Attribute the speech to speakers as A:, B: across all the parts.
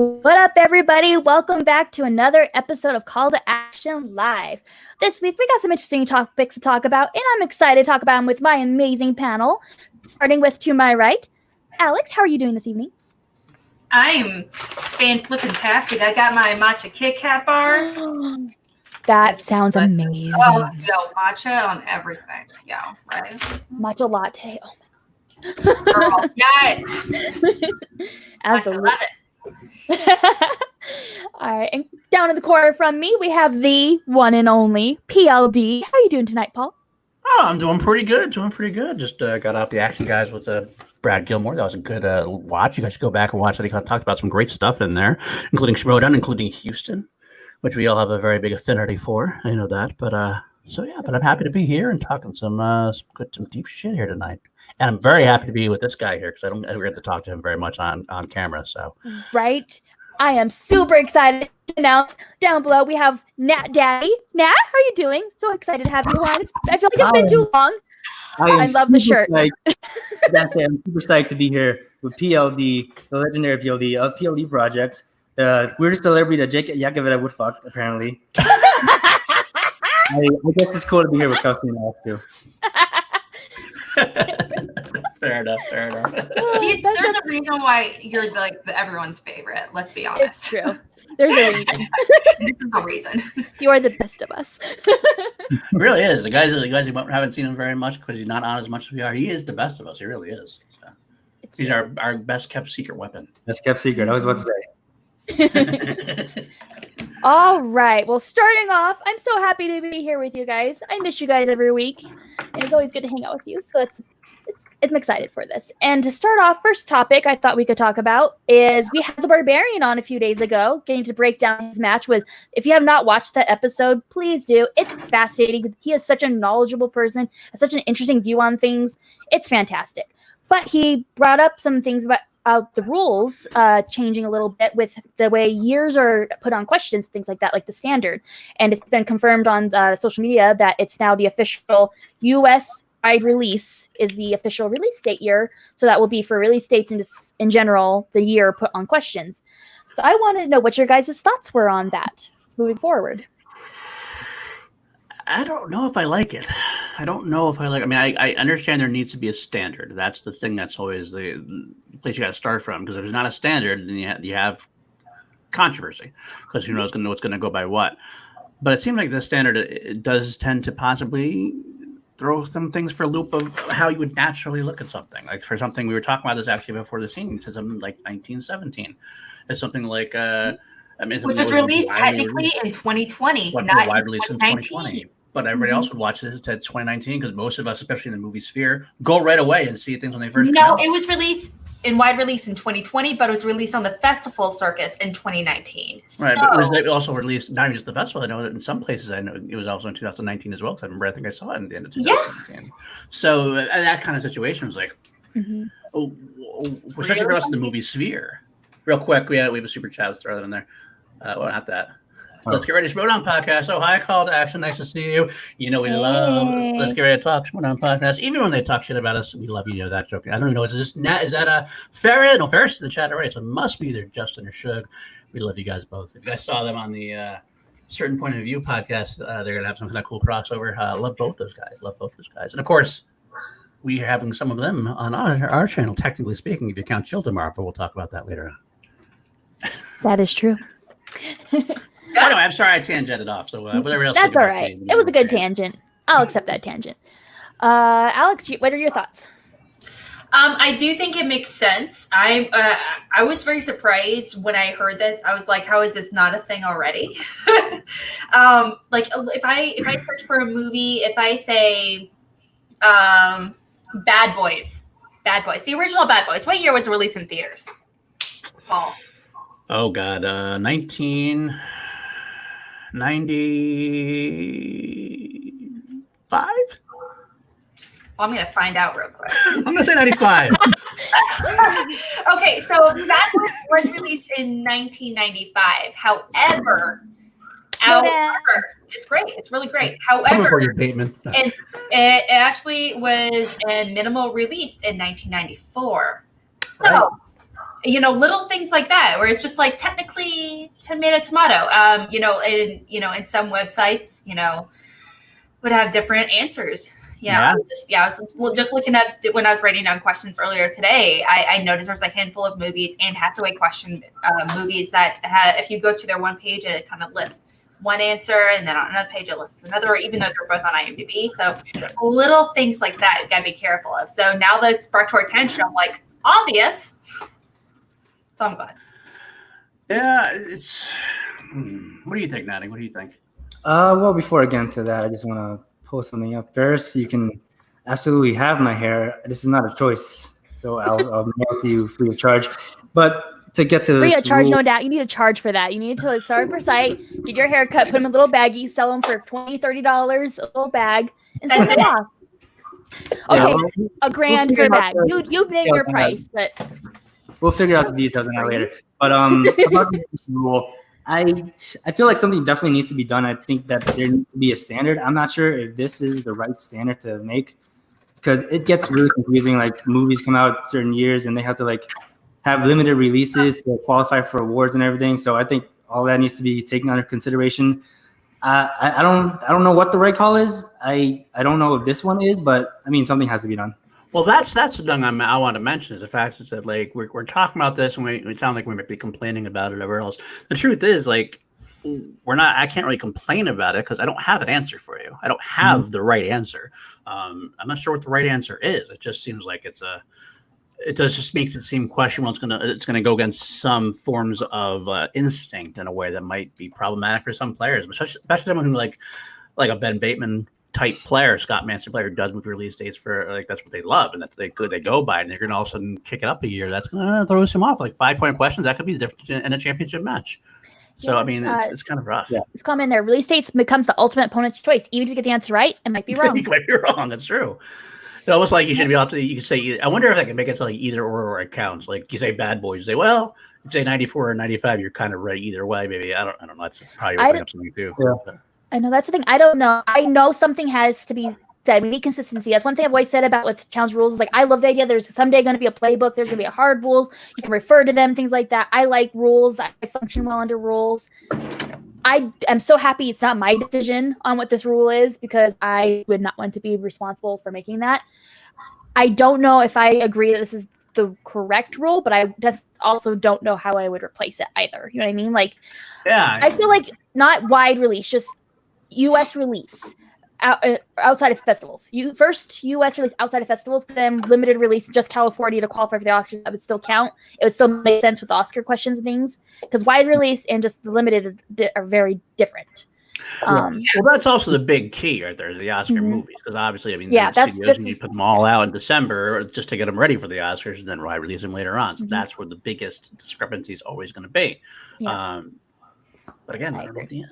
A: What up, everybody? Welcome back to another episode of Call to Action Live. This week, we got some interesting topics to talk about, and I'm excited to talk about them with my amazing panel. Starting with to my right, Alex, how are you doing this evening?
B: I'm fan-flippin-tastic. I got my matcha Kit Kat bars.
A: That sounds amazing.
B: Oh, yo, matcha on everything. Yo, right?
A: Matcha latte. Oh
B: Girl, yes.
A: Absolutely.
B: Matcha, love it.
A: All right, and down in the corner from me, we have the one and only PLD. How are you doing tonight, Paul?
C: Oh, I'm doing pretty good. Just got off the Action Guys with Brad Gilmore. That was a good watch. You guys should go back and watch that. He talked about some great stuff in there, including Schmoedown, including Houston, which we all have a very big affinity for. I know that. But but I'm happy to be here and talking some deep shit here tonight. And I'm very happy to be with this guy here because I don't ever get to talk to him very much on camera. So
A: right. I am super excited to announce down below we have Nat Daddy. Nat, how are you doing? So excited to have you on. I feel like it's been too long. I love the shirt.
D: I'm super psyched to be here with PLD, the legendary PLD of PLD Projects. The weirdest celebrity that Jake Yakoveta would fuck, apparently. I guess it's cool to be here with Kelsey and Alex, too.
C: Fair enough.
B: There's a reason why you're everyone's favorite. Let's be honest.
A: It's true. There's a reason.
B: This is the reason.
A: You are the best of us.
C: He really is. The guys who haven't seen him very much because he's not on as much as we are. He is the best of us. He really is. So, he's our best kept secret weapon.
D: Best kept secret. I was about to say.
A: All right. Well, starting off, I'm so happy to be here with you guys. I miss you guys every week, and it's always good to hang out with you. So I'm excited for this. And to start off, first topic I thought we could talk about is we had the Barbarian on a few days ago, getting to break down his match with. If you have not watched that episode, please do. It's fascinating. He is such a knowledgeable person, has such an interesting view on things. It's fantastic. But he brought up some things about the rules changing a little bit with the way years are put on questions, things like that, like the standard. And it's been confirmed on social media that it's now the official U.S.-wide release is the official release date year. So that will be for release dates and just in general, the year put on questions. So I wanted to know what your guys' thoughts were on that moving forward.
C: I don't know if I like it. I mean, I understand there needs to be a standard. That's the thing. That's always the place you got to start from. Because if there's not a standard, then you have controversy. Because who knows what's going to go by what. But it seems like the standard it does tend to possibly throw some things for a loop of how you would naturally look at something. Like for something we were talking about this actually before the scene, to something like 1917. It's something like
B: which was released technically in 2020, not
C: wide release in 2020. But everybody else would watch it at 2019 because most of us, especially in the movie sphere, go right away and see things when they first come out.
B: No, it was released in wide release in 2020, but it was released on the festival circus in 2019.
C: Right, but was it also released not even just the festival? I know that in some places, I know it was also in 2019 as well. Because I think I saw it at the end of 2019. Yeah. So that kind of situation was like, especially for us in the movie sphere. Real quick, we have a super chat. Let's throw that in there. Well, not that. Let's get ready to Schmoedown podcast. Oh, hi, Call to Action. Nice to see you. You know we love. Let's get ready to talk Schmoedown podcast. Even when they talk shit about us, we love you. You know that joke. I don't even know. Is that a Farrah? No, Farrah's in the chat already. So it must be either Justin or Shug. We love you guys both. If you guys saw them on the Certain Point of View podcast, they're gonna have some kind of cool crossover. Love both those guys. And of course, we are having some of them on our channel. Technically speaking, if you count Chill tomorrow, but we'll talk about that later on.
A: That is true.
C: Anyway, I'm sorry I tangented off. So whatever else.
A: That's all right. It was a good tangent. I'll accept that tangent. Alex, what are your thoughts?
B: I do think it makes sense. I was very surprised when I heard this. I was like, how is this not a thing already? Like if I search for a movie, if I say Bad Boys, the original Bad Boys, what year was it released in theaters? Paul.
C: Oh God, 1995.
B: Well, I'm gonna find out real quick.
C: I'm gonna say 95.
B: Okay, so that was released in 1995. However, it's great. It's really great. However,
C: Bateman.
B: it actually was a minimal release in 1994. So
C: right.
B: little things like that, where it's just like technically tomato. In some websites, would have different answers. I was just looking at when I was writing down questions earlier today. I noticed there was a handful of movies and Hathaway question movies that if you go to their one page, it kind of lists one answer, and then on another page it lists another, even though they're both on IMDb. So little things like that you gotta be careful of. So now that it's brought to our attention, I'm like, obvious. So I'm glad.
C: Yeah, it's. What do you think, Natty? What do you think?
D: Well, before I get into that, I just want to pull something up. Ferris, you can absolutely have my hair. This is not a choice, so I'll mail it to you free of charge. But to get to
A: free
D: this
A: of charge,
D: rule,
A: no doubt. You need to charge for that. You need to start per site, get your hair cut, put them in little baggies, sell them for $20, $30 a little bag, and send it off. Okay, $1,000 for a bag. You name your price, but
D: we'll figure out the details on that later. But about this rule, I feel like something definitely needs to be done. I think that there needs to be a standard. I'm not sure if this is the right standard to make, because it gets really confusing. Like, movies come out certain years and they have to have limited releases to qualify for awards and everything. So I think all that needs to be taken under consideration. I don't know what the right call is. I don't know if this one is, but I mean, something has to be done.
C: Well, that's the thing I want to mention, is the fact that we're talking about this and we sound like we might be complaining about it or whatever else. The truth is, we're not. I can't really complain about it because I don't have an answer for you. I don't have the right answer. I'm not sure what the right answer is. It just seems like it just makes it seem questionable. It's gonna go against some forms of instinct in a way that might be problematic for some players, especially someone who like a Ben Bateman type player, Scott Manson player, who does with release dates for that's what they love and that's they go by, and they're gonna all of a sudden kick it up a year. That's gonna throw some off. 5-point questions, that could be the difference in a championship match. So I mean, it's kind of rough. Yeah.
A: It's common there. Release dates becomes the ultimate opponent's choice. Even if you get the answer right, it might be wrong.
C: You might be wrong. That's true. It's almost like you should be able to. You could say. I wonder if I can make it to either or it counts. Like you say, Bad Boys. You say, well, if you say 94 or 95, you're kind of right either way. Maybe I don't know. That's probably opening up something too.
D: Yeah.
A: I know that's the thing. I don't know. I know something has to be said. We need consistency. That's one thing I've always said about with challenge rules. Is I love the idea there's someday going to be a playbook. There's going to be a hard rules. You can refer to them, things like that. I like rules. I function well under rules. I am so happy it's not my decision on what this rule is, because I would not want to be responsible for making that. I don't know if I agree that this is the correct rule, but I just also don't know how I would replace it either. You know what I mean?
C: Yeah.
A: I feel like not wide release, just U.S. release outside of festivals. First U.S. release outside of festivals, then limited release just California to qualify for the Oscars. That would still count. It would still make sense with Oscar questions and things, because wide release and just the limited are very different.
C: Well, that's also the big key right there, the Oscar movies, because obviously, I mean, studios usually put them all out in December just to get them ready for the Oscars, and then wide release them later on. So that's where the biggest discrepancy is always going to be. Yeah. But again, I don't know the end.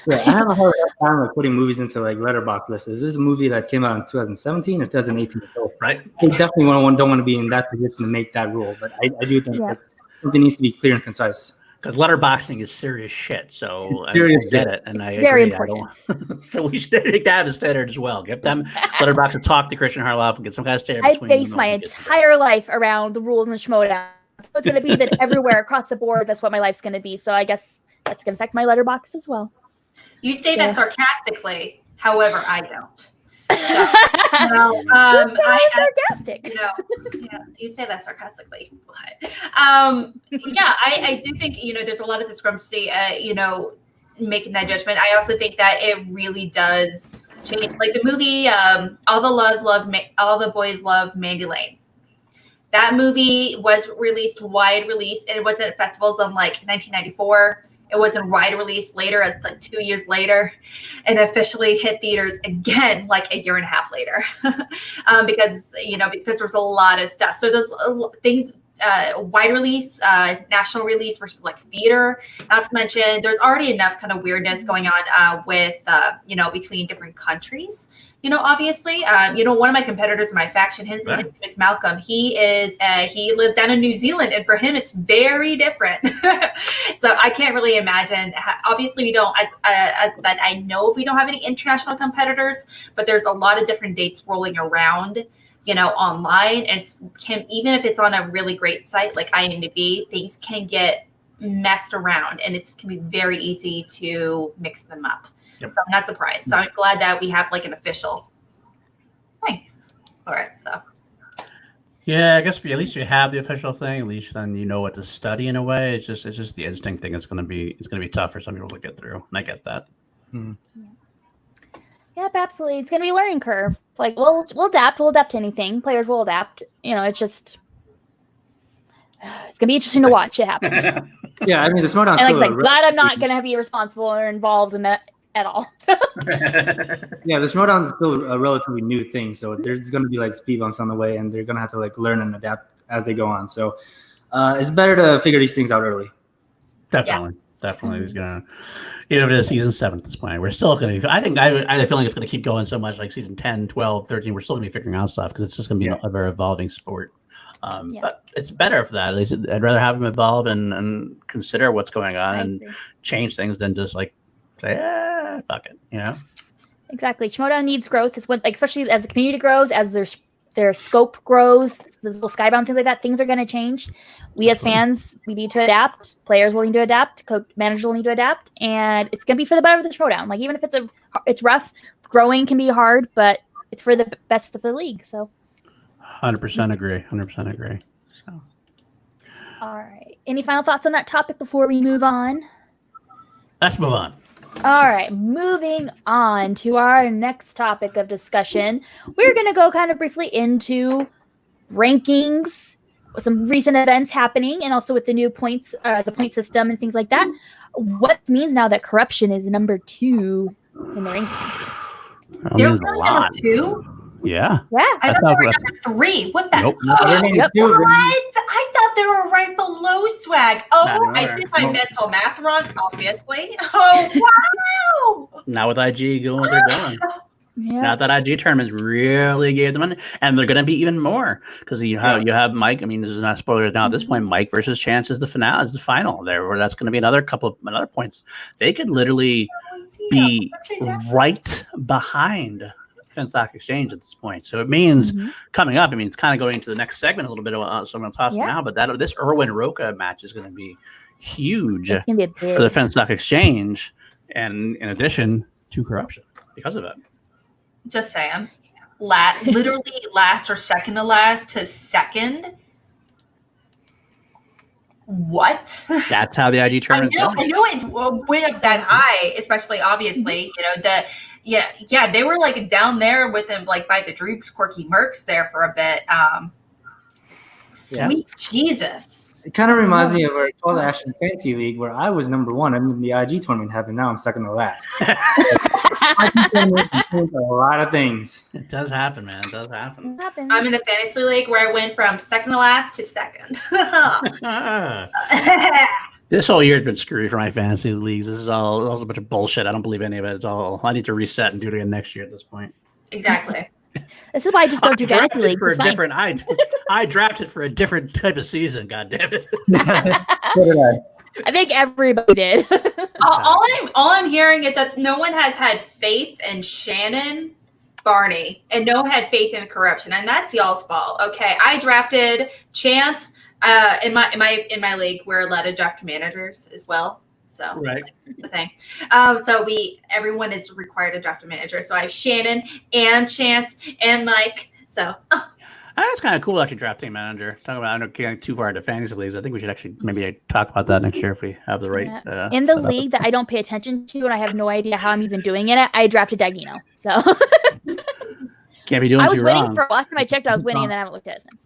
D: Yeah, I have a hard time putting movies into letterbox lists. Is this a movie that came out in 2017 or 2018? So
C: right.
D: They definitely don't want to be in that position to make that rule. But I do think that something needs to be clear and concise.
C: Because letterboxing is serious shit. So I get it, and I
A: very
C: agree.
A: important.
C: So we should make that a standard as well. Give them letterbox to talk to Christian Harloff and get some kind of standard.
A: I base my entire life around the rules in the Schmoedown. It's going to be that everywhere across the board, that's what my life's going to be. So I guess that's going to affect my letterbox as well.
B: You say that sarcastically, however, I don't. So,
A: sarcastic.
B: Yeah, you say that sarcastically, but I do think there's a lot of discrepancy. Making that judgment. I also think that it really does change. Like the movie, All the Boys Love Mandy Lane. That movie was released wide release, and it wasn't at festivals in 1994. It was in wide release later, 2 years later, and officially hit theaters again a year and a half later, because there was a lot of stuff. So those things, wide release, national release versus theater. Not to mention, there's already enough kind of weirdness going on with between different countries. Obviously, one of my competitors in my faction, his name is Malcolm. He lives down in New Zealand, and for him, it's very different. So I can't really imagine. Obviously, we don't, as that I know, if we don't have any international competitors, but there's a lot of different dates rolling around online, and even if it's on a really great site like IMDb, things can get messed around, and it can be very easy to mix them up. Yep. So I'm not surprised. So I'm glad that we have like an official thing. All right, so.
C: Yeah, I guess if at least you have the official thing, at least then you know what to study in a way. It's just the instinct thing. It's gonna be tough for some people to get through, and I get that.
A: Yep, absolutely. It's gonna be a learning curve. Like we'll adapt. We'll adapt to anything. Players will adapt. It's gonna be interesting to watch it happen.
D: Yeah, I mean the Schmoedown.
A: And like glad I'm not gonna be responsible or involved in that at all.
D: Yeah, the Schmoedown is still a relatively new thing, so there's going to be like speed bumps on the way, and they're going to have to like learn and adapt as they go on. So it's better to figure these things out early.
C: Definitely. He's gonna, even if it is season 7 at this point, we're still gonna. I have a feeling it's gonna keep going so much, like season 10, 12, 13. We're still gonna be figuring out stuff because it's just gonna be a very evolving sport. But it's better for that. At least I'd rather have them evolve and consider what's going on and change things than just like say, fuck it,
A: Exactly. Schmoedown needs growth. Is when, especially as the community grows, as their scope grows, the little skybound things like that, things are going to change. We as fans, we need to adapt. Players will need to adapt. Managers will need to adapt, and it's going to be for the better of the Schmoedown. Like even if it's rough, growing can be hard, but it's for the best of the league. So,
C: 100% agree. 100% agree. So,
A: all right. Any final thoughts on that topic before we move on?
C: Let's move on.
A: All right, moving on to our next topic of discussion. We're going to go kind of briefly into rankings, some recent events happening, and also with the new points, the point system and things like that. What means now that corruption is number 2 in the rankings?
B: They're really number 2?
C: Yeah.
B: I thought they were number 3. What the?
C: Nope.
B: What? I thought they were right below Swag. Oh, I did my mental math wrong, obviously. Oh, wow.
C: Now with IG doing what they're doing. Now that IG tournaments really gave them money, and they're going to be even more because you have Mike. I mean, this is not spoilers now at this point. Mike versus Chance is the finale, is the final there, where that's going to be another points. They could literally be right behind Stock Exchange at this point. So it means coming up, it's kind of going to the next segment a little bit of someone toss now, but this Irwin Roca match is going to be huge for the Stock Exchange, and in addition to corruption because of it.
B: Just saying, literally last or second to last to second. What?
C: That's how the IG tournament.
B: I know it went up that high, especially obviously, they were like down there with him, like by the Droogs, Quirky Mercs there for a bit. Sweet Jesus.
D: It kind of reminds me of our Call to Action Fantasy League where I was number 1 and then the IG tournament happened. Now I'm second to last. A lot of things.
C: It does happen, man. It does happen.
B: I'm in a fantasy league where I went from second to last to second.
C: This whole year's been screwy for my fantasy leagues. This is all a bunch of bullshit. I don't believe any of it. It's all. I need to reset and do it again next year at this point.
B: Exactly.
A: This is why I just don't do fantasy leagues.
C: For a different, I drafted for a different type of season. God damn it!
D: So did I.
A: I think everybody did.
B: all I'm hearing is that no one has had faith in Shannon Barney, and no one had faith in corruption, and that's y'all's fault. Okay, I drafted Chance. In my league, we're allowed to draft managers as well. So
C: right,
B: the thing. So everyone is required to draft a manager. So I have Shannon and Chance and Mike. So
C: that's kind of cool actually drafting a manager. Talking about, I don't getting too far into fantasy leagues. I think we should actually maybe talk about that next year if we have the right.
A: In the league that I don't pay attention to and I have no idea how I'm even doing it, I drafted Dagino. So
C: can't be doing.
A: I was
C: too
A: winning
C: wrong.
A: for last time I checked. I was winning, and then I haven't looked at it since.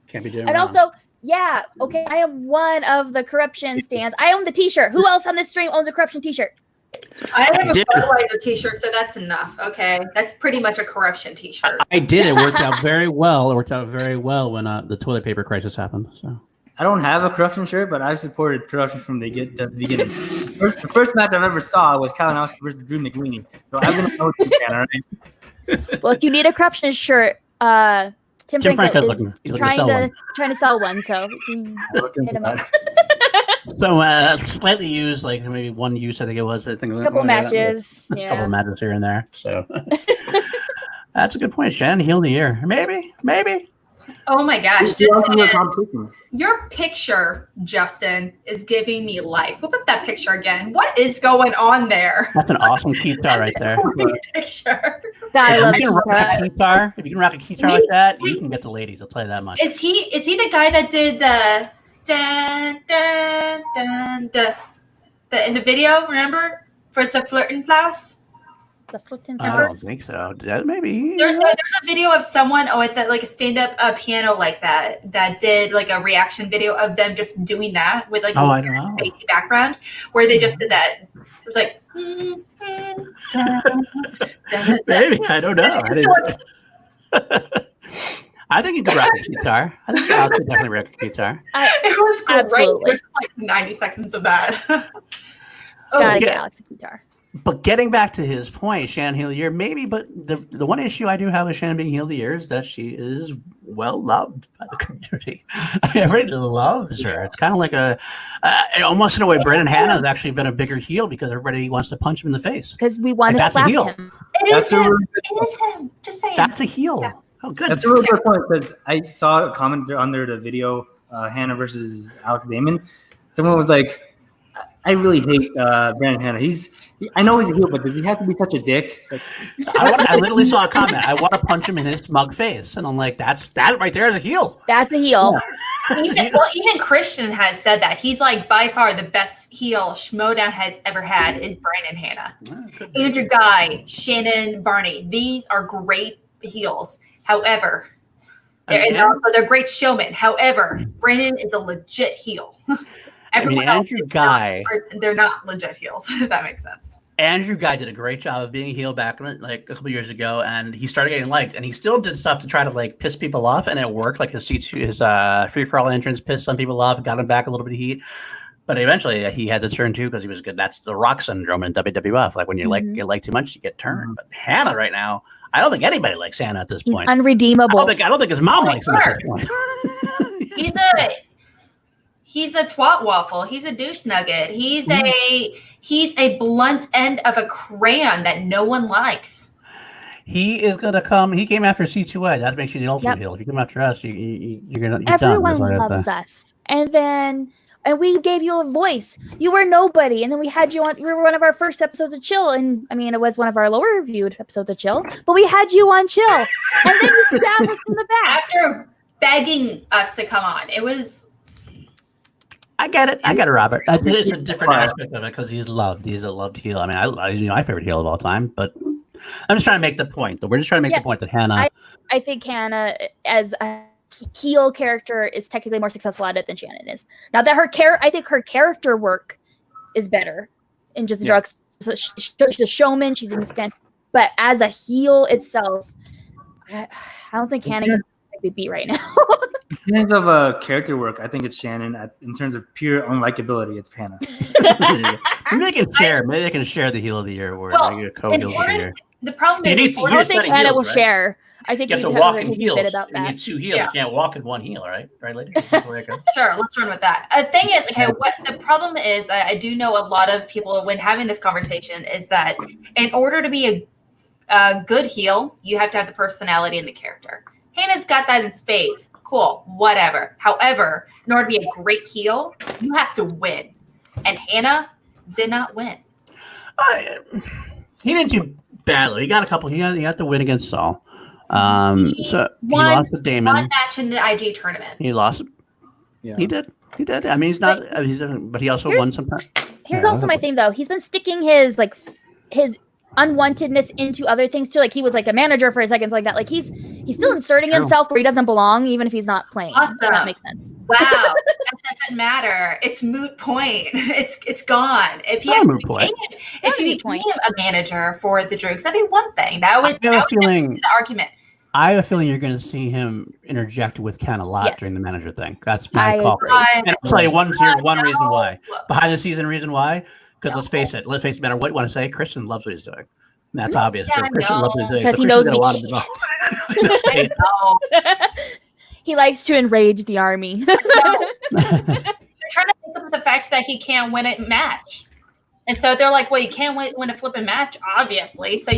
C: Can't be doing.
A: And
C: wrong.
A: also. Yeah, okay, I am one of the corruption stands. I own the t-shirt. Who else on this stream owns a corruption t-shirt?
B: I have a Budweiser t-shirt, so that's enough, okay? That's pretty much a corruption t-shirt.
C: I did. It worked out very well. It worked out very well when the toilet paper crisis happened. So
D: I don't have a corruption shirt, but I've supported corruption from the beginning. The first match I've ever saw was Kalinowski versus Drew McLeany. So I've been a corruption fan, all right?
A: Well, if you need a corruption shirt, Tim Frank is trying to sell one, so hit him up.
C: So slightly used, like maybe one use, I think it was. I think
A: a couple matches,
C: a couple matches here and there. So, That's a good point. Shannon heel of the year. Maybe.
B: Oh my gosh,
D: Who else in the
B: Justin,
D: competition?
B: your picture, Justin, is giving me life. Whip up that picture again. What is going on there?
C: That's an awesome guitar right there.
B: Picture.
A: I love
C: If you can rock a guitar like that, you can get the ladies. I'll tell you that much.
B: Is he the guy that did the dun dun dun the in the video? Remember, for the flirting flouse?
A: The Fulton
C: I don't think so. Maybe.
B: There's a video of someone with like a stand-up piano like that did like a reaction video of them just doing that with like
C: I don't know.
B: spacey background where they just did that. It was like
C: Maybe. I don't know. I think you could rock a guitar. I think Alex could definitely rock a guitar.
B: it was great.
A: Absolutely.
B: There's like 90 seconds of that.
A: Gotta get
C: yeah.
A: Alex a guitar.
C: But getting back to his point, Shannon heel of the year, maybe. But the one issue I do have with Shannon being heel of the year is that she is well loved by the community. Everybody loves her. It's kind of like almost in a way, Brendan Hanna has actually been a bigger heel because everybody wants to punch him in the face.
A: Because we want to
C: That's a
A: slap
C: heel.
A: him.
B: It is him. Just saying.
C: That's a heel.
B: Yeah.
C: Oh, good.
D: That's a really good point because I saw a comment under the video, Hannah versus Alex Bateman. Someone was like, I really hate Brandon Hanna. I know he's a heel, but does he have to be such a dick?
C: I literally saw a comment. I want to punch him in his smug face, and I'm like, that right there is a heel.
A: That's a heel.
C: Yeah.
B: Even Christian has said that. He's like, by far the best heel Schmoedown has ever had is Brandon Hanna. Andrew Ghai, Shannon, Barney. These are great heels. However, they're great showmen. However, Brandon is a legit heel.
C: Andrew Ghai.
B: They're not legit heels, if that makes sense.
C: Andrew Ghai did a great job of being a heel back like a couple years ago, and he started getting liked. And he still did stuff to try to like piss people off, and it worked. Like his free for all entrance pissed some people off, got him back a little bit of heat. But eventually, he had to turn too because he was good. That's the Rock syndrome in WWF. Like when you get liked too much, you get turned. But Hannah right now, I don't think anybody likes Hannah at this point.
A: Unredeemable.
C: I don't think his mom likes him at this point.
B: He's a twat waffle. He's a douche nugget. He's a blunt end of a crayon that no one likes.
C: He is gonna come. He came after C2A. That makes you the ultimate heel. If you come after us, you're
A: Everyone
C: done.
A: loves us, and we gave you a voice. You were nobody, and then we had you on. You were one of our first episodes of Chill, and I mean, it was one of our lower reviewed episodes of Chill, but we had you on Chill, and then you stabbed us in the back
B: after begging us to come on. It was.
C: I get it, Robert. It's a different aspect of it because he's loved. He's a loved heel. I mean, my favorite heel of all time. But I'm just trying to make the point. We're just trying to make the point that Hannah.
A: I think Hannah, as a heel character, is technically more successful at it than Shannon is. Now that I think her character work is better in just drugs. So she's a showman. She's an extent, but as a heel itself, I don't think Hannah can be beat right now.
D: In terms of character work, I think it's Shannon. In terms of pure unlikability, it's Hannah.
C: Maybe they can share the heel of the year award. They get a co-heel of the year.
B: The problem is,
A: I don't think Hannah will share. I think
C: you have to walk in heels. You need two heels. You can't walk in one heel, right? Right, lady?
B: Sure, let's run with that. The thing is, what the problem is, I do know a lot of people when having this conversation is that in order to be a good heel, you have to have the personality and the character. Hannah's got that in spades. Cool, whatever. However, in order to be a great heel, you have to win. And Hannah did not win.
C: He didn't do badly. He got a couple. He got the win against Saul. He lost to Damon.
B: One match in the IG tournament.
C: He lost. Yeah. He did. I mean, he's not. But he also won sometimes.
A: Here's also my thing, though. He's been sticking his unwantedness into other things too. Like he was like a manager for a second, like that. Like he's still inserting himself where he doesn't belong, even if he's not playing.
B: Awesome.
A: So that makes sense.
B: Wow, that doesn't matter. It's moot point. It's gone. If he became a manager for the Droogs, that'd be one thing. That would be the argument.
C: I have a feeling you're going to see him interject with Ken a lot during the manager thing. That's my call. And I'll tell you one reason why. Behind the season reason why. Because let's face it, no matter what you want to say, Christian loves what he's doing. That's obvious.
A: Yeah,
C: so Christian loves what he's doing.
A: Because he knows
C: a lot of
B: I know.
A: He likes to enrage the army.
B: They're trying to think of the fact that he can't win a match. And so they're like, well, you can't win a flipping match, obviously. So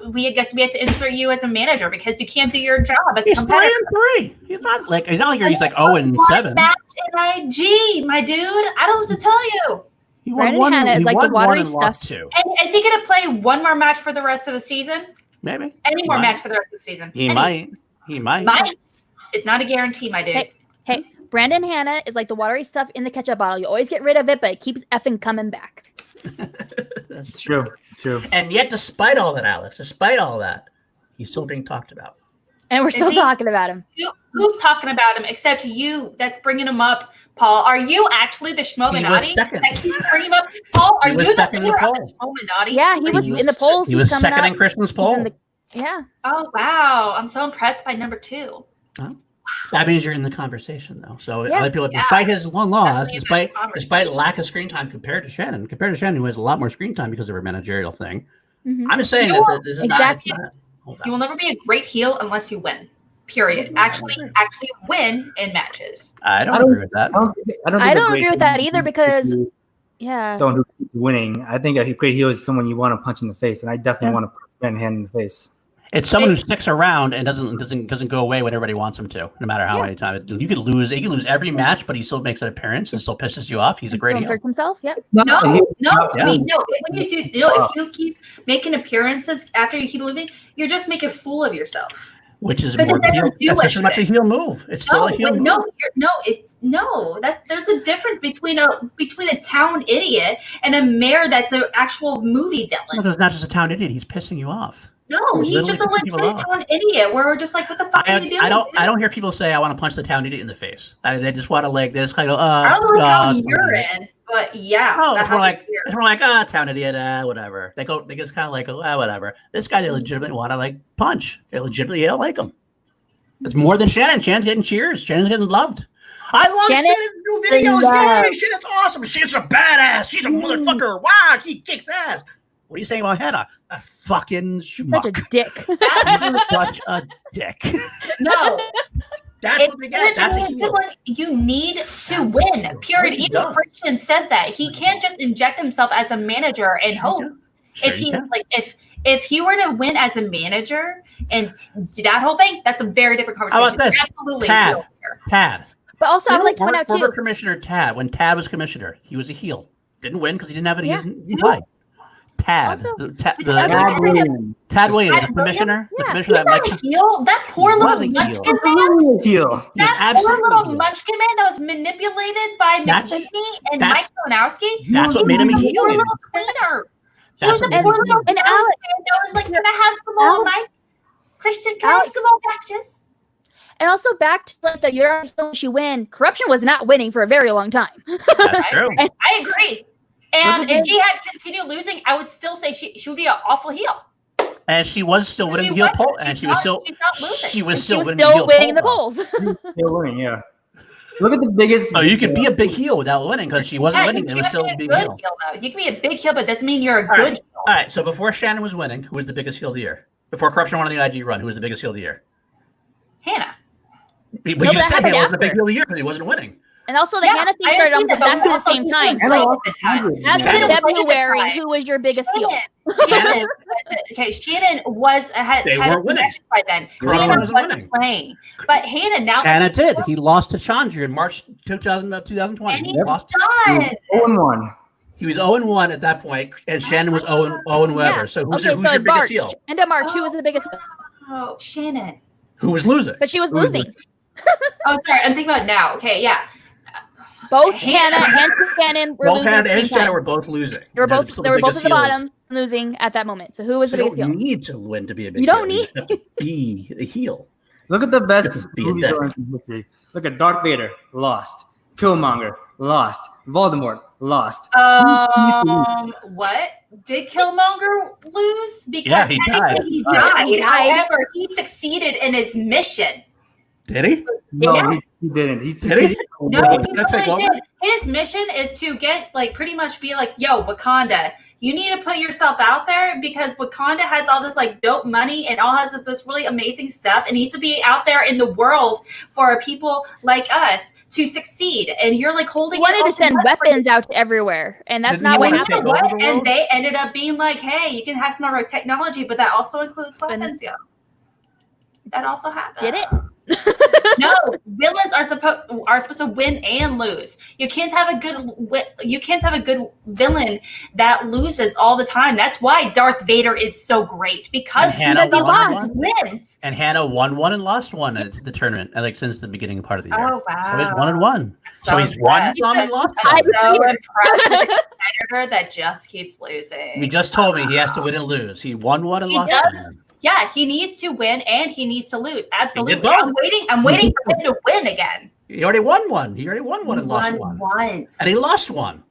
B: we had to insert you as a manager because you can't do your job as a competitor.
C: He's 3-3. He's not like he's like 0-7.
B: Match in IG, my dude. I don't know what to tell you.
C: He won
A: Brandon
C: one.
A: Hanna is
C: He
A: like
C: won
A: the watery
C: one and lost
A: stuff.
C: 2.
B: And is he going to play one more match for the rest of the season?
C: Maybe.
B: Any more match for the rest of the season?
C: He might. He might.
B: It's not a guarantee, my dude.
A: Hey, Brandon Hanna is like the watery stuff in the ketchup bottle. You always get rid of it, but it keeps effing coming back.
C: That's
D: True.
C: And yet, despite all that, Alex, he's still being talked about.
A: And we're still talking about him.
B: Who's talking about him except you that's bringing him up, Paul? Are you actually the Schmoedown that keeps bringing him up? Paul, are you the Schmoedown?
A: Yeah, he was in the polls.
C: He was second in Kristen's poll.
A: Yeah.
B: Oh, wow. I'm so impressed by number 2.
C: Huh? That means you're in the conversation, though. So other people, despite his long loss, despite lack of screen time compared to Shannon, who has a lot more screen time because of her managerial thing, I'm just saying that this is not.
B: You will never be a great heel unless you win. Period. Actually win in matches.
C: I don't agree with that.
A: I don't agree with that either because
D: someone who keeps winning. I think a great heel is someone you want to punch in the face, and I definitely want to put a hand in the face.
C: It's someone who sticks around and doesn't go away when everybody wants him to, no matter how many times. You could lose. He could lose every match, but he still makes an appearance and still pisses you off. He's a great heel.
A: Insert himself. Yeah.
B: No. When you do, if you keep making appearances after you keep losing, you're just making a fool of yourself.
C: Which is more heel. That's just as much a heel move. It's still a heel move.
B: There's a difference between a town idiot and a mayor that's an actual movie villain.
C: No, he's not just a town idiot. He's pissing you off.
B: No, he's just a legit town idiot. Where we're just like, what the fuck are you doing?
C: I don't hear people say I want to punch the town idiot in the face. They just want to they just kind of
B: I don't know how you're in, but yeah.
C: Oh, we're like town idiot, whatever. They just kind of like whatever. This guy they legitimately want to punch. They legitimately don't like him. It's more than Shannon. Shannon's getting cheers. Shannon's getting loved. I love Shannon's new videos. Yay, Shannon's awesome. She's a badass. She's a motherfucker. Wow, she kicks ass. What are you saying about Hannah? A fucking schmuck.
A: Such a dick.
C: Such a dick.
B: No.
C: That's what we get. That's a heel.
B: You need to win. Period. Even Christian says that. He can't just inject himself as a manager and hope. If he were to win as a manager and do that whole thing, that's a very different conversation.
C: How about this?
B: Absolutely.
C: Tad.
A: But also, I would like to point out
C: former
A: too.
C: Commissioner Tad, when Tad was commissioner, he was a heel. Didn't win because he didn't have any. He lied. Tad. Tad Williams, the commissioner.
B: Yeah. The commissioner not a heel. That poor little munchkin man. That poor little munchkin man that was manipulated by McKinney and Mike Konowski.
C: That's what made him a heel.
B: Poor little cleaner. He was a poor little man that was like, can I have some more, Mike? Christian, can I have some more matches?
A: And also back to the you're heel she win. Corruption was not winning for a very long time.
C: That's true.
B: I agree. And if she had continued losing, I would still say she would be an awful heel.
C: And she was still winning heel poll, and she was still winning
A: the polls.
D: Still winning, yeah. Look at the biggest.
C: Oh, you could be a big heel without winning because she wasn't winning. It was still a big heel.
B: You can be a big heel, but doesn't mean you're a good heel.
C: All right. So before Shannon was winning, who was the biggest heel of the year? Before Corruption won the IG run, who was the biggest heel of the year?
B: Hannah.
C: But you said Hannah wasn't a big heel of the year because he wasn't winning.
A: And also the Hannah thing started off exactly the same time. So after February, who was your biggest heel?
B: Shannon had
C: winning
B: by then. Hannah wasn't playing. But Hannah now.
C: Hannah did. He lost to Chandru in March 2020.
B: And he's done.
D: 0-1.
C: He was 0-1 at that point, and Shannon was 0 whatever.
A: Yeah.
C: So who's your biggest heel?
A: End of March, who was the biggest heel?
B: Oh, Shannon.
C: Who was losing?
A: But she was losing.
B: Oh, sorry. I'm thinking about now. Okay, yeah.
A: Both Hannah and Shannon were losing.
C: Both Hannah and Shannon were both losing.
A: They were both at the bottom, losing at that moment. So who was the biggest heel?
C: You don't need to win to be a big heel.
A: You don't need
C: to be a heel.
D: Look at the best movie villains in history. Look at Darth Vader, lost. Killmonger, lost. Voldemort, lost.
B: What? Did Killmonger lose? Because
C: he died.
B: He died. However, he succeeded in his mission.
C: Did he?
D: No,
B: yes.
D: he didn't.
C: Did he?
B: No, he totally did. His mission is to get, pretty much be like, yo, Wakanda, you need to put yourself out there because Wakanda has all this like dope money and all has this really amazing stuff. It needs to be out there in the world for people like us to succeed. And you're like holding.
A: He wanted to send weapons out everywhere, and that's not what happened.
B: And they ended up being like, "Hey, you can have some of our technology, but that also includes weapons." Yeah, that also happened.
A: Did it?
B: No, villains are supposed to win and lose. You can't have a good villain that loses all the time. That's why Darth Vader is so great because he wins.
C: And Hannah won one and lost one at the tournament, like since the beginning part of the year.
B: Oh wow!
C: So he's 1-1. So he's won some and lost some.
B: I'm so impressed with a competitor that just keeps losing.
C: He just told me he has to win and lose. He won one and lost one.
B: Yeah, he needs to win and he needs to lose. Absolutely. I'm waiting for him to win again.
C: He already won one. He already won one and lost one.
B: Once.
C: And he lost one.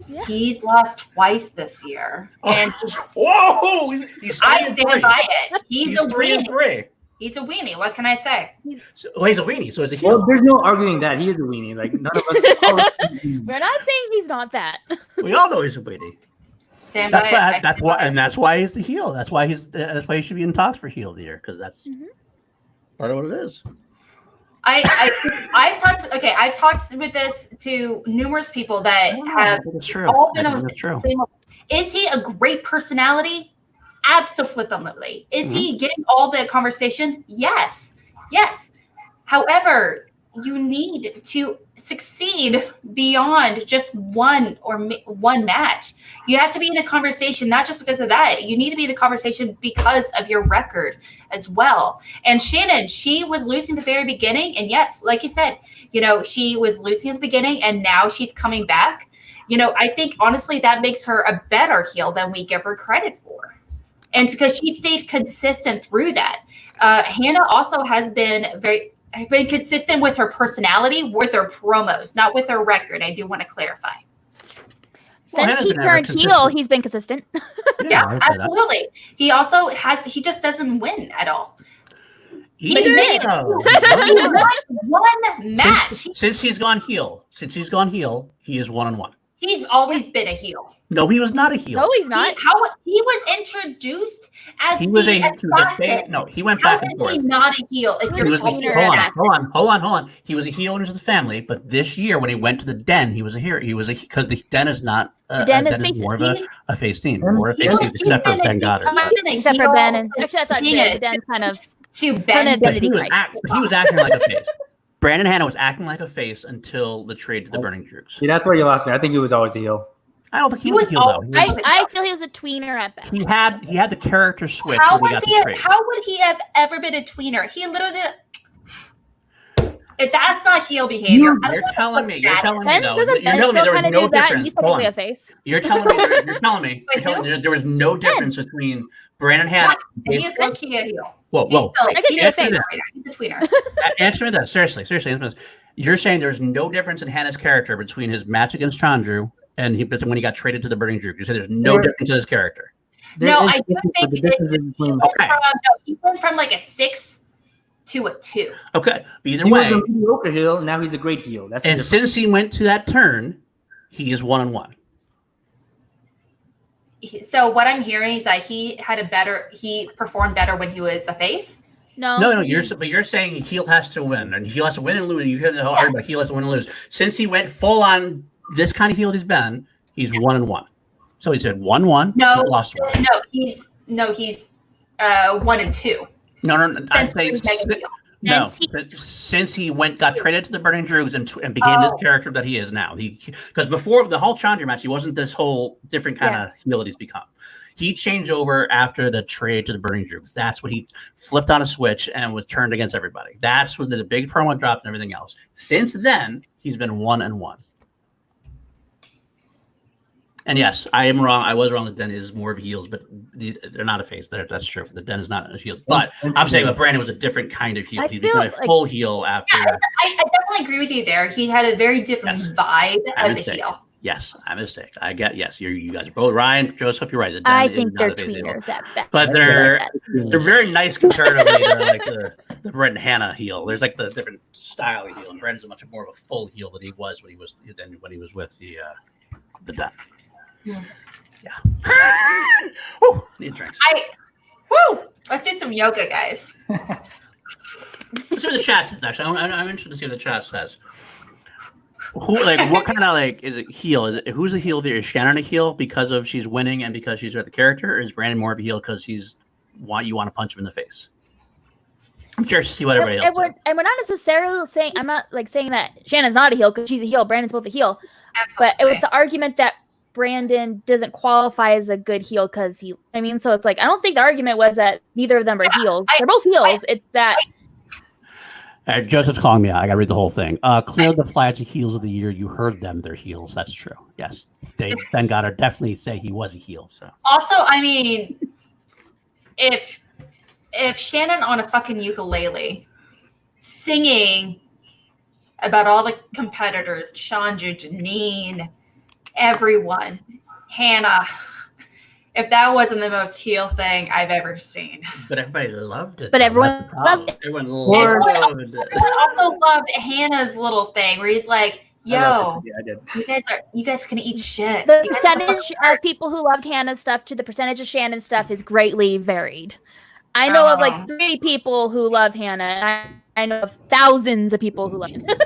A: Yeah.
B: He's lost twice this year. And
C: whoa!
B: I stand by it. He's a
C: 3-3.
B: He's a weenie. What can I say?
C: He's a weenie, so he's a heel.
D: Well, there's no arguing that. He is a weenie. Like, none of us.
A: We're not saying he's not that.
C: We all know he's a weenie. That's why he's the heel. That's why he should be in talks for heel of the year, because that's part of what it is.
B: I've talked with this to numerous people that have all been on the same. Is he a great personality? Absolutely. Is he getting all the conversation? Yes. However, you need to succeed beyond just one match. You have to be in a conversation, not just because of that. You need to be in the conversation because of your record as well. And Shannon, she was losing at the very beginning. And yes, like you said, she was losing at the beginning and now she's coming back. I think honestly that makes her a better heel than we give her credit for. And because she stayed consistent through that. Hannah also has been consistent with her personality, with her promos, not with her record. I do want to clarify.
A: Since he turned heel, he's been consistent.
B: Yeah, absolutely. He also he just doesn't win at all.
C: He did.
B: He won one match.
C: Since he's gone heel, he is 1-1.
B: He's always been a heel.
C: No, he was not a heel.
A: No, he's not.
B: He was introduced as
C: he was No, he went back and forth.
B: He's not a heel. If you're
C: hold on. He was a heel into the family, but this year when he went to the Den, he was a hero. Because the Den is not. The Den is more of a face team, more a face team, except for Ben Goddard.
A: Except for Ben, and actually that's not true. The Den kind of
B: to Ben.
C: He was acting like a face. Brandon Hannah was acting like a face until the trade to the Burning Drukes.
D: See, that's where you lost me. I think he was always a heel.
C: I don't think he was a heel, though.
A: I feel he was a tweener at best.
C: He had the character switch
B: how
C: when he got the trade.
B: How would he have ever been a tweener? He literally... If that's not heel behavior...
C: You're telling me, though.
A: You're telling me there was no difference. He's technically a face.
C: You're telling me there was no difference between Brandon Hannah...
B: He's low-key a heel.
C: Whoa.
B: He's a tweener.
C: Answer me that. Seriously. You're saying there's no difference in Hannah's character between his match against Chandru and when he got traded to the Burning Druke. You say there's no difference in his character.
B: I do think he went from like a 6 to a 2.
C: Okay, but either way,
D: he was a mediocre heel. Now he's a great heel.
C: And since he went to that turn, he is 1-1.
B: So what I'm hearing is that he performed better when he was a face.
A: No.
C: You're saying heel has to win, and heel has to win and lose. You hear the whole argument, heel has to win and lose. Since he went full on this kind of heel he's been, he's 1-1. So he said 1-1. Lost one.
B: He's 1-2.
C: No. I'm saying since he got traded to the Burning Drukes and became this character that he is now. Because before the whole Chandru match, he wasn't this whole different kind of heel that he's become. He changed over after the trade to the Burning Drukes. That's when he flipped on a switch and was turned against everybody. That's when the big promo dropped and everything else. Since then, he's been 1-1. And yes, I am wrong. I was wrong. The Den is more of heels, but they're not a face. That's true. The Den is not a heel. But I'm saying that Brandon was a different kind of heel. He became a full heel after.
B: Yeah, I definitely agree with you there. He had a very different vibe as a heel.
C: Yes, I'm a mistake. I get you guys are both Ryan, Joseph. You're right.
A: I think they're tweeners at best,
C: but they're very nice comparatively to like the Brandon Hannah heel. There's like the different style of heel, and Brandon's much more of a full heel than he was when he was with the Den.
B: Yeah.
C: Yeah. Woo, need drinks.
B: Let's do some yoga, guys.
C: Let's see what the chat says. Actually, I'm interested to see what the chat says. Who, like, what kind of, like, is it heel? Who's the heel there? Is Shannon a heel because of she's winning and because she's with the character, or is Brandon more of a heel because you want to punch him in the face? I'm curious to see what everybody else says.
A: And we're not necessarily saying, I'm not like saying that Shannon's not a heel because she's a heel. Brandon's both a heel.
B: Absolutely.
A: But it was the argument that Brandon doesn't qualify as a good heel because so it's like, I don't think the argument was that neither of them are heels. They're both heels. It's that.
C: Joseph's calling me out. I got to read the whole thing. Clear the flag to heels of the year. You heard them. They're heels. That's true. Yes. Ben Goddard definitely say he was a heel. So.
B: Also, I mean, if Shannon on a fucking ukulele singing about all the competitors, Chandru, Janine, everyone, Hannah, if that wasn't the most heel thing I've ever seen.
C: But everybody loved it.
A: But everyone loved it.
C: Everyone loved it.
B: Everyone also loved Hannah's little thing where he's like, yo,
C: I did.
B: you guys can eat shit.
A: The percentage of people who loved Hannah's stuff to the percentage of Shannon's stuff is greatly varied. I know of like 3 people who love Hannah, and I know of thousands of people who love Hannah.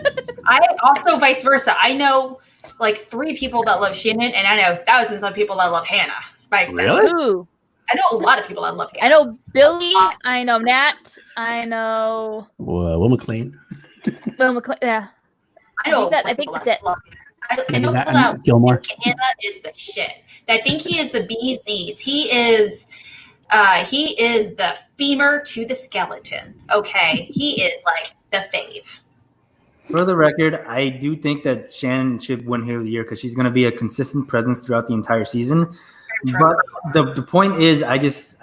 B: I also vice versa. I know like 3 people that love Shannon, and I know thousands of people that love Hannah. By extension.
C: Really?
A: Ooh.
B: I know a lot of people that love Hannah.
A: I know Billy. I know Nat. I know
C: Will McLean.
A: Will McLean. Yeah.
B: I know.
A: I think that's it.
B: I know people that
C: Gilmore.
B: think Hannah is the shit. I think he is the bee's knees. He is the femur to the skeleton. Okay, he is like the fave.
D: For the record, I do think that Shannon should win Heel of the Year because she's going to be a consistent presence throughout the entire season. But the point is, I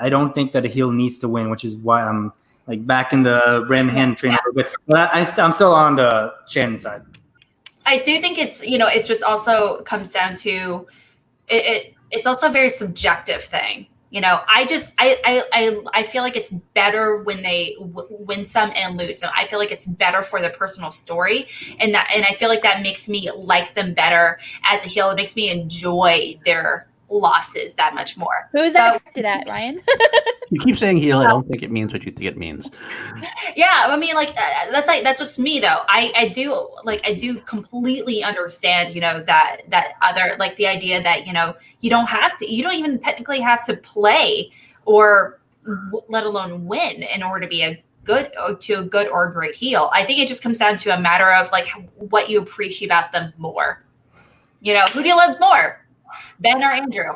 D: don't think that a heel needs to win, which is why I'm like back in the Brandon hand train a little bit. But I'm still on the Shannon side.
B: I do think it's just also comes down to it's also a very subjective thing. I feel like it's better when they win some and lose some. I feel like it's better for their personal story, and I feel like that makes me like them better as a heel. It makes me enjoy their losses that much more.
A: Who's that directed at, Ryan?
C: You keep saying heel. I don't think it means what you think it means.
B: Yeah, I mean, that's just me though. I do completely understand, that other, like, the idea that you don't even technically have to play or let alone win in order to be a good or great heel. I think it just comes down to a matter of like what you appreciate about them more. Who do you love more? Ben or Andrew?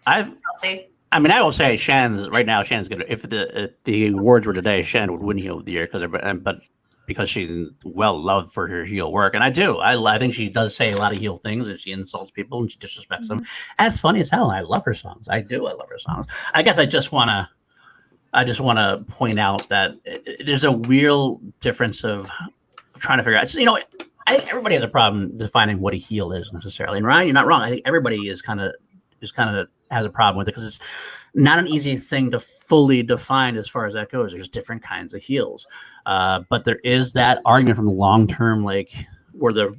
B: Kelsey.
C: I mean, I will say Shannon's good. If the awards were today, Shannon would win heel of the year because she's well loved for her heel work, and I do. I think she does say a lot of heel things, and she insults people and she disrespects them. That's funny as hell. And I love her songs. I do. I love her songs. I guess I just want to point out that there's a real difference of trying to figure out. I think everybody has a problem defining what a heel is necessarily. And Ryan, you're not wrong. I think everybody is kind of has a problem with it because it's not an easy thing to fully define as far as that goes. There's different kinds of heels. But there is that argument from the long term, like where the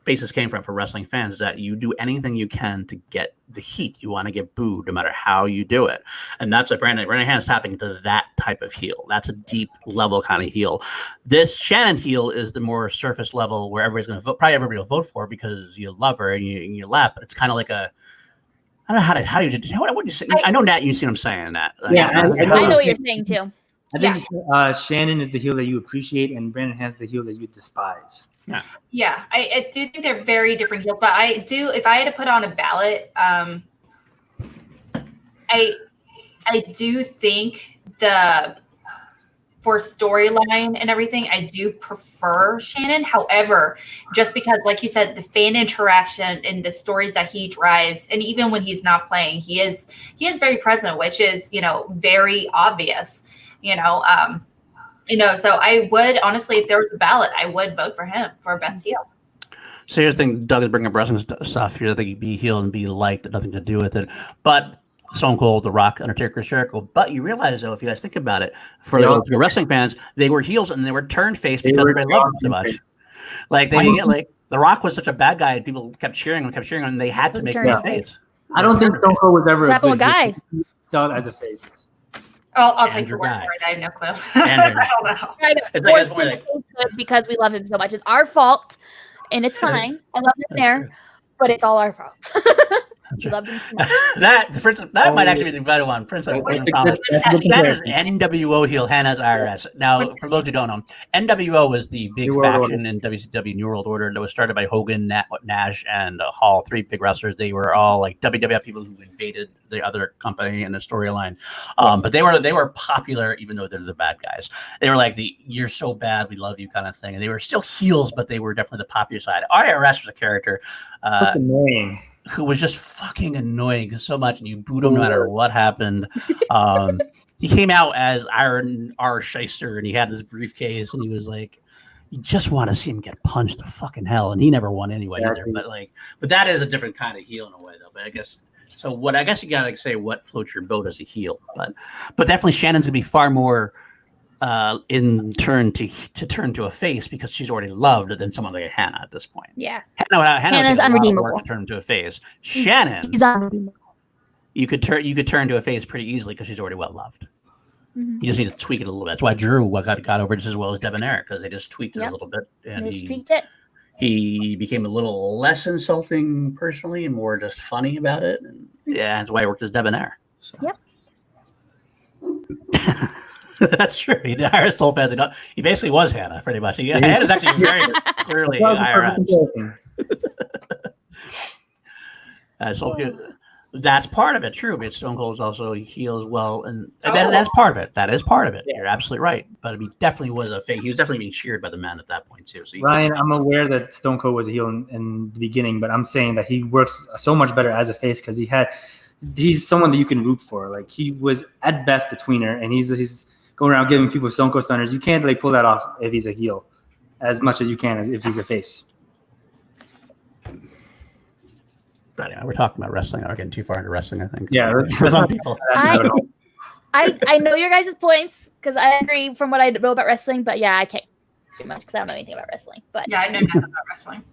C: basis came from for wrestling fans, is that you do anything you can to get the heat. You want to get booed no matter how you do it. And that's what Brandon Hand's tapping into, that type of heel. That's a deep level kind of heel. This Shannon heel is the more surface level where everybody's going to vote. Probably everybody will vote for her because you love her and you laugh. But it's kind of like I don't know how would you say? I know, Nat, you see what I'm saying, Nat.
D: Yeah,
A: I know what you're saying too.
D: I think Shannon is the heel that you appreciate, and Brandon has the heel that you despise.
B: Yeah, I do think they're very different heels, but I do. If I had to put on a ballot, I do think for storyline and everything, I do prefer Shannon. However, just because, like you said, the fan interaction and the stories that he drives, and even when he's not playing, he is very present, which is very obvious. So I would honestly, if there was a ballot, I would vote for him for best heel.
C: So here's the thing: Doug is bringing up wrestling stuff here. That you be heel and be liked, nothing to do with it, but. Stone Cold, The Rock, Undertaker, Jericho. But you realize, though, if you guys think about it, for the wrestling fans, they were heels and they were turned face because everybody loved them so much. Like The Rock was such a bad guy, and people kept cheering him, and they had to make him a face.
D: I don't think Stone Cold was ever
A: What's
D: a
A: happened
D: good
A: with
D: heel.
A: Guy?
D: He saw it as a face.
B: I'll take
C: Andrew
B: your word
C: Ghai.
B: for it. I have no clue.
C: Andrew.
B: I don't know.
A: Try to
C: It's like-
A: force
C: it's more
A: him
C: like-
A: to taste good because we love him so much. It's our fault, and it's fine. I love him there, but it's all our fault. We love him too much.
C: that might actually be the better one. Prince of
D: That's a
C: Promise.
D: good
C: That is
D: comparison.
C: NWO heel, Hannah's IRS. Now, for those who don't know, NWO was the big
D: New World
C: faction in WCW New World Order that was started by Hogan, Nash, and Hall, three big wrestlers. They were all like WWF people who invaded the other company in the storyline. But they were popular, even though they're the bad guys. They were like the "you're so bad, we love you" kind of thing, and they were still heels, but they were definitely the popular side. IRS was a character.
D: That's annoying.
C: Who was just fucking annoying so much, and you boot him no matter what happened. He came out as Iron R. Shyster, and he had this briefcase, and he was like, you just want to see him get punched to fucking hell, and he never won anyway either. But that is a different kind of heel in a way, though. But I guess so. What I guess you gotta say what floats your boat as a heel, but definitely Shannon's gonna be far more in turn to turn to a face because she's already loved than someone like Hannah at this point.
A: Yeah.
C: Hannah's
A: unredeemable.
C: to turn to a face. Shannon,
A: He's unredeemable.
C: you could turn to a face pretty easily because she's already well loved.
A: Mhm.
C: You just need to tweak it a little bit. That's why Drew got over just as well as Debonair because they just tweaked it a little bit, and
A: They just tweaked it.
C: he became a little less insulting personally and more just funny about it. And yeah, that's why he worked as Debonair. So.
A: Yep.
C: That's true. He told fans he basically was Hannah, pretty much. Hannah's actually very clearly IRS. That's part of it, true. But Stone Cold is also a heel as well, and that's part of it. That is part of it. Yeah. You're absolutely right. But he definitely was a fake. He was definitely being cheered by the men at that point too. So
D: Ryan, I'm aware that Stone Cold was a heel in the beginning, but I'm saying that he works so much better as a face because he's someone that you can root for. Like he was at best a tweener, and he's going around giving people Stone Cold stunners. You can't pull that off if he's a heel as much as you can as if he's a face.
C: But yeah, we're talking about wrestling. We're getting too far into wrestling, I think.
D: Yeah,
C: some people.
A: I know your guys' points because I agree from what I know about wrestling, but yeah, I can't do much because I don't know anything about wrestling. But
B: Yeah, I know nothing about wrestling.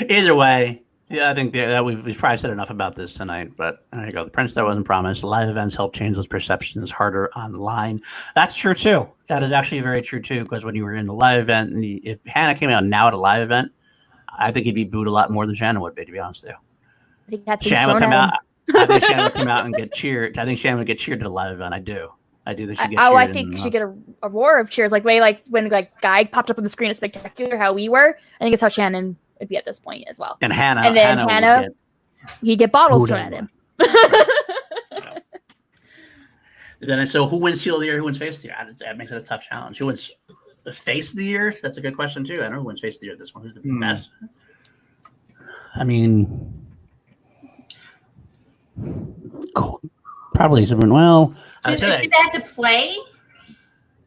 C: Either way, yeah, I think that we've probably said enough about this tonight. But there you go. The Prince that wasn't promised. Live events help change those perceptions harder online. That's true too. That is actually very true too. Because when you were in the live event, and if Hannah came out now at a live event, I think he'd be booed a lot more than Shannon would be. To be honest with you,
A: I think that's
C: Shannon would come out. I think Shannon would come out and get cheered. I think Shannon would get cheered at a live event. I do think she gets cheered.
A: I think she get a roar of cheers, like when Ghai popped up on the screen at Spectacular, how we were. I think it's how Shannon would be at this point as well.
C: And Hannah,
A: and then Hannah he'd get bottles thrown at him.
C: Then so who wins heel of the year? Who wins face of the year? That makes it a tough challenge. Who wins the face of the year? That's a good question too. I don't know who wins face of the year. This one, who's the best? I mean, cool. Probably someone. Well,
B: Is it bad to play?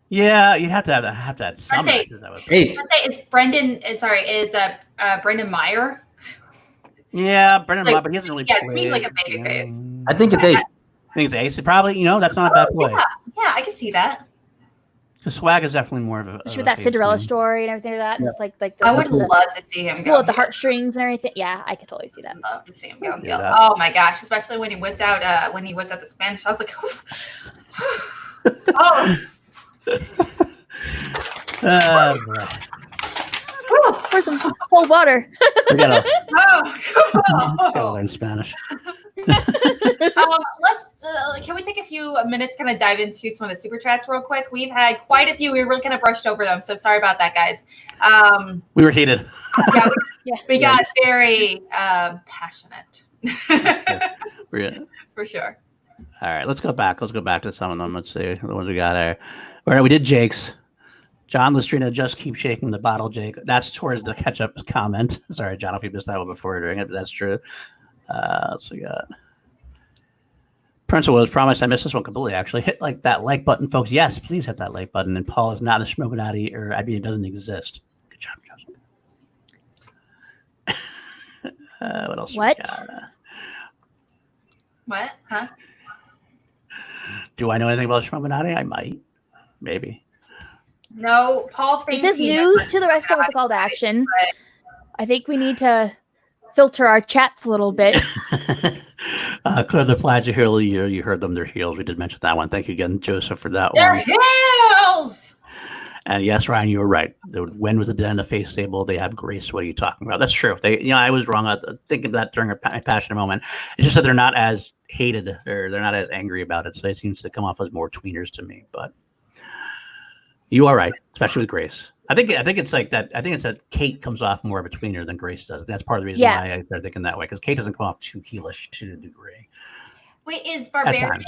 C: Yeah, you have to have some.
B: Ace.
D: Ace.
B: It's Brendan. Sorry, is Brendan Meyer?
C: Yeah, Brendan Meyer, but he hasn't really.
B: Yeah, it seems like a baby face.
D: I think it's Ace.
C: I think it's Ace. It probably, that's not a bad play.
B: Yeah, I can see that.
C: The Swag is definitely more of a.
A: With that Cinderella story and everything like that. Yeah. Just like
B: I would love to see him go.
A: With the heartstrings and everything. Yeah, I could totally see that.
B: Love to see him go. Oh my gosh, especially when he whipped out the Spanish. I was like, oh.
A: Pour some cold water.
C: We gotta
B: go
C: learn Spanish.
B: Can we take a few minutes to kind of dive into some of the super chats real quick? We've had quite a few. We really kind of brushed over them, so sorry about that, guys.
C: We were heated.
B: We got very passionate. For sure.
C: All right, let's go back. Let's go back to some of them. Let's see the ones we got there. All right, we did Jake's. John Lustrina, just keep shaking the bottle, Jake. That's towards the ketchup comment. Sorry, John, if you missed that one before doing it, but that's true. So we got Principal was promised. I missed this one completely, actually. Hit that like button, folks. Yes, please hit that like button. And Paul is not a Schmoedown, or it doesn't exist. Good job, Joseph. What else?
A: What?
B: What? Huh?
C: Do I know anything about Schmoedown? I might. Maybe.
B: No, Paul thinks
A: this is news to the rest of us. Call to action. I think we need to filter our chats a little bit.
C: Clear the Plaid heel. You heard them. Their heels. We did mention that one. Thank you again, Joseph, for that
B: Their
C: one.
B: heels.
C: And yes, Ryan, you were right. They would win with the Den of face stable. They have Grace. What are you talking about? That's true. I was wrong. I thinking that during a passionate moment. It's just that they're not as hated or they're not as angry about it. So it seems to come off as more tweeners to me. But you are right, especially with Grace. I think it's like that. I think it's that Kate comes off more of a tweener than Grace does. That's part of the reason why I started thinking that way, because Kate doesn't come off too heelish to a degree.
B: Wait, is Barbarian?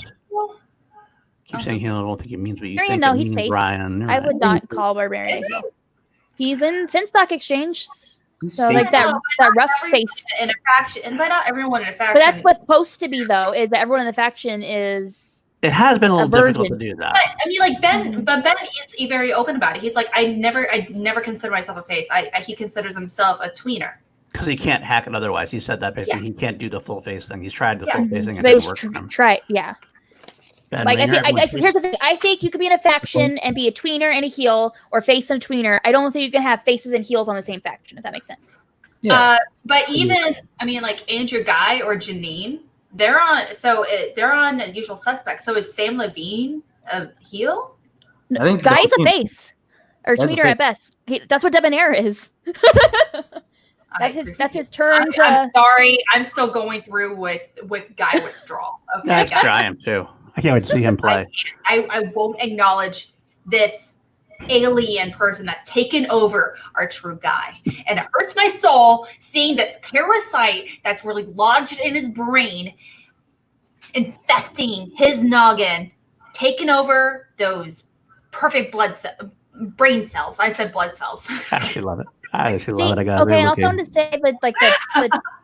C: Keep saying heel. I don't think it means what you
A: Barbarian,
C: think.
A: no,
C: it
A: he's
C: means
A: face.
C: Ryan.
A: I would not call Barbarian a heel. He's in Finstock Exchange. So like that rough face.
B: In a faction, but not everyone in a faction.
A: But that's what's supposed to be, though, is that everyone in the faction is.
C: It has been a little difficult to do that.
B: But, I mean, like Ben is very open about it. He's like, I never consider myself a face. He considers himself a tweener.
C: Because he can't hack it otherwise. He said that basically. He can't do the full face thing. He's tried the full face thing.
A: But he's yeah. Like here's the thing. I think you could be in a faction and be a tweener and a heel, or face and a tweener. I don't think you can have faces and heels on the same faction, if that makes sense.
B: Yeah. But even like Andrew Ghai or Janine, they're on Usual Suspects. So is Sam Levine a heel?
D: I think
A: Guy's a face or tweener at best. That's what Debonair is. That's his turn.
B: I'm sorry. I'm still going through with Ghai withdrawal. Okay,
C: that's true. I am too. I can't wait to see him play.
B: I won't acknowledge this alien person that's taken over our true Ghai. And it hurts my soul seeing this parasite that's really lodged in his brain, infesting his noggin, taking over those perfect brain cells. I said blood cells.
C: I actually love it. I got
A: okay, and also want to say that like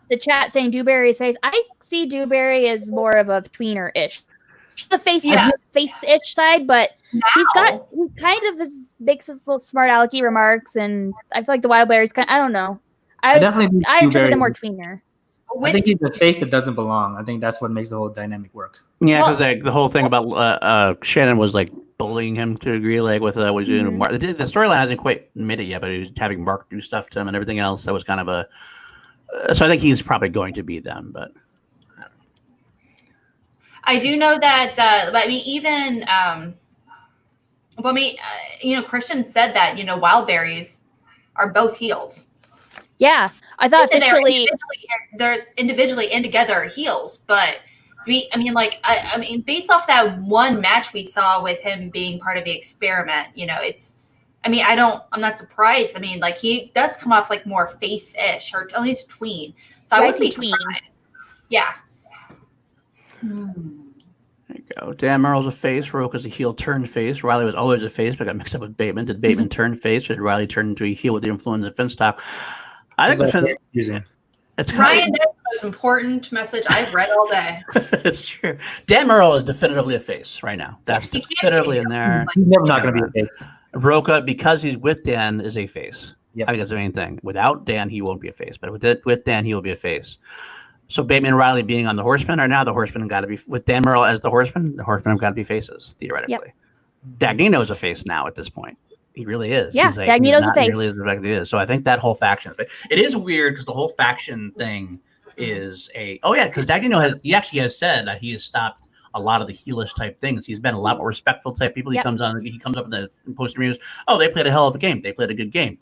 A: the chat saying Dewberry's face. I see Dewberry as more of a tweener-ish. The face-ish side, but he kind of makes his little smart alecky remarks, and I feel like the Wild Bears I don't know. I interpret him more tweener.
D: I think he's the face that doesn't belong. I think that's what makes the whole dynamic work.
C: Yeah, because the whole thing about Shannon was like bullying him to agree, like with what he's doing. Mark. The storyline hasn't quite made it yet, but he was having Mark do stuff to him and everything else. That was kind of a. So I think he's probably going to be them, but.
B: I do know that, I mean, even, Christian said that, Wildberries are both heels.
A: Yeah, I thought officially
B: they're individually and together heels, but based off that one match we saw with him being part of the experiment, I'm not surprised. I mean, like he does come off like more face-ish or at least tween. So I would be surprised. Yeah.
C: There you go. Dan Merle's a face. Roca's a heel turned face. Riley was always a face, but got mixed up with Bateman. Did Bateman turn face, or did Riley turn into a heel with the influence of Finstock? I think
B: it's Ryan, that's the most important message I've read all day.
C: It's true. Dan Merle is definitively a face right now. That's definitively in there.
D: He's never not going to be a face.
C: Roca, because he's with Dan, is a face. Yep. I think that's the main thing. Without Dan, he won't be a face. But with Dan, he will be a face. So Bateman and Riley being on the Horsemen are now the Horsemen got to be with Dan Merle as the Horsemen have got to be faces theoretically. Yep. Dagnino is a face now at this point. He really is.
A: Yeah, Dagnino's a face.
C: Really is. So I think that whole faction. It is weird because the whole faction thing is because Dagnino has said that he has stopped a lot of the heelish type things. He's been a lot more respectful type people. He comes up in the post reviews. Oh, they played a hell of a game. They played a good game.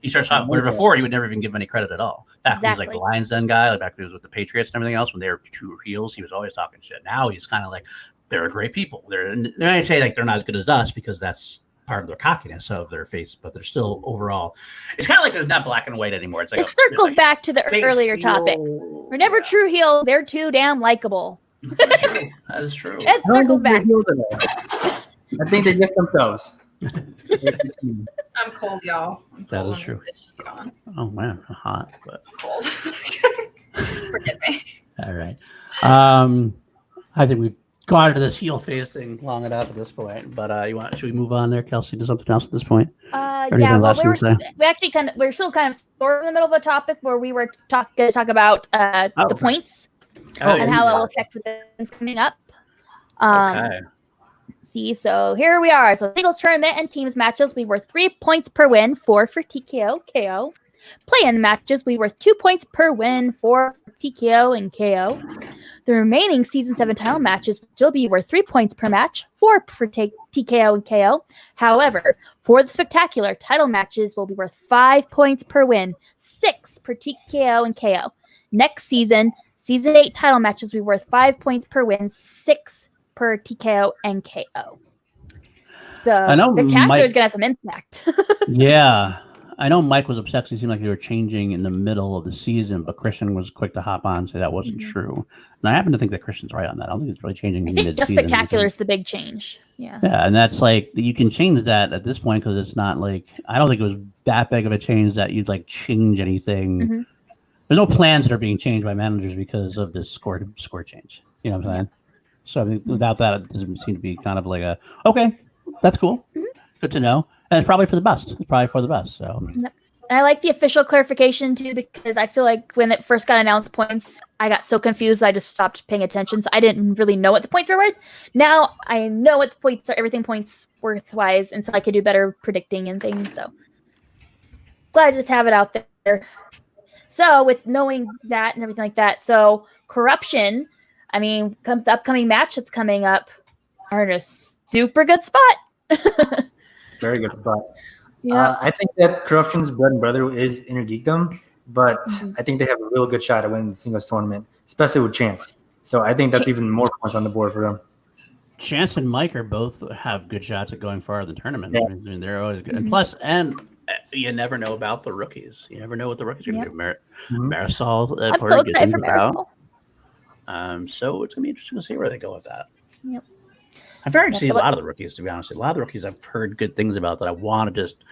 C: He starts talking. Where before he would never even give him any credit at all. Back when he was like the Lions Den guy, back when he was with the Patriots and everything else, when they were true heels, he was always talking shit. Now he's kind of like they're great people. They say like they're not as good as us because that's part of their cockiness of their face, but they're still overall. It's kind of like there's not black and white anymore. It's like
A: it circles back to the earlier topic. We're never true heel. They're too damn likable.
C: That is true.
A: Let's circle back.
D: I think they're just themselves.
B: I'm cold, y'all.
C: That is true. Oh man, hot, but
B: cold. Forgive me.
C: All right. I think we've gone into this heel face thing long enough at this point. But should we move on there, Kelsey, to something else at this point?
A: We're still kind of sort of in the middle of a topic where we were going to talk about the points. And how it will affect with things coming up. So here we are. So singles tournament and teams matches. We were 3 points per win, 4 for TKO, KO. Play-in matches will be worth 2 points per win for TKO and KO. The remaining Season 7 title matches will still be worth 3 points per match, 4 for TKO and KO. However, for the Spectacular, title matches will be worth 5 points per win, 6 per TKO and KO. Next season, Season 8 title matches will be worth 5 points per win, 6 per TKO and KO. So
C: I know
A: Spectacular is going to have some impact.
C: Yeah. I know Mike was upset because it seemed like they were changing in the middle of the season, but Christian was quick to hop on and say that wasn't true. And I happen to think that Christian's right on that. I don't think it's really changing
A: I think
C: mid-season.
A: just Spectacular is the big change. Yeah.
C: Yeah, and that's like, you can change that at this point because it's not like, I don't think it was that big of a change that you'd like change anything.
A: Mm-hmm.
C: There's no plans that are being changed by managers because of this score change. You know what I'm saying? So I mean, without that, it doesn't seem to be kind of like a, okay, that's cool.
A: Mm-hmm.
C: Good to know. And it's probably for the best. It's probably for the best. So.
A: Yep. And I like the official clarification too, because I feel like when it first got announced points, I got so confused I just stopped paying attention. So I didn't really know what the points were worth. Now I know what the points are, everything points worth wise, and so I can do better predicting and things. So glad to just have it out there. So with knowing that and everything like that, so corruption, I mean, the upcoming match that's coming up are in a super good spot.
D: Very good spot.
A: Yeah,
D: I think that Corruption's bread and butter is Inner Geekdom, but I think they have a real good shot at winning the singles tournament, especially with Chance. So I think that's even more points on the board for them.
C: Chance and Mike are both have good shots at going far in the tournament.
D: Yeah.
C: I mean, they're always good. And plus, you never know about the rookies. You never know what the rookies are going to do. Marisol,
A: I'm so excited for Marisol.
C: So it's going to be interesting to see where they go with that.
A: Yep.
C: I've heard see a lot of the rookies, to be honest. A lot of the rookies I've heard good things about that I want to just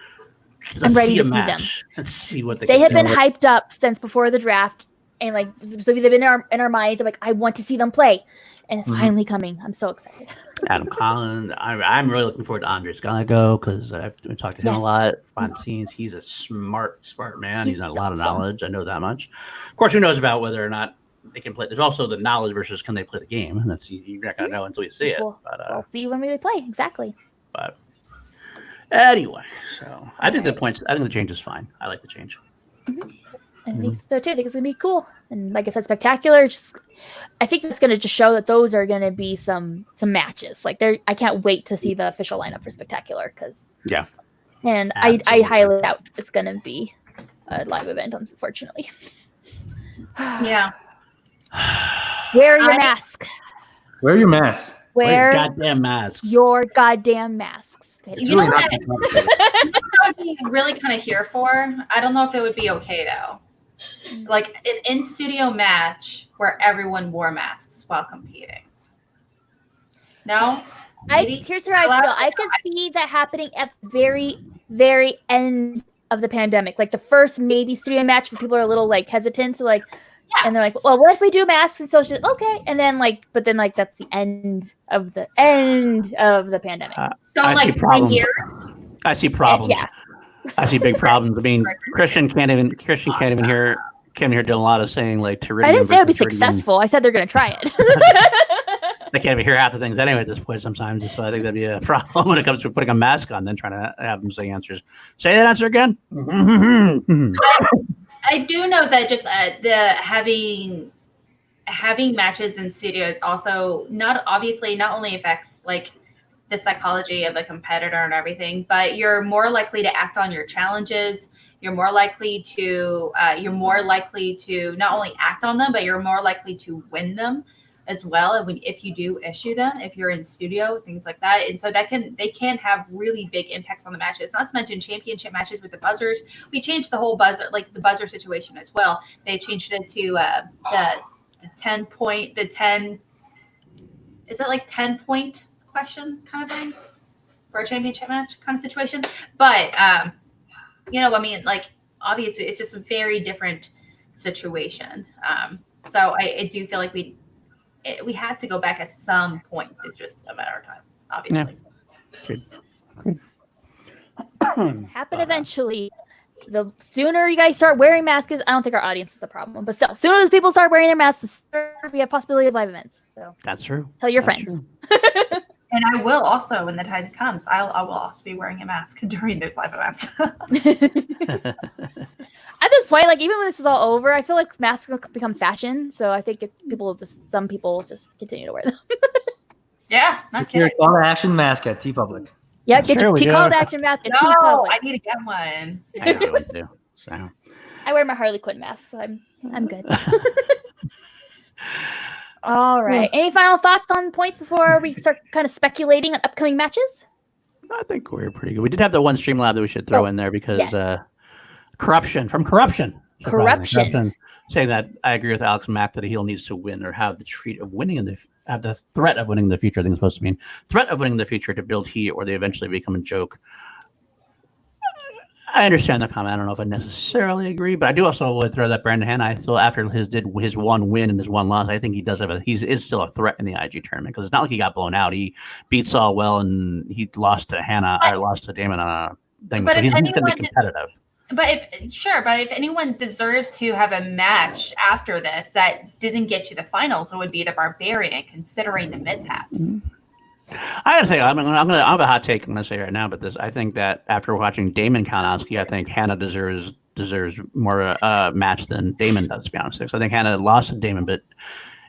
A: I'm ready
C: see
A: to
C: a
A: see
C: match and see what
A: they have been hyped up since before the draft, and like so they've been in our minds. I'm like, I want to see them play, and it's finally coming. I'm so excited.
C: Adam Collins. I'm really looking forward to Andres Gallego because I've talked to him a lot behind the scenes. He's a smart man. He's got a lot of knowledge. I know that much. Of course, who knows about whether or not they can play. There's also the knowledge versus can they play the game, and that's you're not gonna know until you see it.
A: We'll see when we play exactly.
C: But anyway, so I think the change is fine. I like the change.
A: I think so too. I think it's gonna be cool, and like I said, Spectacular. I think it's gonna just show that those are gonna be some matches. Like I can't wait to see the official lineup for Spectacular and I highly doubt it's gonna be a live event, unfortunately.
B: Yeah.
A: Wear your mask.
D: Wear your mask.
C: Wear goddamn masks.
A: Your goddamn masks.
D: It's really not
B: I would be really kind of here for. I don't know if it would be okay though. Like an in-studio match where everyone wore masks while competing. No?
A: Here's where I feel. I could see that happening at the very, very end of the pandemic. Like the first maybe studio match where people are a little like hesitant to like and they're like, well, what if we do masks and social? Okay. And then but then that's the end of the pandemic.
B: So like 10 years.
C: I see problems. Yeah. I see big problems. I mean, Christian can't even hear doing a lot of saying like Teridium.
A: I didn't say it would be successful. I said they're going to try it.
C: I can't even hear half the things anyway at this point sometimes. So I think that'd be a problem when it comes to putting a mask on, then trying to have them say answers. Say that answer again.
B: I do know that just the having matches in studios also not only affects like the psychology of a competitor and everything, but you're more likely to act on your challenges. You're more likely to not only act on them, but you're more likely to win them as well. If you do issue them, if you're in studio, things like that. And so they can have really big impacts on the matches, not to mention championship matches with the buzzers. We changed the whole buzzer, like the buzzer situation as well. They changed it to the 10 is it like 10 point question kind of thing for a championship match kind of situation. But, I mean, like obviously it's just a very different situation. So I do feel like we have to go back at some point. It's just a matter of time, obviously.
C: Yeah.
A: Happen eventually. The sooner you guys start wearing masks, I don't think our audience is the problem. But still, sooner as people start wearing their masks, the sooner we have possibility of live events. So
C: that's true.
A: Tell your friends.
B: And I will also, when the time comes, I will also be wearing a mask during those live events.
A: I'm At this point, like even when this is all over, I feel like masks will become fashion. So I think some people just continue to wear them.
B: Yeah, not kidding.
D: Call to action mask at T Public.
A: Yeah, get your call to action mask at T
B: No,
A: Public.
B: I need to get one.
C: I know what to do. So.
A: I wear my Harley Quinn mask, so I'm good. All right. Any final thoughts on points before we start kind of speculating on upcoming matches?
C: I think we're pretty good. We did have the one Streamlab that we should throw in there because corruption. Corruption. Saying that I agree with Alex Mack that a heel needs to win or have the threat of winning in the future. I think it's supposed to mean threat of winning in the future to build heat, or they eventually become a joke. I understand the comment. I don't know if I necessarily agree, but I do also would throw that Brandon Hanna. I still, after his one win and his one loss, I think he does is still a threat in the IG tournament because it's not like he got blown out. He beat Saul well and he lost to Hanna or lost to Damon on a thing. So he's going to be competitive.
B: But if anyone deserves to have a match after this that didn't get to the finals, it would be the Barbarian, considering the mishaps.
C: Mm-hmm. I gotta say, I have a hot take. I'm gonna say right now, but I think that after watching Damon Kalinowski, I think Hanna deserves more match than Damon does. To be honest, so I think Hanna lost to Damon, but it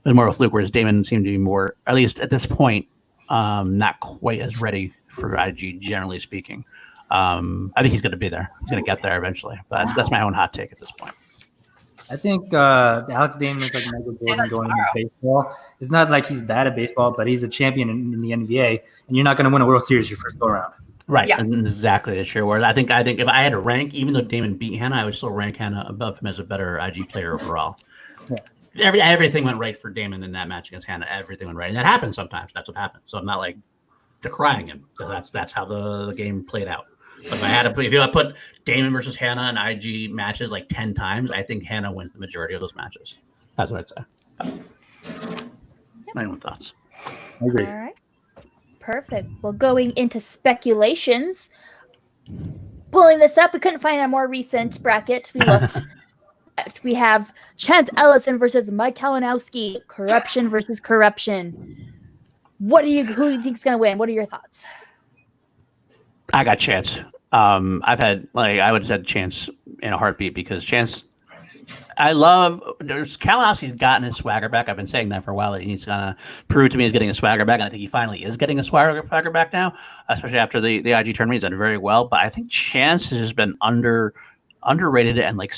C: was more of a fluke. Whereas Damon seemed to be more, at least at this point, not quite as ready for IG, generally speaking. I think he's gonna be there. He's gonna get there eventually. But that's my own hot take at this point.
D: I think Alex Damon is like Michael Jordan going into baseball. It's not like he's bad at baseball, but he's a champion in the NBA, and you're not going to win a World Series your first go around.
C: Right, yeah. And exactly the true word. I think if I had to rank, even though Damon beat Hanna, I would still rank Hanna above him as a better IG player overall. Yeah. Everything went right for Damon in that match against Hanna. Everything went right, and that happens sometimes. That's what happens. So I'm not like decrying him. That's how the game played out. But if you put Damon versus Hanna in IG matches like 10 times, I think Hanna wins the majority of those matches. That's what I'd say. My own thoughts.
D: I agree.
A: All right. Perfect. Well, going into speculations, pulling this up, we couldn't find a more recent bracket. We looked. We have Chance Ellison versus Mike Kalinowski. Corruption versus corruption. Who do you think is going to win? What are your thoughts?
C: I got Chance. I would have said Chance in a heartbeat because Chance, Kalinowski's gotten his swagger back. I've been saying that for a while. He's going to prove to me he's getting his swagger back, and I think he finally is getting his swagger back now, especially after the IG tournament. He's done very well, but I think Chance has just been underrated and like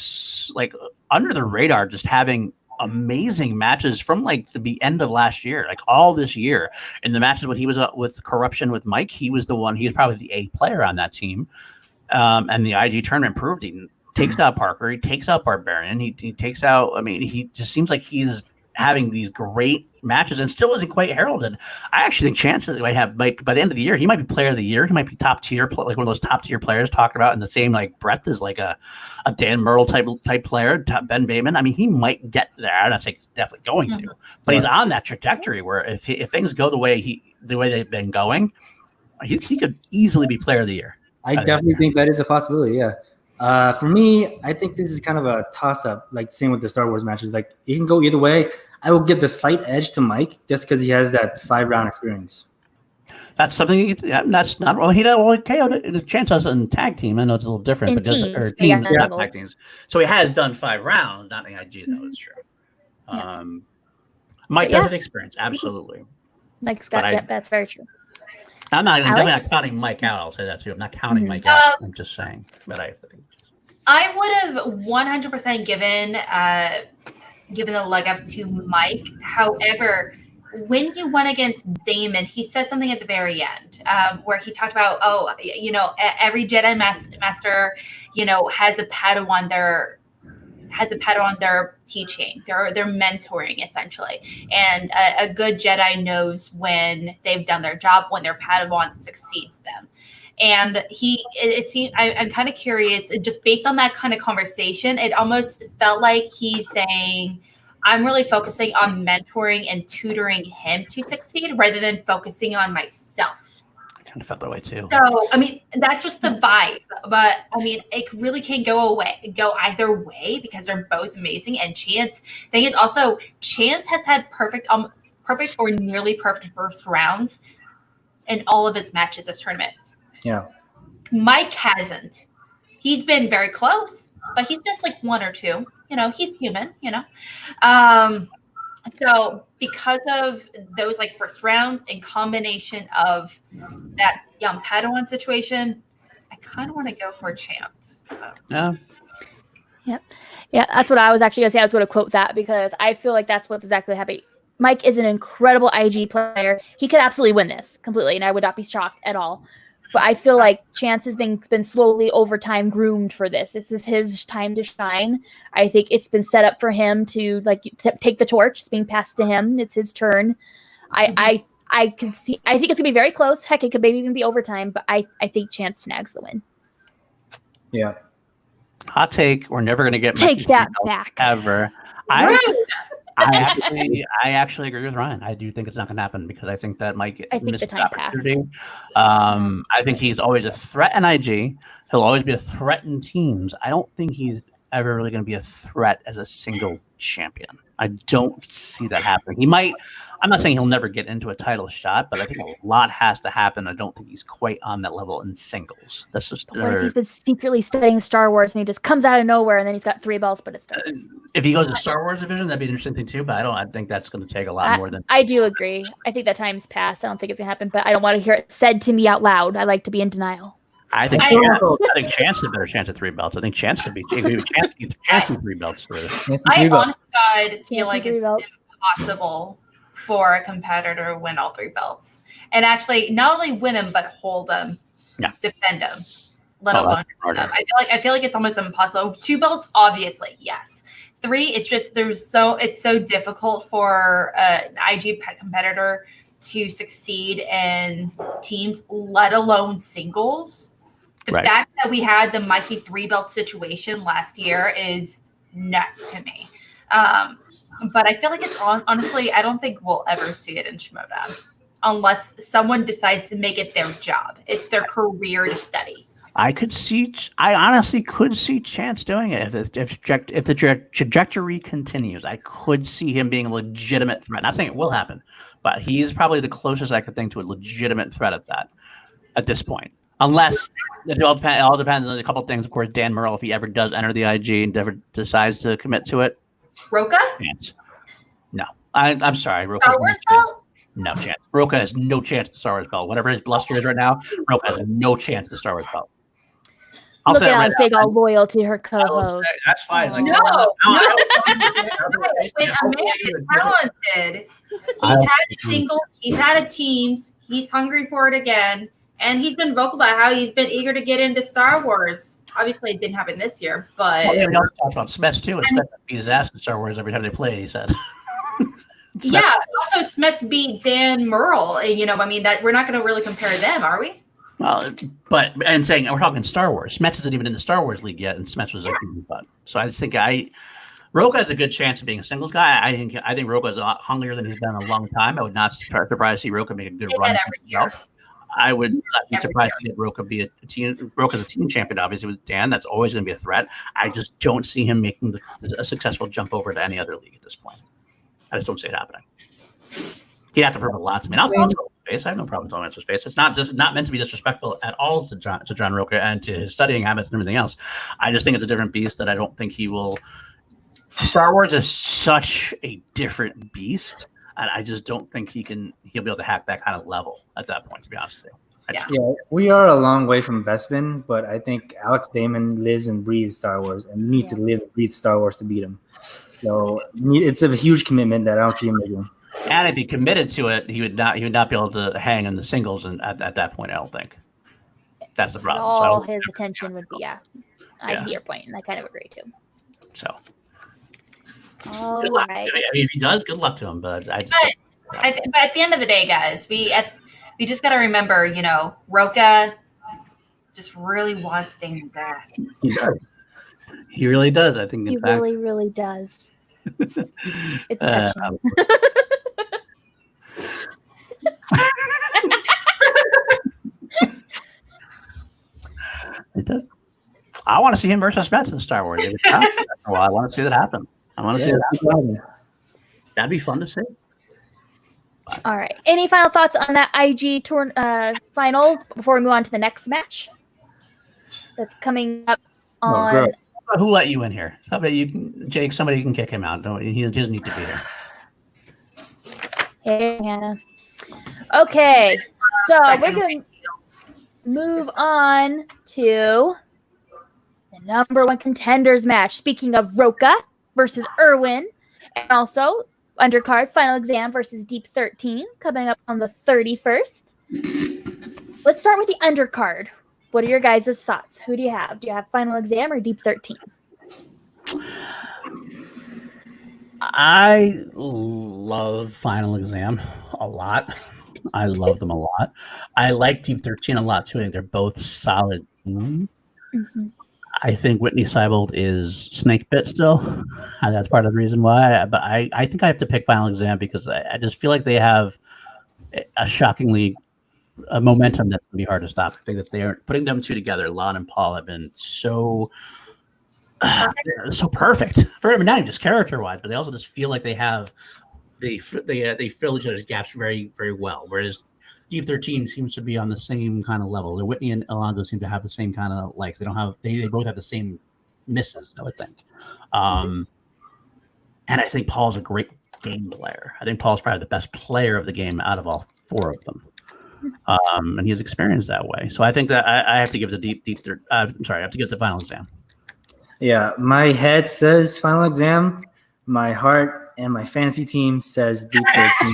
C: under the radar, just having amazing matches from like the end of last year, like all this year. In the matches when he was with Corruption with Mike, he was probably the A player on that team. And the IG tournament proved he takes out Parker, he takes out Barbarian, he takes out, he just seems like he's having these great matches and still isn't quite heralded. I actually think chances might by the end of the year, he might be player of the year. He might be top tier, like one of those top tier players talked about in the same like breadth as like a Dan Myrtle type player, Ben Bateman. He might get there. I'm not saying he's definitely going to, but he's on that trajectory where if things go the way they've been going, he could easily be player of the year.
D: I definitely think that is a possibility. Yeah. For me, I think this is kind of a toss-up, like same with the Star Wars matches. Like it can go either way. I will give the slight edge to Mike just because he has that 5-round experience.
C: That's something. That's not. Well, he does. The Chance does in tag team. I know it's a little different, but teams, not tag teams. So he has done 5 rounds, not in IG though. It's true. Mike does have experience, absolutely.
A: Mike's got. That's very true.
C: I'm not counting Mike out. I'll say that too. I'm not counting Mike out. I'm just saying. But
B: I would have 100% given the leg up to Mike. However, when he went against Damon, he said something at the very end where he talked about, every Jedi master, has a Padawan their teaching, their mentoring essentially. And a good Jedi knows when they've done their job, when their Padawan succeeds them. And I'm kind of curious, just based on that kind of conversation, it almost felt like he's saying, I'm really focusing on mentoring and tutoring him to succeed rather than focusing on myself.
C: I kind of felt that way too.
B: So, that's just the vibe. But, it really can go either way because they're both amazing. And Chance, thing is also, Chance has had perfect or nearly perfect first rounds in all of his matches this tournament.
D: Yeah.
B: Mike hasn't. He's been very close. but he's just like 1 or 2. He's human. So because of those like first rounds in combination of that young Padawan situation, I kind of want to go for Chance. So.
C: Yeah.
A: Yep. Yeah, that's what I was actually going to say. I was going to quote that because I feel like that's what's exactly happening. Mike is an incredible IG player. He could absolutely win this completely, and I would not be shocked at all. But I feel like Chance has been slowly over time groomed for this. This is his time to shine. I think it's been set up for him to take the torch. It's being passed to him. It's his turn. I can see. I think it's gonna be very close. Heck, it could maybe even be overtime. But I think Chance snags the win.
D: Yeah.
C: Hot take. We're never gonna get
A: take that back
C: ever. I actually agree with Ryan. I do think it's not going to happen because I think that Mike missed the opportunity. I think he's always a threat in IG. He'll always be a threat in teams. I don't think he's ever really going to be a threat as a single champion. I don't see that happening. He might. I'm not saying he'll never get into a title shot, but I think a lot has to happen. I don't think he's quite on that level in singles. That's just.
A: What if he's been secretly studying Star Wars and he just comes out of nowhere and then he's got 3 belts, but it's Star Wars.
C: If he goes to Star Wars division, that'd be an interesting thing too. But I think that's going to take a lot more than.
A: I do agree. I think that time's passed. I don't think it's going to happen, but I don't want to hear it said to me out loud. I like to be in denial.
C: I think Chance has a better chance at 3 belts. I think Chance could be Chance in 3 belts.
B: I honestly God feel like it's impossible for a competitor to win all 3 belts. And actually not only win them, but hold them, defend them, let alone them. I feel like it's almost impossible. 2 belts, obviously, yes. 3, it's just it's so difficult for an IG competitor to succeed in teams, let alone singles. The fact that we had the Mikey 3 belt situation last year is nuts to me. But I feel like it's honestly, I don't think we'll ever see it in Schmoedown unless someone decides to make it their job. It's their career to study.
C: I honestly could see Chance doing it if the trajectory continues. I could see him being a legitimate threat. Not saying it will happen, but he's probably the closest I could think to a legitimate threat at this point. Unless it all depends on a couple of things. Of course, Dan Murrell, if he ever does enter the IG and ever decides to commit to it.
B: Roca?
C: Chance. No. I'm sorry. Roca.
B: Star Wars belt?
C: No chance. Roca has no chance at the Star Wars belt. Whatever his bluster is right now, Roca has no chance at the Star Wars belt.
A: Look at Alex being all loyal to her co-host.
C: That's fine.
B: When Amanda's talented, he's had singles, he's had a teams, he's hungry for it again. And he's been vocal about how he's been eager to get into Star Wars. Obviously, it didn't happen this year, but...
C: Well, we also talked about Smetz, too. And Smetz beat his ass in Star Wars every time they played, he said.
B: Yeah, also Smetz beat Dan Murrell. That we're not going to really compare them, are we?
C: Well, we're talking Star Wars. Smetz isn't even in the Star Wars league yet, and Smetz was a good butt. So I just think Roca has a good chance of being a singles guy. I think Roca is a lot hungrier than he's been in a long time. I would not be surprised to see Roca make a good run
B: every year.
C: I would not be surprised to get Roca be a team. Roca's a team champion, obviously, with Dan. That's always going to be a threat. I just don't see him making a successful jump over to any other league at this point. I just don't see it happening. He'd have to prove a lot to me. And I'll throw it face. I have no problem throwing it to his face. It's not meant to be disrespectful at all to John Roca and to his studying habits and everything else. I just think it's a different beast that I don't think he will. Star Wars is such a different beast. And I just don't think he'll be able to hack that kind of level at that point, to be honest with you.
D: Yeah, we are a long way from Bateman, but I think Alex Damon lives and breathes Star Wars, and you need to live and breathe Star Wars to beat him. So it's a huge commitment that I don't see him making.
C: And if he committed to it, he would not be able to hang in the singles, and at that point, I don't think that's the problem.
A: All his attention would be I see your point, and I kind of agree too.
C: So.
A: All
C: good luck.
A: right.
C: I mean, if he does, good luck to him. But at
B: the end of the day, guys, we just got to remember, Roca just really wants Damon's ass.
C: He does. He really does. I think.
A: He really, really does. It's touching.
C: It does. I want to see him versus Smetz in Star Wars. Well, I want to see that happen. I want to see that happen. That'd be fun to see.
A: All right. Any final thoughts on that IG tour finals before we move on to the next match that's coming up on
C: Who let you in here? How about you, Jake? Somebody can kick him out. Don't he doesn't need to be here.
A: Hey, Hannah. Okay, so we're gonna move on to the number one contenders match. Speaking of Roca versus Irwin, and also Undercard Final Exam versus Deep 13 coming up on the 31st. Let's start with the Undercard. What are your guys' thoughts? Who do you have? Do you have Final Exam or Deep 13?
C: I love Final Exam a lot. I love them a lot. I like Deep 13 a lot too. I think they're both solid teams.
A: Mm-hmm.
C: I think Whitney Seibold is snake bit still. And that's part of the reason why. But I think I have to pick Final Exam because I just feel like they have a shockingly momentum that's going to be hard to stop. I think that they are putting them two together. Lon and Paul have been so perfect for not even just character wise, but they also just feel like they have they fill each other's gaps very, very well. Whereas Deep 13 seems to be on the same kind of level. The Whitney and Alonzo seem to have the same kind of likes. They both have the same misses, I would think. And I think Paul's a great game player. I think Paul's probably the best player of the game out of all four of them. And he's experienced that way. So I think that I have to give the I have to give the Final Exam.
D: Yeah, my head says Final Exam. My heart and my fantasy team says Deep 13.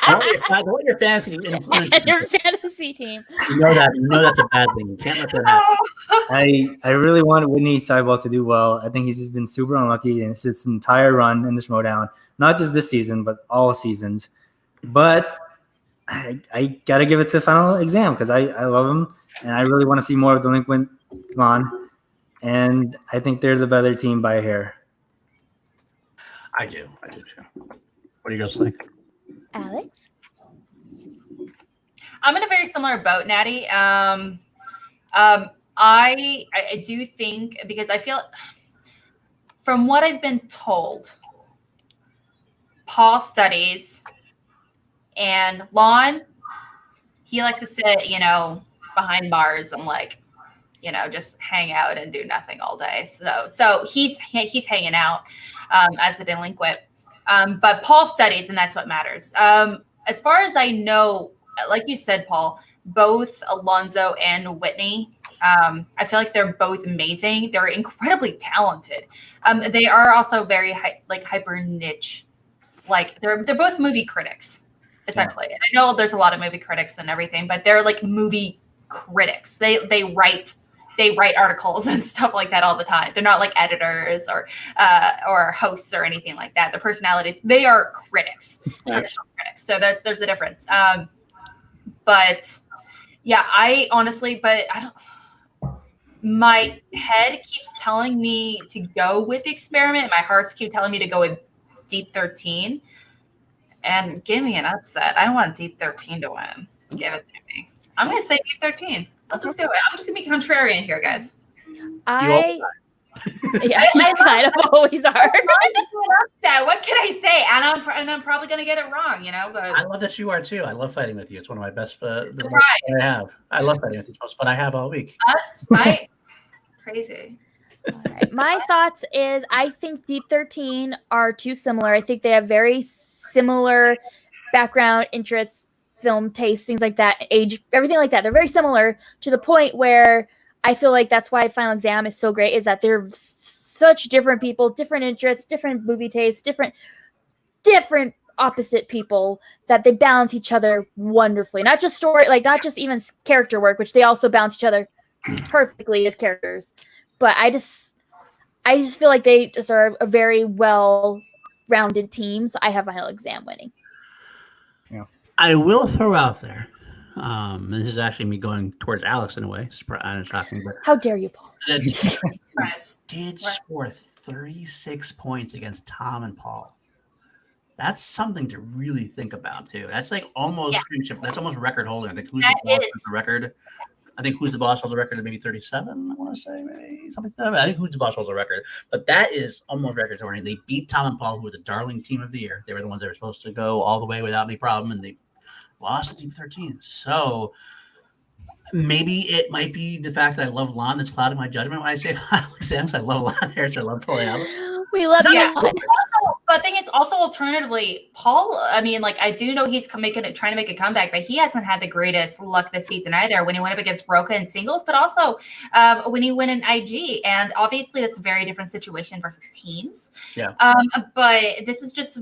C: What your fantasy team influence?
A: Your fantasy team.
C: You know that's a bad thing. You can't let that happen.
D: I really want Whitney Seibold to do well. I think he's just been super unlucky in his entire run in the Schmoedown. Not just this season, but all seasons. But I got to give it to Final Exam because I love him, and I really want to see more of Delinquent Lon. And I think they're the better team by a hair.
C: I do too. What do you guys think?
A: Alex?
B: I'm in a very similar boat, Natty. I do think, because I feel, from what I've been told, Paul studies, and Lon, he likes to sit, behind bars and just hang out and do nothing all day. So he's hanging out as a delinquent. But Paul studies, and that's what matters. As far as I know, like you said, Paul, both Alonzo and Whitney, I feel like they're both amazing. They're incredibly talented. They are also very hyper niche. Like they're both movie critics, essentially. Yeah. And I know there's a lot of movie critics and everything, but they're like movie critics. They write articles and stuff like that all the time. They're not like editors or hosts or anything like that. Their personalities, they are critics, traditional critics. So there's a difference. But yeah, I don't. My head keeps telling me to go with the experiment. My hearts keep telling me to go with Deep 13. And give me an upset. I want Deep 13 to win. Give it to me. I'm going to say Deep 13. I'll just do it. I'm just going to be contrarian here, guys.
A: I kind of always are.
B: What can I say? And I'm probably going to get it wrong, But
C: I love that you are too. I love fighting with you. It's one of my best fun I have. I love fighting with you. It's the most fun I have all week.
B: Us fight. Crazy.
A: All right. My thoughts is I think Deep 13 are too similar. I think they have very similar background, interests, film taste, things like that, age, everything like that. They're very similar to the point where I feel like that's why Final Exam is so great, is that they're such different people, different interests, different movie tastes, different opposite people, that they balance each other wonderfully. Not just story, not just even character work, which they also balance each other perfectly as characters. But I just feel like they just are a very well-rounded team. So I have Final Exam winning.
C: Yeah. I will throw out there. This is actually me going towards Alex in a way. Shocking, but
A: how dare you, Paul?
C: Did score 36 points against Tom and Paul. That's something to really think about too. That's almost that's almost record holder. I think Who's the Boss has the record. I think Who's the Boss holds a record of maybe 37. I want to say maybe something like that. I think Who's the Boss holds a record, but that is almost record holder. They beat Tom and Paul, who were the darling team of the year. They were the ones that were supposed to go all the way without any problem, and they lost to Deep 13. So maybe it might be the fact that I love Lon that's clouding my judgment when I say final exams. I love Lon Harris. I love Paul Allen.
A: We love you.
B: Also, but the thing is, also alternatively, Paul. I mean, like I do know he's trying to make a comeback, but he hasn't had the greatest luck this season either. When he went up against Roca in singles, but also when he went in IG, and obviously that's a very different situation versus teams.
C: Yeah.
B: But this is just.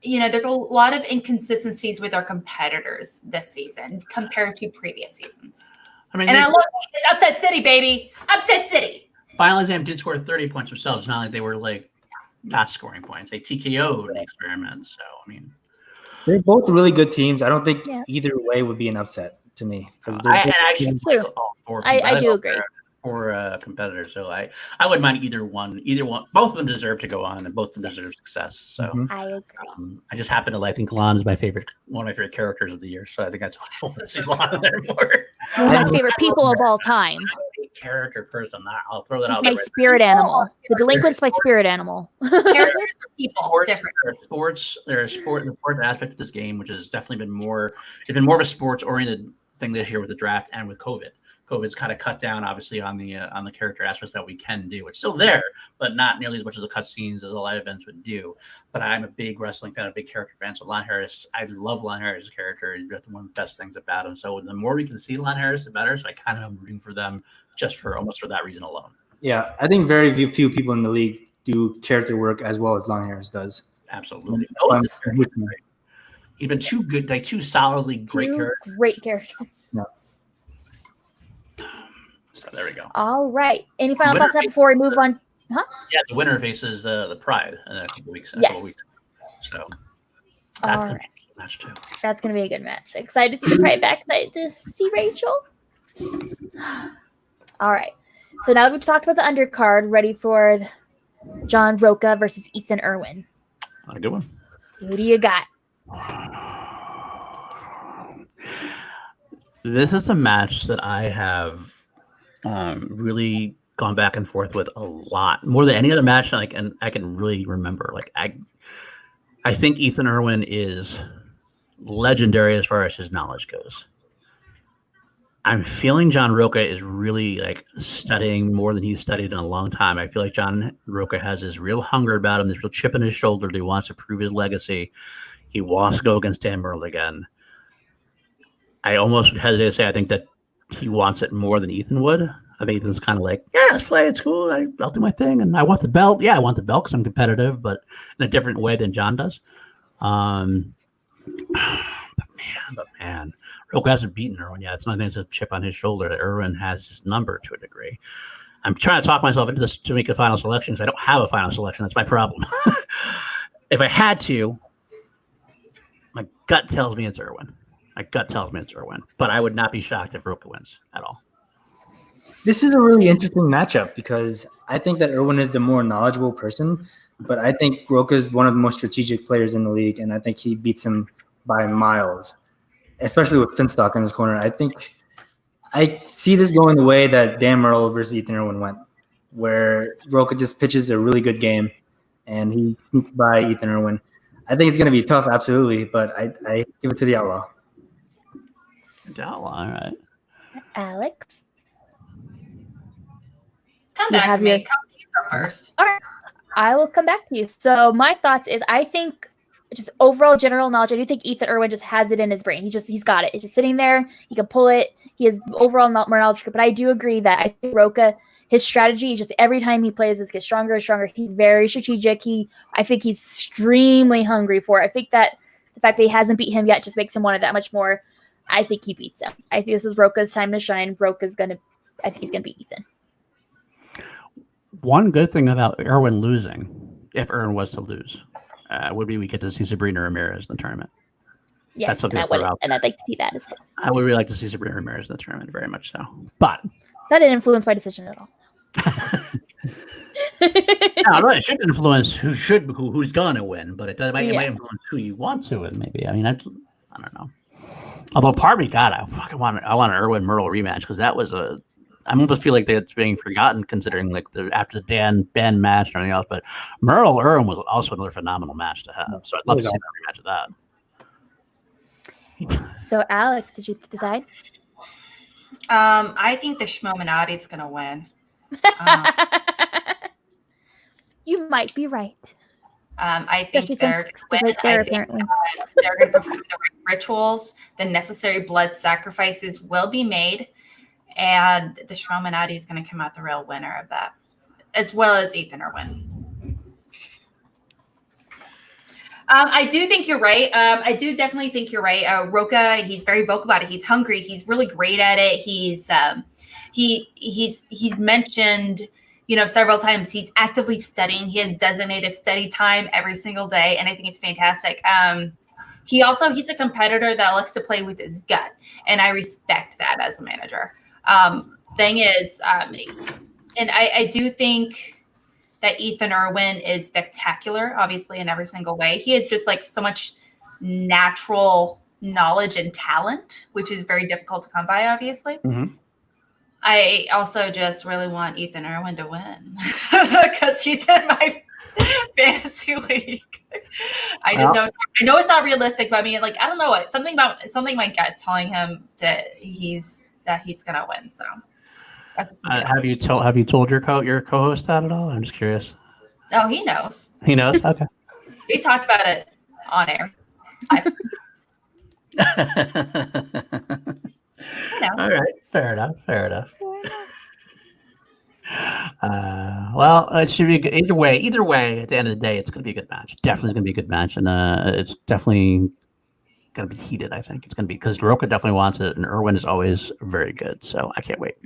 B: There's a lot of inconsistencies with our competitors this season compared to previous seasons.
C: I mean,
B: and I love it's Upset City, baby. Upset City.
C: Final exam did score 30 points themselves. It's not like they were like not scoring points. They TKO'd the experiment. So, I mean,
D: they're both really good teams. I don't think either way would be an upset to me. Because
A: I do agree.
C: For competitors, so I wouldn't mind either one. Both of them deserve to go on, and both of them deserve success. So
A: I agree.
C: I just happen to think Lon is one of my favorite characters of the year. So I think that's why I want to see Lon in there more.
A: One of my favorite people of all time.
C: Character person. I'll throw that out.
A: My spirit animal. The delinquent's my spirit animal.
B: Characters are people. Different.
C: There's sport and the sport aspect of this game, which has definitely been more. It's been more of a sports oriented thing this year with the draft and with COVID. COVID's kind of cut down, obviously, on the character aspects that we can do. It's still there, but not nearly as much as the cutscenes as a live events would do. But I'm a big wrestling fan, a big character fan. So Lon Harris, I love Lon Harris' character. He's got one of the best things about him. So the more we can see Lon Harris, the better. So I kind of am rooting for them almost for that reason alone.
D: Yeah, I think very few people in the league do character work as well as Lon Harris does.
C: Absolutely. He's been too good, two solidly great characters.
A: Great characters.
D: Yeah.
C: So there we go.
A: All right. Any final thoughts before we move on? Huh?
C: Yeah, the winner faces the Pride in a couple weeks.
A: Yes.
C: So that's going to be a good match too.
A: That's going to be a good match. Excited to see the Pride back. Excited to see Rachel. All right. So now that we've talked about the undercard, ready for John Roca versus Ethan Irwin.
C: Not a good one.
A: Who do you got?
C: This is a match that I have really gone back and forth with a lot, more than any other match I can really remember. I think Ethan Irwin is legendary as far as his knowledge goes. I'm feeling John Roca is really studying more than he's studied in a long time. I feel like John Roca has this real hunger about him, this real chip in his shoulder that he wants to prove his legacy. He wants to go against Dan Murrell again. I almost hesitate to say I think that he wants it more than Ethan would. I think Ethan's kind of let's play. It's cool. I'll do my thing. And I want the belt. Yeah, I want the belt because I'm competitive, but in a different way than John does. But man, Roca hasn't beaten Irwin yet. It's not a chip on his shoulder that Irwin has his number to a degree. I'm trying to talk myself into this to make a final selection because I don't have a final selection. That's my problem. If I had to, my gut tells me it's Irwin. But I would not be shocked if Roca wins at all.
D: This is a really interesting matchup because I think that Irwin is the more knowledgeable person, but I think Roca is one of the most strategic players in the league, and I think he beats him by miles, especially with Finstock in his corner. I think I see this going the way that Dan Murrell versus Ethan Irwin went, where Roca just pitches a really good game, and he sneaks by Ethan Irwin. I think it's going to be tough, absolutely, but I give it to the Outlaw.
C: All right.
A: Alex?
B: Come back to me. Come to you first.
A: All right. I will come back to you. So my thoughts is I think just overall general knowledge, I do think Ethan Irwin just has it in his brain. He's got it. It's just sitting there. He can pull it. He has overall more knowledge. But I do agree that I think Roca, his strategy is just every time he plays this gets stronger and stronger. He's very strategic. I think he's extremely hungry for it. I think that the fact that he hasn't beat him yet just makes him want it that much more. I think he beats him. I think this is Roca's time to shine. I think he's going to beat Ethan.
C: One good thing about Irwin losing, if Irwin was to lose, would be we get to see Sabrina Ramirez in the tournament.
A: Yes,
C: that's something
A: and I'd like to see that as well.
C: I would really like to see Sabrina Ramirez in the tournament, very much so. But
A: that didn't influence my decision at all.
C: No, it shouldn't influence who's going to win, but it might influence who you want to win. Maybe I don't know. Although part of me, God, I want an Irwin Murrell rematch because that was I almost feel like it's being forgotten considering after the Ben match and everything else. But Murrell Irwin was also another phenomenal match to have. So I'd love to see a rematch of that.
A: So Alex, did you decide?
B: I think the Schmoedown is going to win.
A: You might be right.
B: I think they're going to win.
A: Right there,
B: I think
A: apparently.
B: they're going to perform the right rituals. The necessary blood sacrifices will be made. And the Schmoedown is going to come out the real winner of that, as well as Irwin. I do think you're right. I do definitely think you're right. Roca, he's very vocal about it. He's hungry. He's really great at it. He's mentioned, several times he's actively studying. He has designated study time every single day, and I think it's fantastic. He's a competitor that likes to play with his gut, and I respect that as a manager. Thing is, and I do think that Irwin is spectacular, obviously, in every single way. He has just like so much natural knowledge and talent, which is very difficult to come by, obviously.
C: Mm-hmm.
B: I also just really want Irwin to win because he's in my fantasy league. I know it's not realistic, but I mean, like, I don't know what something my gut's telling him that he's gonna win. So.
C: Have you told your co-host that at all? I'm just curious.
B: Oh, he knows.
C: He knows. Okay.
B: We talked about it on air.
C: All right. Fair enough. Well, it should be good. Either way. At the end of the day, it's going to be a good match. Definitely going to be a good match, and it's definitely going to be heated. I think it's going to be because Roca definitely wants it, and Irwin is always very good. So I can't wait.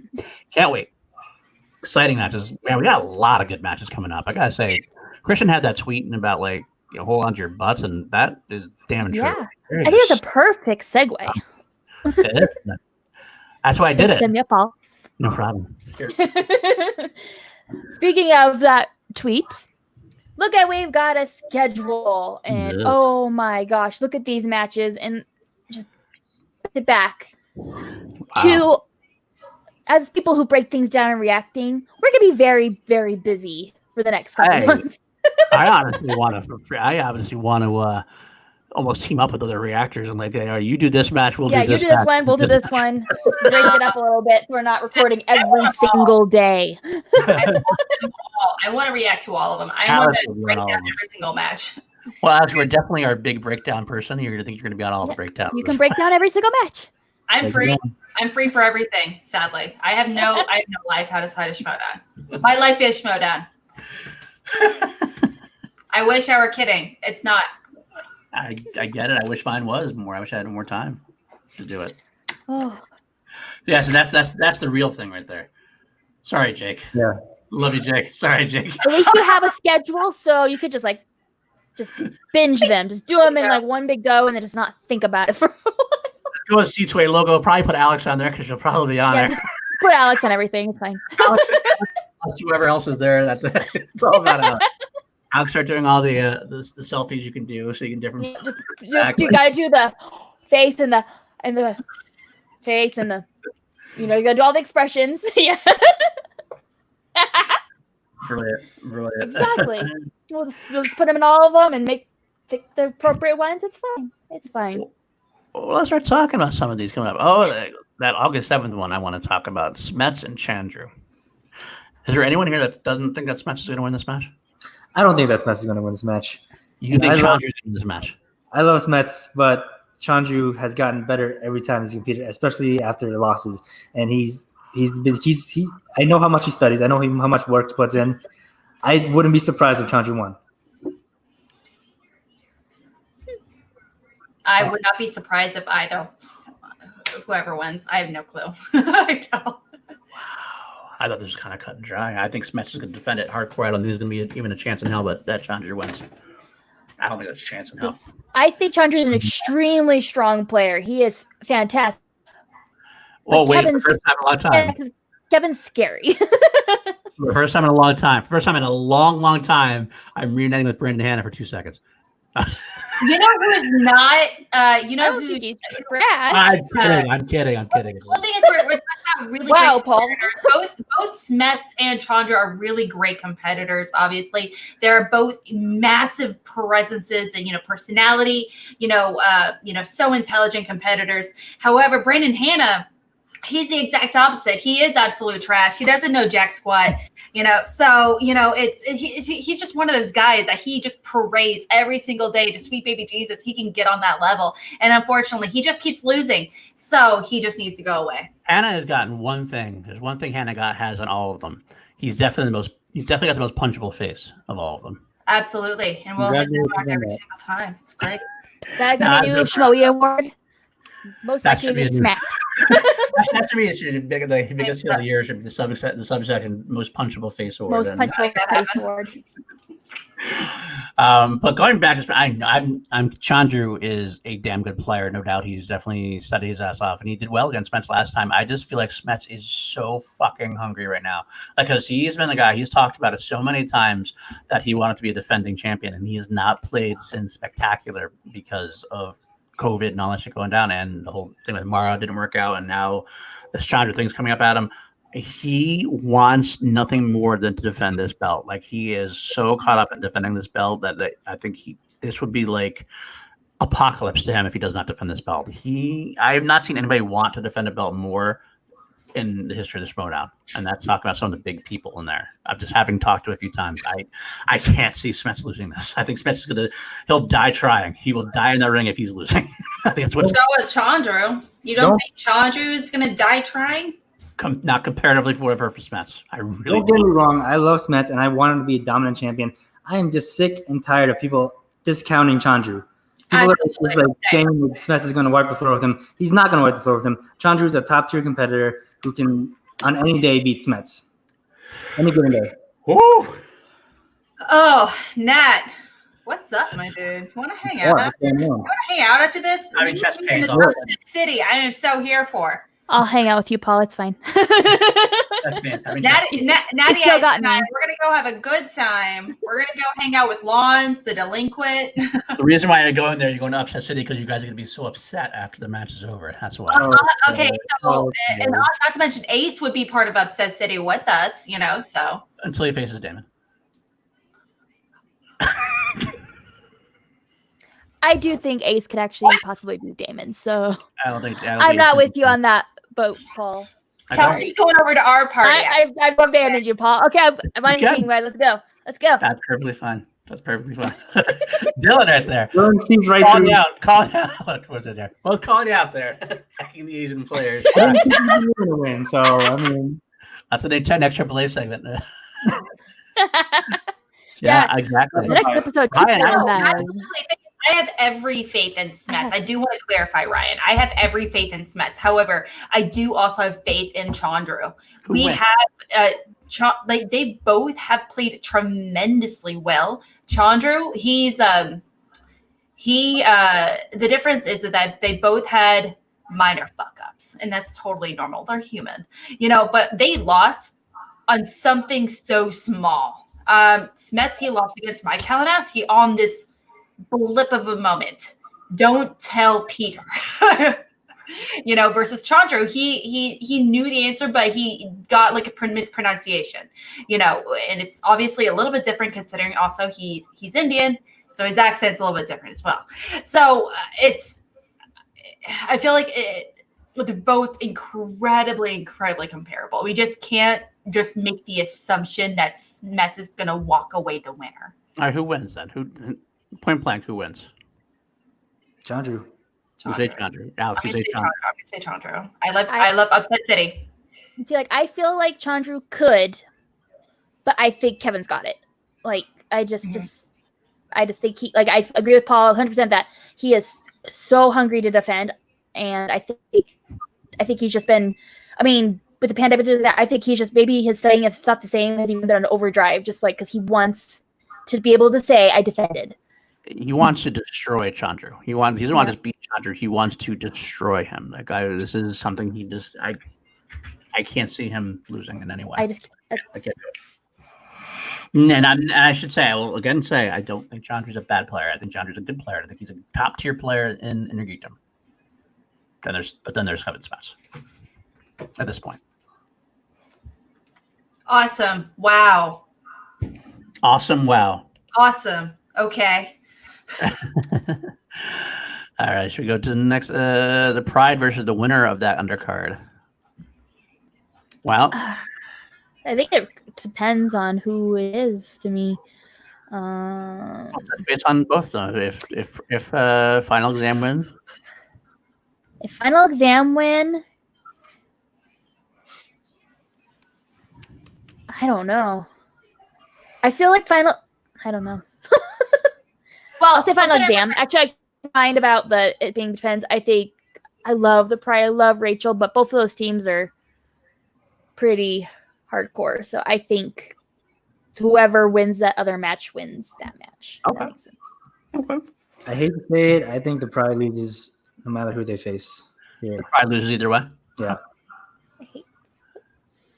C: Exciting matches, man. We got a lot of good matches coming up. I gotta say, Christian had that tweet about like hold on to your butts, and that is damn true.
A: Yeah, I think it's a perfect segue.
C: That's why I did it.
A: Paul.
C: No problem.
A: Speaking of that tweet, look at we've got a schedule, and oh my gosh, look at these matches, and just sit back. Wow. As people who break things down and reacting, we're gonna be very, very busy for the next couple months.
C: I honestly want to almost team up with other reactors and like, hey, you do this match, we'll do this.
A: Yeah, you do this one, we'll do this one. Break it up a little bit so we're not recording every single day.
B: I want to react to all of them. I want to break down every single match.
C: Well, actually, we're definitely our big breakdown person. I think you're going to be on all the breakdowns.
A: You can break down every single match.
B: I'm free. I'm free for everything. Sadly, I have no life outside of Schmoedown. My life is Schmoedown. I wish I were kidding. It's not.
C: I get it. I wish mine was more. I wish I had more time to do it.
A: Oh.
C: Yeah, so that's the real thing right there. Sorry, Jake.
D: Yeah.
C: Love you, Jake. Sorry, Jake.
A: At least you have a schedule, so you could just binge them. Just do them in like one big go and then just not think about it for a while.
C: Go with C2A logo. Probably put Alex on there because she'll probably be on there.
A: Just put Alex on everything. It's fine.
C: Alex, whoever else is there. It's all about Alex. Alex, start doing all the selfies you can do, so you can different.
A: You gotta do the face and the face and the. You gotta do all the expressions. Yeah.
C: Brilliant.
A: Exactly. We'll just put them in all of them and pick the appropriate ones. It's fine.
C: Well, let's start talking about some of these coming up. Oh, that August 7th one I want to talk about, Smetz and Chandru. Is there anyone here that doesn't think that Smetz is going to win this match?
D: I don't think that Smetz is going to win this match.
C: You think Chandru's going to win this match?
D: I love Smetz, but Chandru has gotten better every time he's competed, especially after the losses. And I know how much he studies. I know how much work he puts in. I wouldn't be surprised if Chandru won.
B: I would not be surprised if whoever wins. I have no clue. I don't.
C: Wow. I thought this was kind of cut and dry. I think Smetz is going to defend it hardcore. I don't think there's going to be even a chance in hell that Chandru wins. I don't think there's a chance in hell.
A: I think Chandru is an extremely strong player. He is fantastic.
C: Oh, wait, for the first time in a long time.
A: Kevin's scary.
C: For the first time in a long time. First time in a long, long time, I'm reuniting with Brandon Hanna for 2 seconds.
B: You know who is not? Who?
C: I'm kidding.
B: One thing is we're talking about really great
A: Paul.
B: competitors. Both Smetz and Chandru are really great competitors. Obviously, they're both massive presences and personality. So intelligent competitors. However, Brandon Hanna, He's the exact opposite. He is absolute trash. He doesn't know jack squat, So he's just one of those guys that he just parades every single day to sweet baby Jesus. He can get on that level, and unfortunately, he just keeps losing. So he just needs to go away.
C: Hannah has gotten one thing. There's one thing Hannah has on all of them. He's definitely got the most punchable face of all of them.
B: Absolutely, and we'll hit that mark every single time. It's great.
A: That could be a new Schmoedown award. Most likely
C: be
A: smacked.
C: That to me is the biggest deal of the year should be the subsection most punchable face award.
A: Most punchable face award.
C: But going back to I'm Chandru is a damn good player, no doubt. He's definitely studied his ass off, and he did well against Smetz last time. I just feel like Smetz is so fucking hungry right now, because he's been the guy. He's talked about it so many times that he wanted to be a defending champion, and he has not played since Spectacular because of COVID and all that shit going down, and the whole thing with Mara didn't work out, and now this Chandru thing's coming up at him. He wants nothing more than to defend this belt. Like, he is so caught up in defending this belt that I think this would be like apocalypse to him if he does not defend this belt. I have not seen anybody want to defend a belt more in the history of the Schmoedown, and that's talking about some of the big people in there. I'm just having talked to a few times. I can't see Smetz losing this. I think Smetz he'll die trying. He will die in the ring if he's losing. I think that's what.
B: So with Chandru, you don't think Chandru is going to die trying?
C: Not comparatively for Smetz. I really
D: don't get me wrong. I love Smetz, and I want him to be a dominant champion. I am just sick and tired of people discounting Chandru. People are just like saying that Smetz is going to wipe the floor with him. He's not going to wipe the floor with him. Chandru is a top-tier competitor who can, on any day, beat Smetz. Any given day.
C: Woo!
B: Oh, Nat. What's up, my dude? Want to hang out? You want to hang out after this?
C: I mean, chest pain.
B: City, I am so here for.
A: I'll hang out with you, Paul. It's fine.
B: Nadia and I, we're going to go have a good time. We're going to go hang out with Lawns, the delinquent.
C: The reason why you're going there, you're going to Upset City because you guys are going to be so upset after the match is over. That's why.
B: Okay, so, and not to mention, Ace would be part of Upset City with us, so.
C: Until he faces Damon.
A: I do think Ace could actually possibly beat Damon, so
C: I'm
A: not with you on that boat, Paul.
B: Kelsey's going over to our party.
A: I've abandoned you, Paul. Okay, I'm on your team, right? Let's go.
C: That's perfectly fine. Dylan right there.
D: Dylan seems right
C: calling out. What was it there? Well, calling you out there. Hacking the Asian players.
D: I didn't think he was going to win, so, I mean.
C: That's the next AAA segment. Yeah, exactly.
A: The next episode.
B: I have every faith in Smetz. I do want to clarify, Ryan. I have every faith in Smetz. However, I do also have faith in Chandru. They both have played tremendously well. Chandru, the difference is that they both had minor fuck ups, and that's totally normal. They're human, but they lost on something so small. Smetz, he lost against Mike Kalinowski on this blip of a moment. Don't tell Peter. Versus Chandru, he knew the answer, but he got like a mispronunciation. And it's obviously a little bit different considering also he's Indian, so his accent's a little bit different as well. So I feel like they're both incredibly comparable. We just can't just make the assumption that Smetz is going to walk away the winner.
C: All right, who wins then? Point blank, who wins?
D: Chandru.
C: You say Chandru. Alex, you say Chandru.
B: I'm going to say Chandru. I love Upset City.
A: See, I feel like Chandru could, but I think Kevin's got it. I just think I agree with Paul 100% that he is so hungry to defend, and I think he's just been, with the pandemic, I think he's just, maybe his studying is not the same, has even been on overdrive, just because he wants to be able to say, I defended.
C: He wants to destroy Chandru. He doesn't want to beat Chandru. He wants to destroy him. That guy. This is something I can't see him losing in any way. I can't do it. And I should say, I will again say, I don't think Chandru's a bad player. I think Chandru's a good player. I think he's a top tier player in Geekdom. Then there's Kevin Smetz at this point.
B: Awesome! Wow.
C: Awesome! Wow.
B: Awesome. Okay.
C: All right, should we go to the next? The Pride versus the winner of that undercard. Well,
A: I think it depends on who it is to me.
C: based on both though. If final exam wins,
A: If final exam win, I don't know. I feel like I don't know.
B: Well,
A: I'll say final exam. Actually, I mind about it being depends. I think I love the Pride. I love Rachel, but both of those teams are pretty hardcore. So I think whoever wins that other match wins that match.
C: Okay.
A: That makes sense.
C: okay.
D: I hate to say it. I think the Pride loses no matter who they face. Yeah.
C: Probably loses either way.
D: Yeah.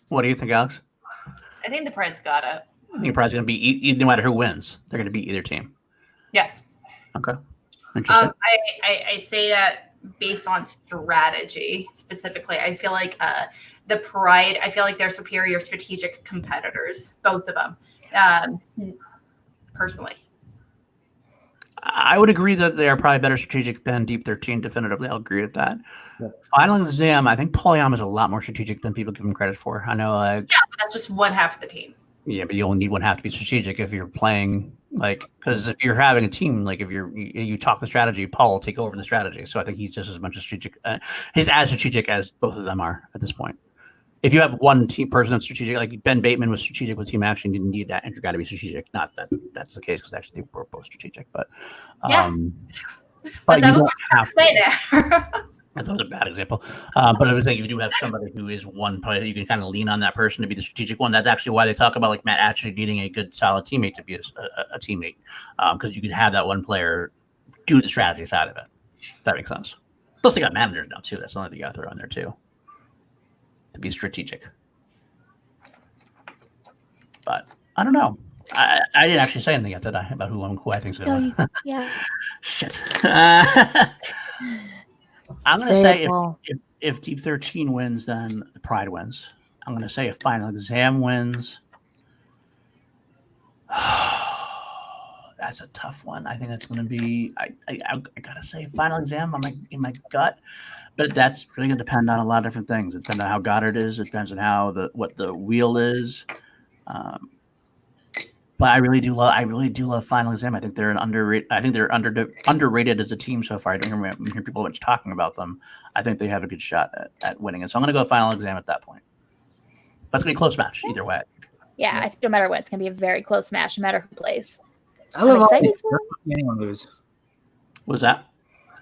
C: What do you think, Alex?
B: I think the Pride's got it.
C: I think Pride's going to be no matter who wins, they're going to beat either team.
B: Yes.
C: Okay. Interesting.
B: I say that based on strategy specifically. I feel like the Pride, I feel like they're superior strategic competitors, both of them, personally.
C: I would agree that they are probably better strategic than Deep 13. Definitively, I'll agree with that.
D: Yeah.
C: Final exam, I think Polyam is a lot more strategic than people give him credit for. I know,
B: Yeah, but that's just one half of the team.
C: Yeah, but you only need one half to be strategic if you're playing because if you're having a team, like if you talk the strategy, Paul will take over the strategy. So I think he's just as much a strategic. He's as strategic as both of them are at this point. If you have one team person that's strategic, like Ben Bateman was strategic with team action, you didn't need that, and you got to be strategic. Not that that's the case because actually they were both strategic, but
B: Yeah.
C: but you
B: That's
C: don't have to.
B: say there.
C: That's a bad example. But I was saying you do have somebody who is one player. You can kind of lean on that person to be the strategic one. That's actually why they talk about like Matt actually needing a good, solid teammate to be a teammate. Because you can have that one player do the strategy side of it. That makes sense. Plus they got managers now too. That's the only thing you got to throw in there too. To be strategic. But I don't know. I didn't actually say anything yet, did I? About who I think is going to win.
A: Yeah.
C: Shit. I'm going to say if Deep 13 wins, then the Pride wins. I'm going to say if Final Exam wins. That's a tough one. I think that's going to be. I got to say Final Exam in my gut, but that's really going to depend on a lot of different things. It depends on how Goddard is. It depends on what the wheel is. But I really do love Final Exam. I think they're underrated as a team so far. I don't hear people much talking about them. I think they have a good shot at winning it. So I'm going to go Final Exam at that point. But it's going to be a close match either way.
A: Yeah, I think no matter what, it's going to be a very close match, no matter who plays.
D: I love all
A: excited
D: these teams. I don't want to see anyone lose.
C: What's that?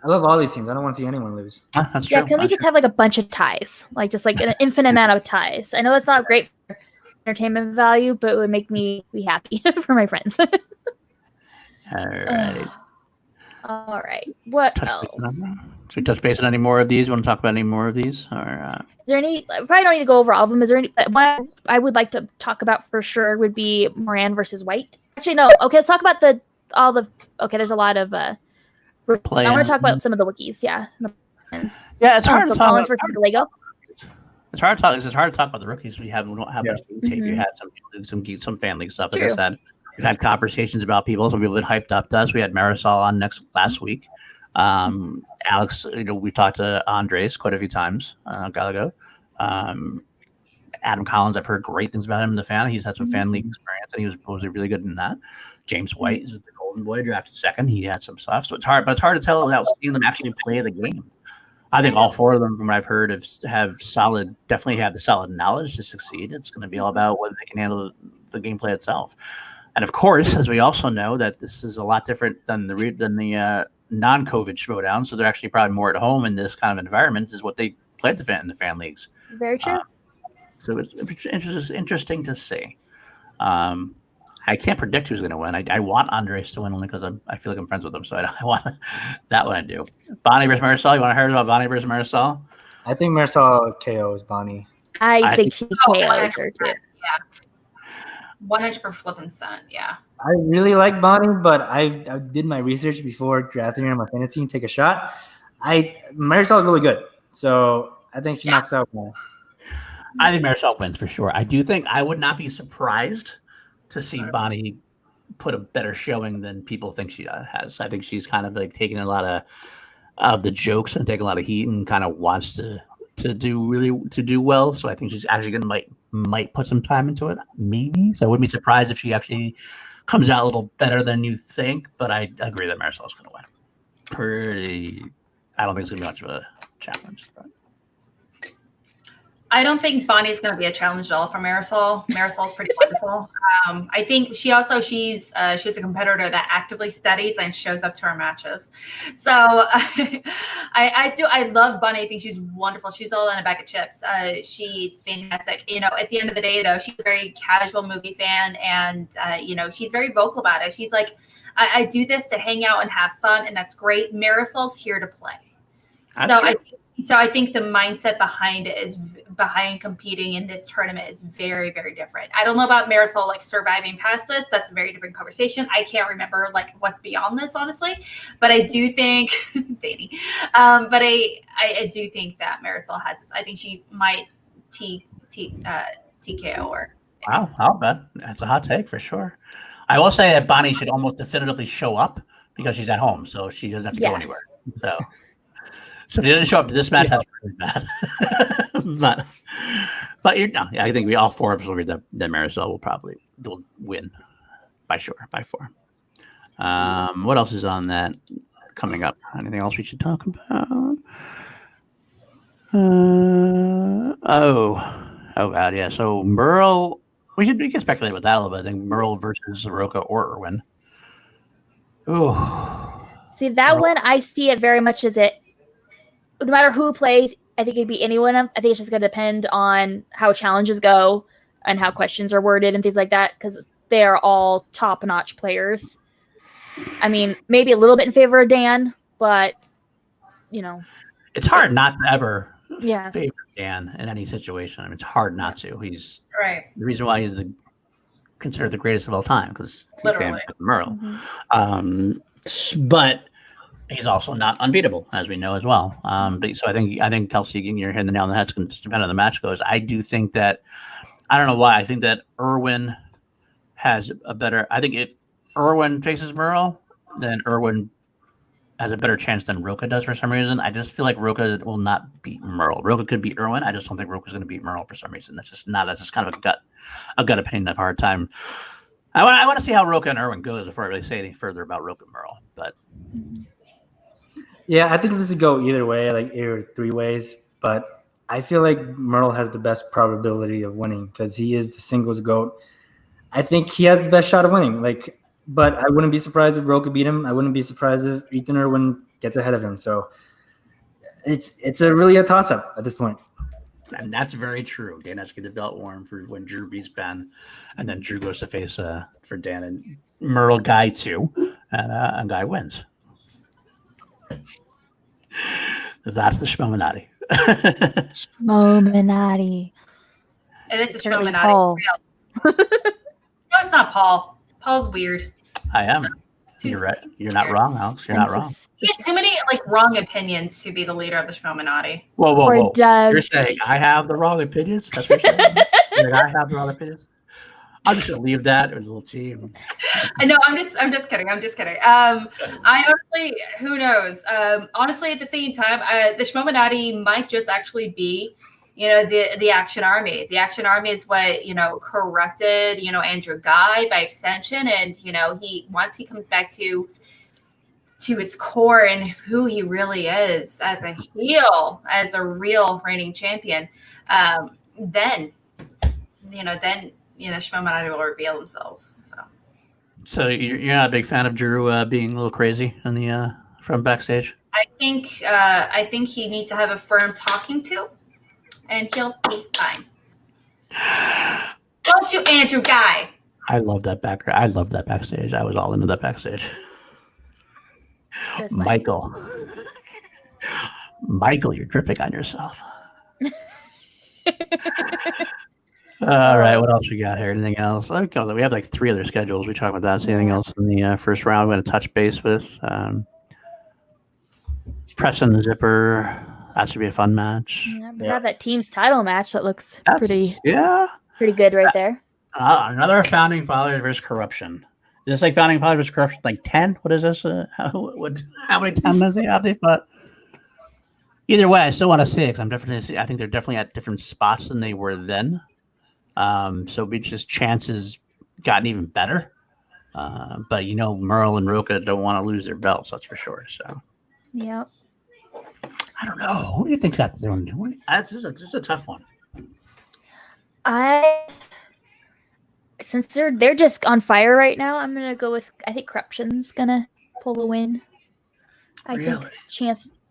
D: I love all these teams. I don't want to see anyone lose.
C: That's true.
A: Yeah, can we just have like a bunch of ties? Like just like an infinite amount of ties. I know that's not great for entertainment value, but it would make me be happy for my friends.
C: All right.
A: All right. What else?
C: Should we touch base on any more of these? You want to talk about any more of these? Or
A: is there any? I probably don't need to go over all of them. Is there any? One I would like to talk about for sure would be Moran versus White. Actually, no. Okay, let's talk about Okay, there's a lot of. I want to talk about some of the wikis. Yeah.
C: Yeah, it's hard to talk
A: Collins
C: about.
A: versus Lego.
C: It's hard to talk about the rookies. We don't have much tape.
A: Mm-hmm.
C: You had some fan league stuff. Like I said, we've had conversations about people. Some people have been hyped up to us. We had Marisol on last week. Alex, we talked to Andres quite a few times a while ago. Adam Collins, I've heard great things about him in the fan. He's had some fan league experience, and he was really good in that. James White is the Golden Boy, drafted second. He had some stuff, so it's hard. But it's hard to tell without seeing them actually play the game. I think all four of them, from what I've heard, definitely have the solid knowledge to succeed. It's going to be all about whether they can handle the gameplay itself. And of course, as we also know, that this is a lot different than the non-COVID Schmoedown. So they're actually probably more at home in this kind of environment. Is what they played in the fan leagues.
A: Very true.
C: So it's interesting to see. I can't predict who's going to win. I want Andres to win only because I feel like I'm friends with him. So I want that one. I do. Bonnie versus Marisol. You want to hear about Bonnie versus Marisol?
D: I think Marisol KOs Bonnie.
A: I think she KOs her too.
B: Yeah. 100%. Yeah.
D: I really like Bonnie, but I did my research before drafting her on my fantasy team. Take a shot. Marisol is really good, so I think she knocks out Bonnie.
C: I think Marisol wins for sure. I do think I would not be surprised to see Bonnie put a better showing than people think she has. I think she's kind of like taking a lot of the jokes and taking a lot of heat and kind of wants to to do well. So I think she's actually gonna might put some time into it, maybe. So I wouldn't be surprised if she actually comes out a little better than you think. But I agree that Marisol's gonna win. I don't think it's gonna be much of a challenge. But.
B: I don't think Bonnie's going to be a challenge at all for Marisol. Marisol's pretty wonderful. I think she's a competitor that actively studies and shows up to our matches. So I love Bonnie. I think she's wonderful. She's all in a bag of chips. She's fantastic. At the end of the day, though, she's a very casual movie fan, and she's very vocal about it. She's like, I do this to hang out and have fun, and that's great. Marisol's here to play. So I think the mindset behind competing in this tournament is very, very different. I don't know about Marisol surviving past this. That's a very different conversation. I can't remember what's beyond this, honestly. But I do think Danny. But I do think that Marisol has this. I think she might TKO her.
C: Wow, I'll bet that's a hot take for sure. I will say that Bonnie should almost definitively show up because she's at home, so she doesn't have to go anywhere. So if he doesn't show up to this match, that's really bad. but I think we all four of us will agree that Marisol will win by 4. What else is on that coming up? Anything else we should talk about? Oh God, yeah. So Merle, we can speculate about that a little bit. I think Merle versus Roca or Irwin. Oh,
A: see that one. I see it very much as it. No matter who plays, I think it'd be anyone. I think it's just going to depend on how challenges go and how questions are worded and things like that, because they are all top-notch players. I mean, maybe a little bit in favor of Dan, but,
C: It's hard not to ever favor Dan in any situation. I mean, it's hard not to. He's
B: right.
C: The reason why he's considered the greatest of all time, because he's Dan Merle.
A: Mm-hmm.
C: But he's also not unbeatable, as we know as well. So I think Kelsey, you're hitting the nail on the head. It's going to depend on the match goes. I do think that I don't know why. I think that Irwin has a better. I think if Irwin faces Merle, then Irwin has a better chance than Roca does for some reason. I just feel like Roca will not beat Merle. Roca could beat Irwin. I just don't think Roca's going to beat Merle for some reason. That's just kind of a gut opinion. I have a hard time. I want to see how Roca and Irwin goes before I really say any further about Roca and Merle, but.
D: Yeah, I think this would go either way, either 3 ways. But I feel like Merle has the best probability of winning because he is the singles GOAT. I think he has the best shot of winning. But I wouldn't be surprised if Roca beat him. I wouldn't be surprised if Ethan Irwin gets ahead of him. So it's really a toss-up at this point.
C: And that's very true. Dan has to get the belt warm for when Drew beats Ben, and then Drew goes to face for Dan and Merle Ghai too, and Ghai wins. That's the Schmoedown.
A: Schmoedown.
B: It is a Schmoedown. No, it's not Paul. Paul's weird.
C: I am. You're right. You're not wrong, Alex. You're not wrong.
B: He has too many wrong opinions to be the leader of the Schmoedown.
C: Whoa. You're saying I have the wrong opinions? That's what you're saying? I have the wrong opinions? I'm just gonna leave that with a little team.
B: No, I'm just kidding. I honestly, who knows? Honestly, at the same time, the Schmoedown might just actually be, the Action Army. The Action Army is what corrupted, Andrew Ghai by extension, and once he comes back to his core and who he really is as a heel, as a real reigning champion, then Schmoedown will reveal themselves.
C: So you're not a big fan of Drew being a little crazy in the from backstage?
B: I think he needs to have a firm talking to, and he'll be fine. Don't you, Andrew Ghai?
C: I love that background. I love that backstage. I was all into that backstage. Michael, you're dripping on yourself. All right, what else we got here? Anything else? We have 3 other schedules. We talk about that. Anything else in the first round? We're going to touch base with Preston the Zipper. That should be a fun match.
A: Yeah, we have that team's title match that looks pretty good right there.
C: Another Founding Fathers versus Corruption. Is this Founding Fathers versus Corruption 10? What is this? How many times have they fought? Either way, I still want to see it. 'Cause I think they're definitely at different spots than they were then. So we just chances gotten even better. But Merle and Roca don't want to lose their belts. That's for sure. So.
A: Yep.
C: I don't know. Who do you think's got their own? This is a tough one.
A: Since they're just on fire right now, I'm gonna go with I think Corruption's gonna pull a win. I think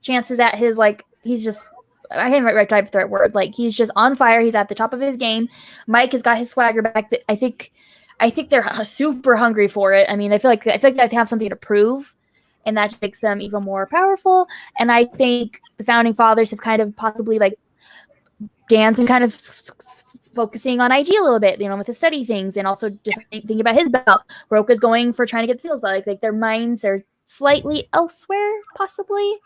A: chances at his he's just I can't right type the right word. He's just on fire. He's at the top of his game. Mike has got his swagger back. I think they're super hungry for it. I mean, I feel like they have something to prove, and that makes them even more powerful. And I think the founding fathers have kind of possibly Dan's been kind of focusing on IG a little bit, with the study things, and also different thinking about his belt. Roca's going for trying to get the seals belt. Like their minds are slightly elsewhere, possibly.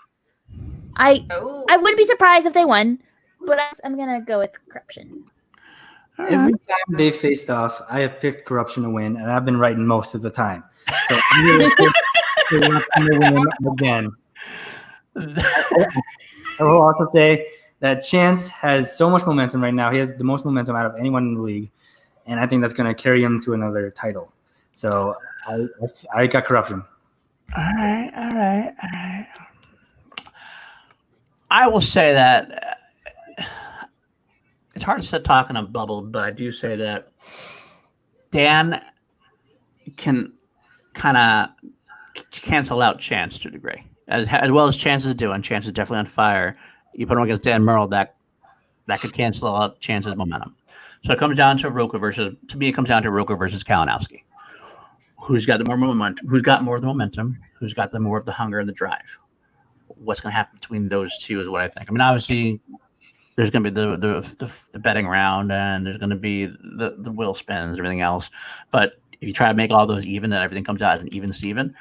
A: I wouldn't be surprised if they won, but I'm gonna go with Corruption.
D: Every time they faced off, I have picked Corruption to win, and I've been right most of the time. So I'm going to pick Corruption to win again. I will also say that Chance has so much momentum right now. He has the most momentum out of anyone in the league, and I think that's going to carry him to another title. So I got Corruption.
C: All right. I will say that it's hard to talk in a bubble, but I do say that Dan can kind of cancel out Chance to a degree, as well as Chance is doing. Chance is definitely on fire. You put him against Dan Merle, that could cancel out Chance's momentum. So it comes down to Roca versus Kalinowski. Who's got the more momentum? Who's got more of the momentum? Who's got the more of the hunger and the drive? What's going to happen between those two is what I think. I mean, obviously, there's going to be the betting round, and there's going to be the wheel spins, everything else. But if you try to make all those even, and everything comes out as an even Steven,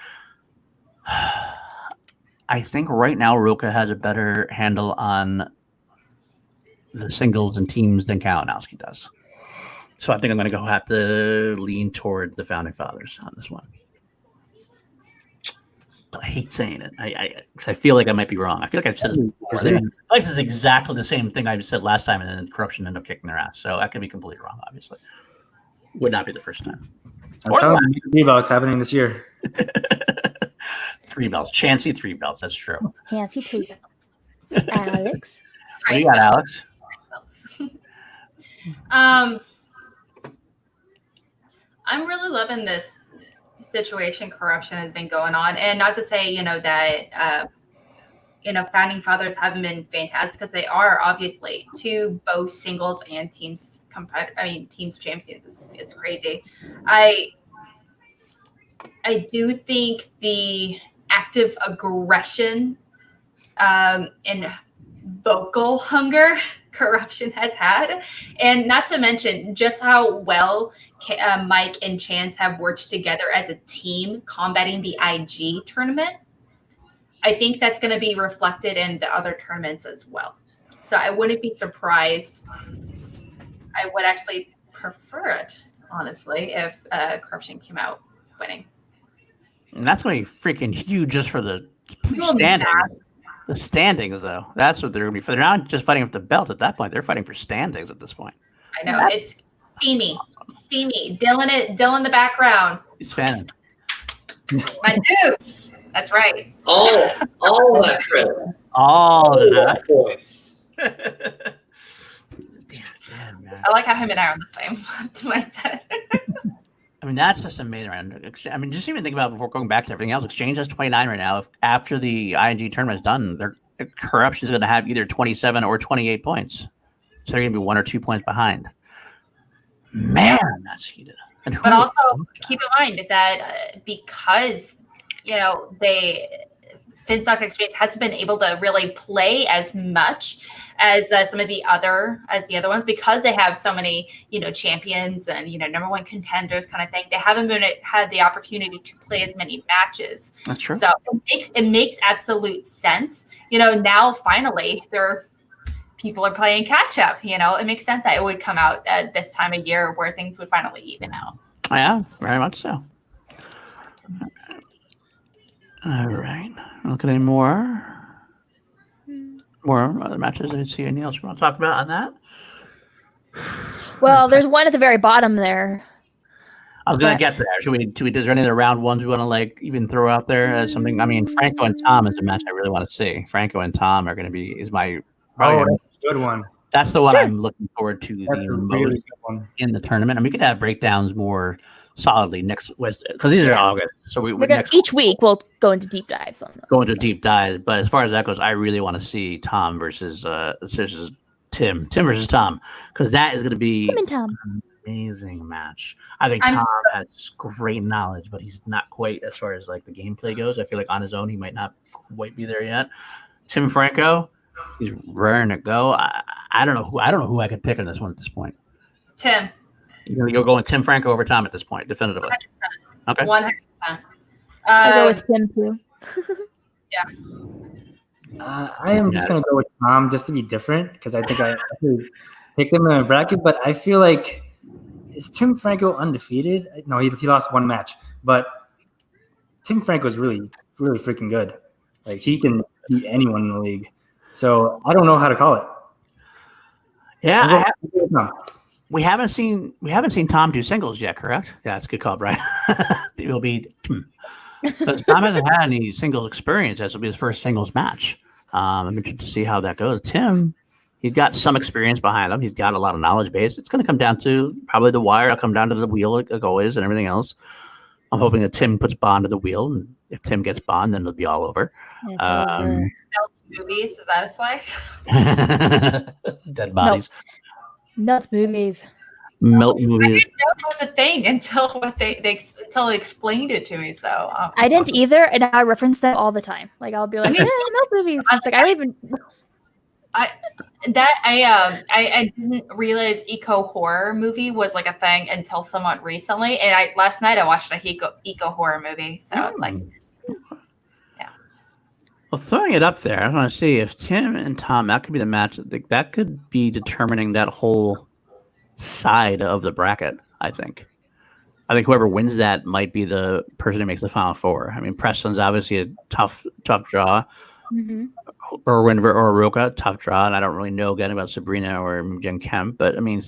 C: I think right now Roca has a better handle on the singles and teams than Kalinowski does. So I think I'm going to have to lean toward the founding fathers on this one. I hate saying it. I feel like I might be wrong. I feel like I've said it before. This is exactly the same thing I said last time, and then Corruption ended up kicking their ass. So I could be completely wrong, obviously. Would not be the first time.
D: I'm telling you about what's happening this year.
C: 3 belts. Chancey 3 belts. That's true.
A: Chancey 3 belts. Alex?
C: What do you got, Alex?
B: I'm really loving this situation Corruption has been going on, and not to say that founding fathers haven't been fantastic, because they are obviously to both singles and teams teams champions. It's crazy. I do think the active aggression and vocal hunger Corruption has had, and not to mention just how well Mike and Chance have worked together as a team combating the IG tournament. I think that's going to be reflected in the other tournaments as well. So I wouldn't be surprised. I would actually prefer it, honestly, if Corruption came out winning.
C: And that's going to be freaking huge just for the standing. The standings, though, that's what they're going to be for. They're not just fighting for the belt at that point. They're fighting for standings at this point.
B: I know. It's steamy. Dylan in the background.
C: He's fanning.
B: My dude. That's right.
E: All that credit.
C: All that
E: points.
C: Damn, man.
B: I like how him and I are on the same mindset.
C: I mean, that's just amazing. I mean, just even think about it before going back to everything else. Exchange has 29 right now. If after the ING tournament is done, their Corruption is going to have either 27 or 28 points. So they're going to be 1 or 2 points behind. Man, that's heated.
B: But also keep in mind that because Finstock Exchange hasn't been able to really play as much as some of the other ones, because they have so many champions and number one contenders kind of thing. They haven't had the opportunity to play as many matches.
C: That's true.
B: So it makes absolute sense. Now finally people are playing catch up. It makes sense that it would come out at this time of year where things would finally even out.
C: Yeah, very much so. All right. Look at any more. more other matches. I didn't see anything else you want to talk about on that.
A: Well, there's one at the very bottom there.
C: I was gonna get there. Should we? Is there any other round ones we want to like even throw out there as something? I mean, Franco and Tom is a match I really want to see. Franco and Tom are going to be that's a
D: good one.
C: That's the one I'm looking forward to the most
D: really good one
C: in the tournament. And we could have breakdowns more solidly next Wednesday because these are August. So
A: each week we'll go into deep dives on those.
C: Go into deep dives. But as far as that goes, I really want to see Tom versus Tim versus Tom, because that is going to be an amazing match. I think Tom has great knowledge, but he's not quite as far as like the gameplay goes. I feel like on his own he might not quite be there yet. Tim Franco, he's raring to go. I don't know who I could pick in this one at this point.
B: Tim.
C: You're going Tim Franco over Tom at this point, definitively.
B: 100%. Okay. 100%.
A: I go with Tim too.
B: Yeah.
D: I am just gonna go with Tom just to be different, because I think I picked him in a bracket, but I feel like, is Tim Franco undefeated? No, he lost one match, but Tim Franco is really, really freaking good. Like, he can beat anyone in the league. So I don't know how to call it.
C: Yeah, we haven't seen Tom do singles yet, correct? Yeah, that's a good call, Brian. It will be because Tom hasn't had any singles experience. This will be his first singles match. I'm interested to see how that goes. Tim, he's got some experience behind him. He's got a lot of knowledge base. It's going to come down to probably the wire. It'll come down to the wheel, like always, and everything else. I'm hoping that Tim puts Bond to the wheel, and if Tim gets Bond, then it'll be all over.
B: Movies, is that a slice?
C: Dead bodies.
A: Nuts movies.
C: Melt movies.
B: I didn't know it was a thing until they explained it to me. So
A: I didn't either, and I reference them all the time. Like, I'll be like, "Yeah, melt movies." It's like I don't even.
B: I didn't realize eco horror movie was like a thing until somewhat recently. And last night I watched a eco horror movie, so it's like, yeah.
C: Well, throwing it up there, I want to see if Tim and Tom, that could be the match. That could be determining that whole side of the bracket. I think whoever wins that might be the person who makes the Final Four. I mean, Preston's obviously a tough draw.
A: Mm-hmm.
C: Irwin or Roca, tough draw, and I don't really know again about Sabrina or Jen Kemp, but I mean,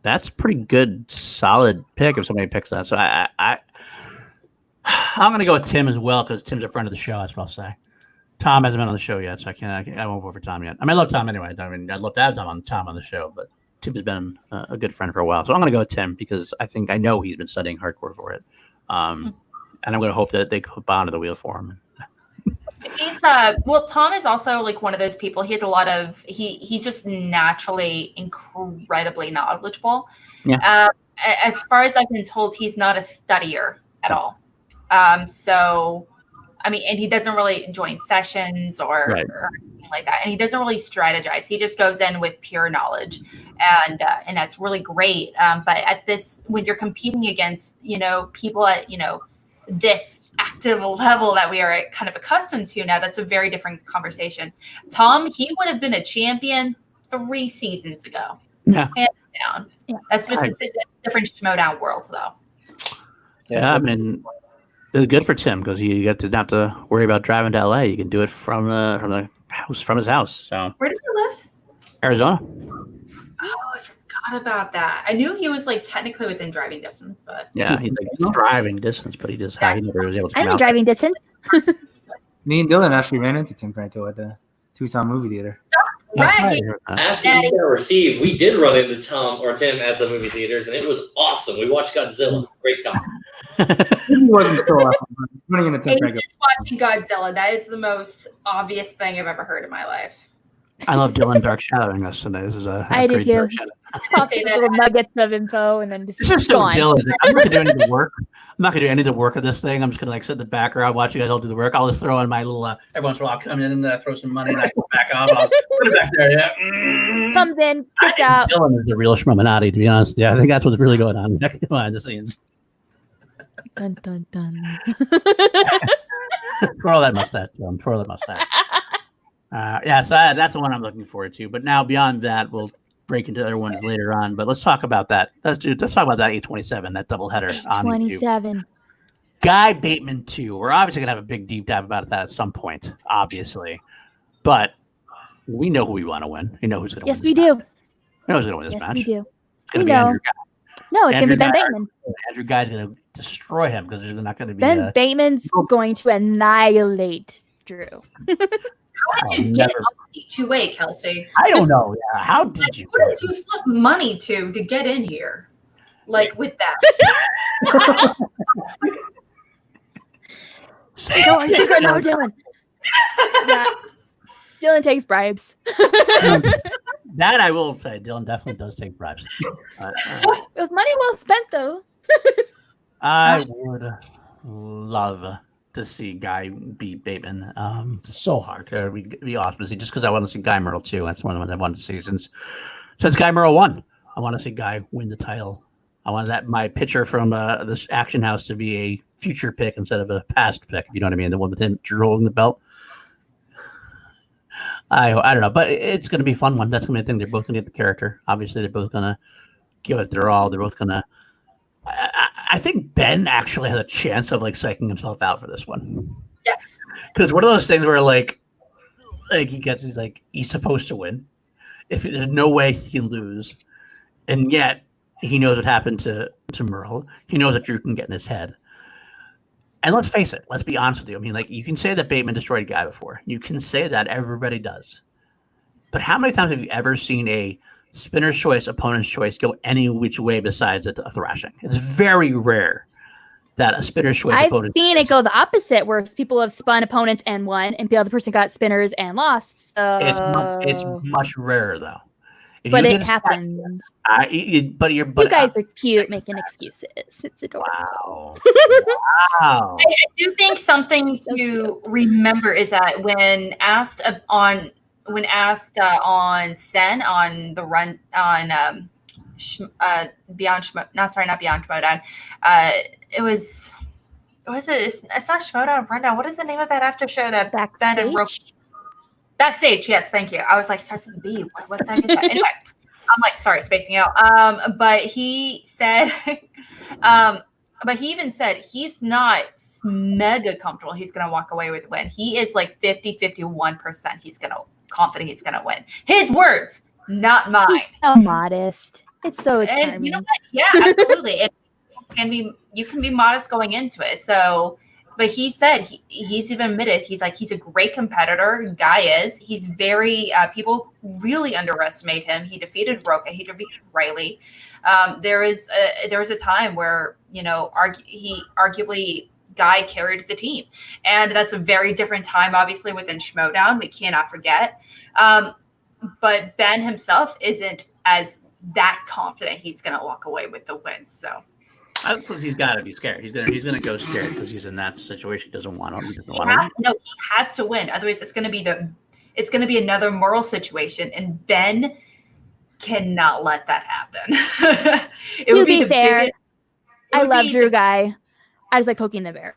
C: that's a pretty good, solid pick if somebody picks that. So I'm going to go with Tim as well, because Tim's a friend of the show. That's what I'll say. Tom hasn't been on the show yet, so I won't vote for Tom yet. I mean, I love Tom anyway. I mean, I'd love to have Tom on the show, but Tim has been a good friend for a while. So I'm going to go with Tim, because I know he's been studying hardcore for it. And I'm going to hope that they put Bond to the wheel for him.
B: He's Tom is also like one of those people. He has a lot of he's just naturally incredibly knowledgeable.
C: Yeah.
B: As far as I've been told, he's not a studier at all. So I mean, and he doesn't really join sessions or anything like that. And he doesn't really strategize. He just goes in with pure knowledge, and that's really great. But at this, when you're competing against, people at, this active level that we are kind of accustomed to now, that's a very different conversation. Tom, he would have been a champion 3 seasons ago.
C: Yeah.
B: Hands down. Yeah. That's just a different Schmoedown world, though.
C: Yeah, I mean, it's good for Tim, because you get to not have to worry about driving to LA. You can do it from the house, from his house. So
B: where does he live?
C: Arizona.
B: Oh, I forgot about that. I knew he was like technically within driving distance, but
C: yeah, he's driving distance, but he never was able to come out.
A: Driving distance.
D: Me and Dylan actually ran into Tim Franco at the Tucson movie theater.
B: Right.
E: Ask what you can receive. We did run into Tim at the movie theaters, and it was awesome. We watched Godzilla. Great time.
D: He wasn't so awesome. Running into Tim Franco.
B: Just watching Godzilla. That is the most obvious thing I've ever heard in my life.
C: I love Dylan dark shadowing us today. This is
A: I do too. Popping little nuggets of info and then just
C: it's just so Dylan. I'm not gonna do any of the work. I'm not gonna do any of the work of this thing. I'm just gonna sit in the background, watch you guys all do the work. I'll just throw in my little. Every once in a while, I'll come in and throw some money, and I go back up. I'll put it back there. Yeah.
A: Comes in, gets out.
C: Dylan is the real Schmoeminati, to be honest. Yeah, I think that's what's really going on behind the scenes.
A: Dun dun dun.
C: Twirl that mustache, Dylan. Twirl that mustache. So that's the one I'm looking forward to. But now beyond that, we'll break into other ones later on. But let's talk about that. Let's talk about that 827, that doubleheader on YouTube.
A: 827.
C: Ghai Bateman 2. We're obviously gonna have a big deep dive about that at some point, obviously. But We know who we want to win. We know who's going to win.
A: Yes, we do.
C: We know who's going to win this
A: Yes,
C: match.
A: we do.
C: It's going to
A: We
C: be
A: know.
C: Andrew Guy.
A: No, it's going to be Ben
C: Guy-
A: Bateman.
C: Andrew Guy's going to destroy him because there's not going to be.
A: Ben Bateman's going to annihilate Drew.
B: How did you get on seat 2A, Kelsey?
C: I don't know. Yeah. How did you?
B: Who did you slip money to get in here? Like with that.
A: No, our secret now, Dylan. Yeah. Dylan takes bribes.
C: That I will say, Dylan definitely does take bribes.
A: It was money well spent, though.
C: I would love to see Guy beat Bateman. So hard. It would be awesome to see, just because I want to see Guy Merle too. That's one of the ones I wanted to see since Guy Merle won. I want to see Guy win the title. I want my pitcher from this Action House to be a future pick instead of a past pick, if you know what I mean. The one with him holding the belt. I don't know, but it's going to be a fun one. That's going to be the thing. They're both going to get the character. Obviously, they're both going to give it their all. They're both going to. I think Ben actually has a chance of like psyching himself out for this one.
B: Yes.
C: Because one of those things where like he's supposed to win. If there's no way he can lose, and yet he knows what happened to Merle. He knows that Drew can get in his head. And let's face it. Let's be honest with you. I mean, like, you can say that Bateman destroyed Guy before. You can say that. Everybody does. But how many times have you ever seen a spinner's choice, opponent's choice go any which way besides a thrashing? It's very rare that a spinner's choice
A: I've
C: opponent.
A: seen it go the opposite, where people have spun opponents and won, and the other person got spinners and lost. So...
C: It's much rarer, though. If
A: but
C: you
A: it
C: did a stat-
A: happens.
C: But
A: You guys are cute making excuses. It's adorable.
C: Wow.
B: I do think something to remember is that when asked on Sen on the run on Beyond Schmoedown, it was what is it? It's not Schmoedown Rundown. What is the name of that after show that Ben and Roca? Backstage, yes, thank you. I was like, starts with a B. What's that? Anyway, I'm like, sorry, spacing out. But he said, but he even said he's not mega comfortable. He's going to walk away with a win. He is like 51%. He's confident he's going to win. His words, not mine.
A: So modest. It's so charming.
B: And you know what? Yeah, absolutely. You can be modest going into it. So. But he said he's even admitted he's a great competitor. Guy is. He's very people really underestimate him. He defeated Roca. He defeated Riley. There was a time where he arguably Guy carried the team, and that's a very different time, obviously within Schmoedown. We cannot forget. But Ben himself isn't as that confident he's going to walk away with the win. So.
C: Because he's got to be scared. He's gonna go scared because he's in that situation. He doesn't want to.
B: He has to win. Otherwise, it's gonna be another moral situation, and Ben cannot let that happen. It would be
A: fair.
B: biggest,
A: I love Drew Guy. I just like poking the bear.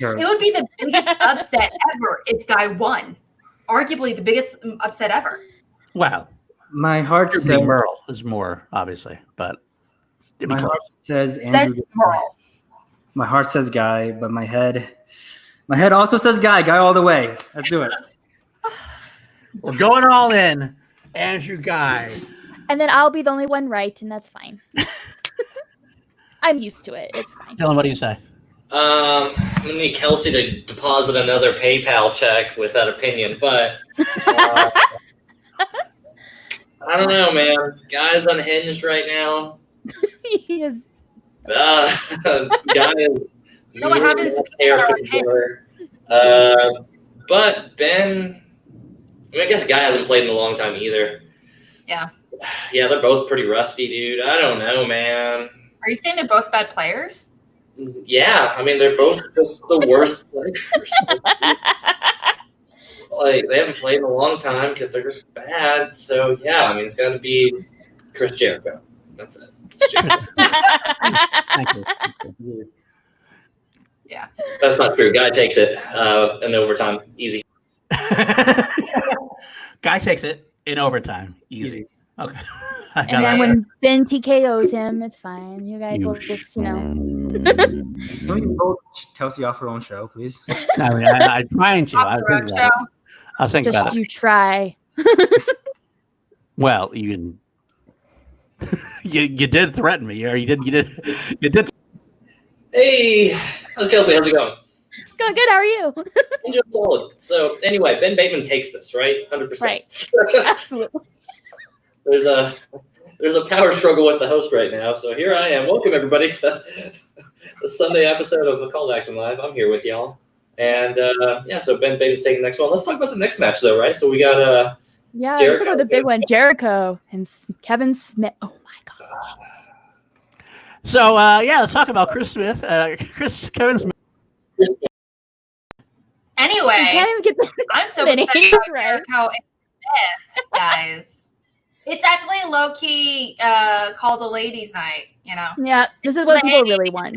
B: It would be the biggest upset ever if Guy won. Arguably the biggest upset ever.
C: Wow.
D: My heart says
C: Merle is more obviously, but.
D: My heart says Andrew.
B: Merle.
D: My heart says Guy, but my head also says Guy. Guy all the way. Let's do it.
C: We're going all in. Andrew Guy.
A: And then I'll be the only one right, and that's fine. I'm used to it. It's fine.
C: Dylan, what do you say?
E: I'm gonna need Kelsey to deposit another PayPal check with that opinion, but I don't know, man. Guy's unhinged right now.
A: He is.
E: Guy is.
B: You know what happens?
E: But Ben, I guess Guy hasn't played in a long time either.
B: Yeah.
E: Yeah, they're both pretty rusty, dude. I don't know, man.
B: Are you saying they're both bad players?
E: Yeah, I mean they're both just the worst players. Like they haven't played in a long time because they're just bad. So yeah, I mean it's got to be Chris Jericho. That's it.
C: Thank you.
B: Yeah.
E: That's not true. Guy takes it in overtime. Easy.
C: Guy takes it in overtime. Easy. Okay.
A: And then when Ben TKOs him, it's fine. You guys will just,
D: Can we vote Kelsey off her own show, please?
C: I mean, I'm trying to. I was thinking about
A: Just
C: it.
A: you try.
C: Well, you you did threaten me, or you did.
E: Hey, how's Kelsey? How's it going?
A: Going good. How are you?
E: I'm doing solid. So anyway, Ben Bateman takes this, right? 100%.
A: Right. Absolutely.
E: There's a power struggle with the host right now. So here I am. Welcome everybody to the Sunday episode of the Call to Action Live. I'm here with y'all. And so Ben Bateman's taking the next one. Let's talk about the next match though, right? So we got
A: Yeah,
E: Jericho.
A: let's talk about the big one, Jericho and Kevin Smetz. Oh my gosh.
C: So let's talk about Chris Smith, Kevin Smith.
B: Anyway,
A: I can't even get the
B: I'm so
A: the
B: excited
A: names
B: about
A: right.
B: Jericho and Smith, guys. It's actually low key called a ladies' night. You know.
A: Yeah, this is what people really want.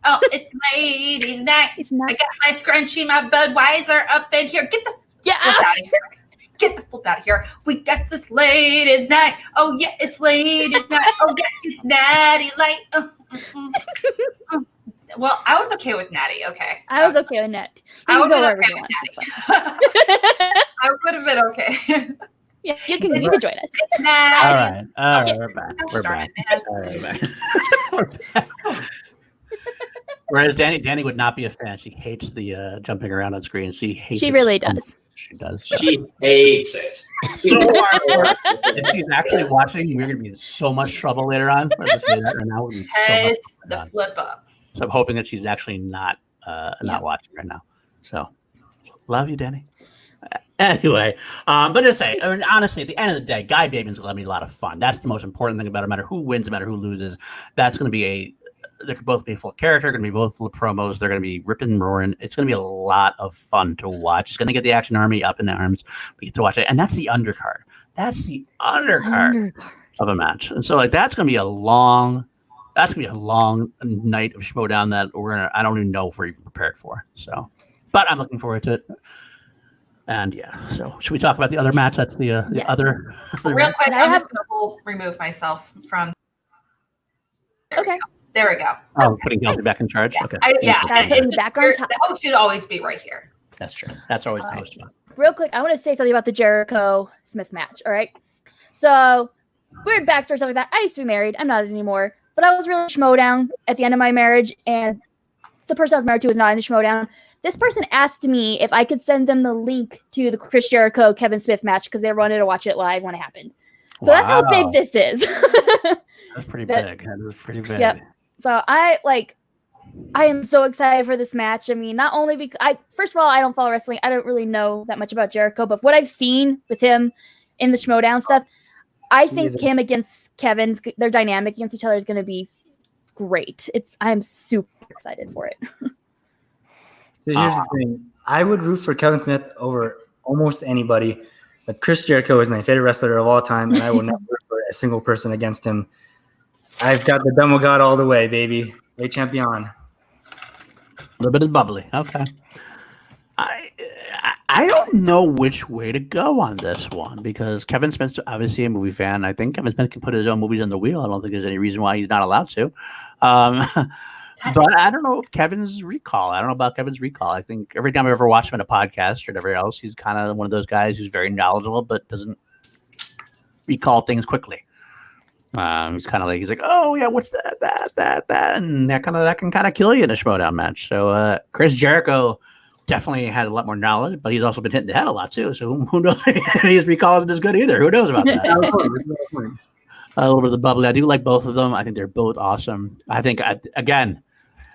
B: Oh, it's ladies' night.
A: It's not.
B: I got my scrunchie, my Budweiser up in here. Get the flip out of here. Get the flip out of here. We got this ladies' night. Oh, yeah, it's ladies' night. Oh, yeah, it's Natty Light. Well, I was okay with Natty. Okay.
A: I was okay with that.
B: I would have
A: wherever
B: been
A: you
B: okay
A: want.
B: with Natty. I would have been okay.
A: Yeah, you can join us.
B: Natty.
C: All right,
B: Okay.
C: we're back.
B: Don't
C: We're
B: start
C: back.
B: it, man.
C: All right, we're back. Whereas Danny would not be a fan. She hates the jumping around on screen. She hates.
A: She
C: it
A: really
C: so
A: does.
C: much. She does.
E: She hates it.
C: So hard. If she's actually watching, we're gonna be in so much trouble later on. Now we're
B: Heads the flip up.
C: So I'm hoping that she's actually not watching right now. So love you, Danny. Anyway, but to say, I mean, honestly, at the end of the day, Ghai Bateman's gonna be a lot of fun. That's the most important thing about it. No matter who wins, no matter who loses, that's gonna be they could both be full character, going to be both full of promos. They're going to be ripping and roaring. It's going to be a lot of fun to watch. It's going to get the Action Army up in arms. We get to watch it. And that's the undercard. That's the undercard of a match. And so that's going to be a long night of Schmoedown that I don't even know if we're even prepared for. So, but I'm looking forward to it. And so should we talk about the other match? That's the other.
B: Real quick, I'm just going to remove myself from.
A: Okay.
B: There we go.
C: Oh, putting Kelsey back in charge?
B: Yeah.
C: Okay.
A: Back on top.
B: The host should always be right here.
C: That's true. That's always the most fun.
A: Real quick, I want to say something about the Jericho Smith match. All right. So, weird backstory, stuff like that. I used to be married. I'm not anymore. But I was really Schmoedown at the end of my marriage. And the person I was married to was not in Schmoedown. This person asked me if I could send them the link to the Chris Jericho Kevin Smith match because they wanted to watch it live when it happened. So that's how big this is.
C: That's pretty big. That was pretty big.
A: Yep. So I am so excited for this match. I mean, not only because first of all, I don't follow wrestling. I don't really know that much about Jericho, but what I've seen with him in the Schmoedown stuff, I think him against Kevin's, their dynamic against each other is going to be great. I'm super excited for it.
D: So here's the thing. I would root for Kevin Smith over almost anybody, but Chris Jericho is my favorite wrestler of all time, and I will never root for a single person against him. I've got the demo god all the way, baby. Le champion.
C: A little bit of bubbly. Okay. I don't know which way to go on this one because Kevin Smith's obviously a movie fan. I think Kevin Smith can put his own movies on the wheel. I don't think there's any reason why he's not allowed to. But I don't know if Kevin's recall. I don't know about Kevin's recall. I think every time I ever watch him in a podcast or whatever else, he's kind of one of those guys who's very knowledgeable but doesn't recall things quickly. He's kind of like, he's like, oh yeah, what's that, and that can kind of kill you in a Schmoedown match. So Chris Jericho definitely had a lot more knowledge, but he's also been hitting the head a lot too. So who knows? His recall isn't as good either. Who knows about that? A little bit of the bubbly. I do like both of them. I think they're both awesome. I think again,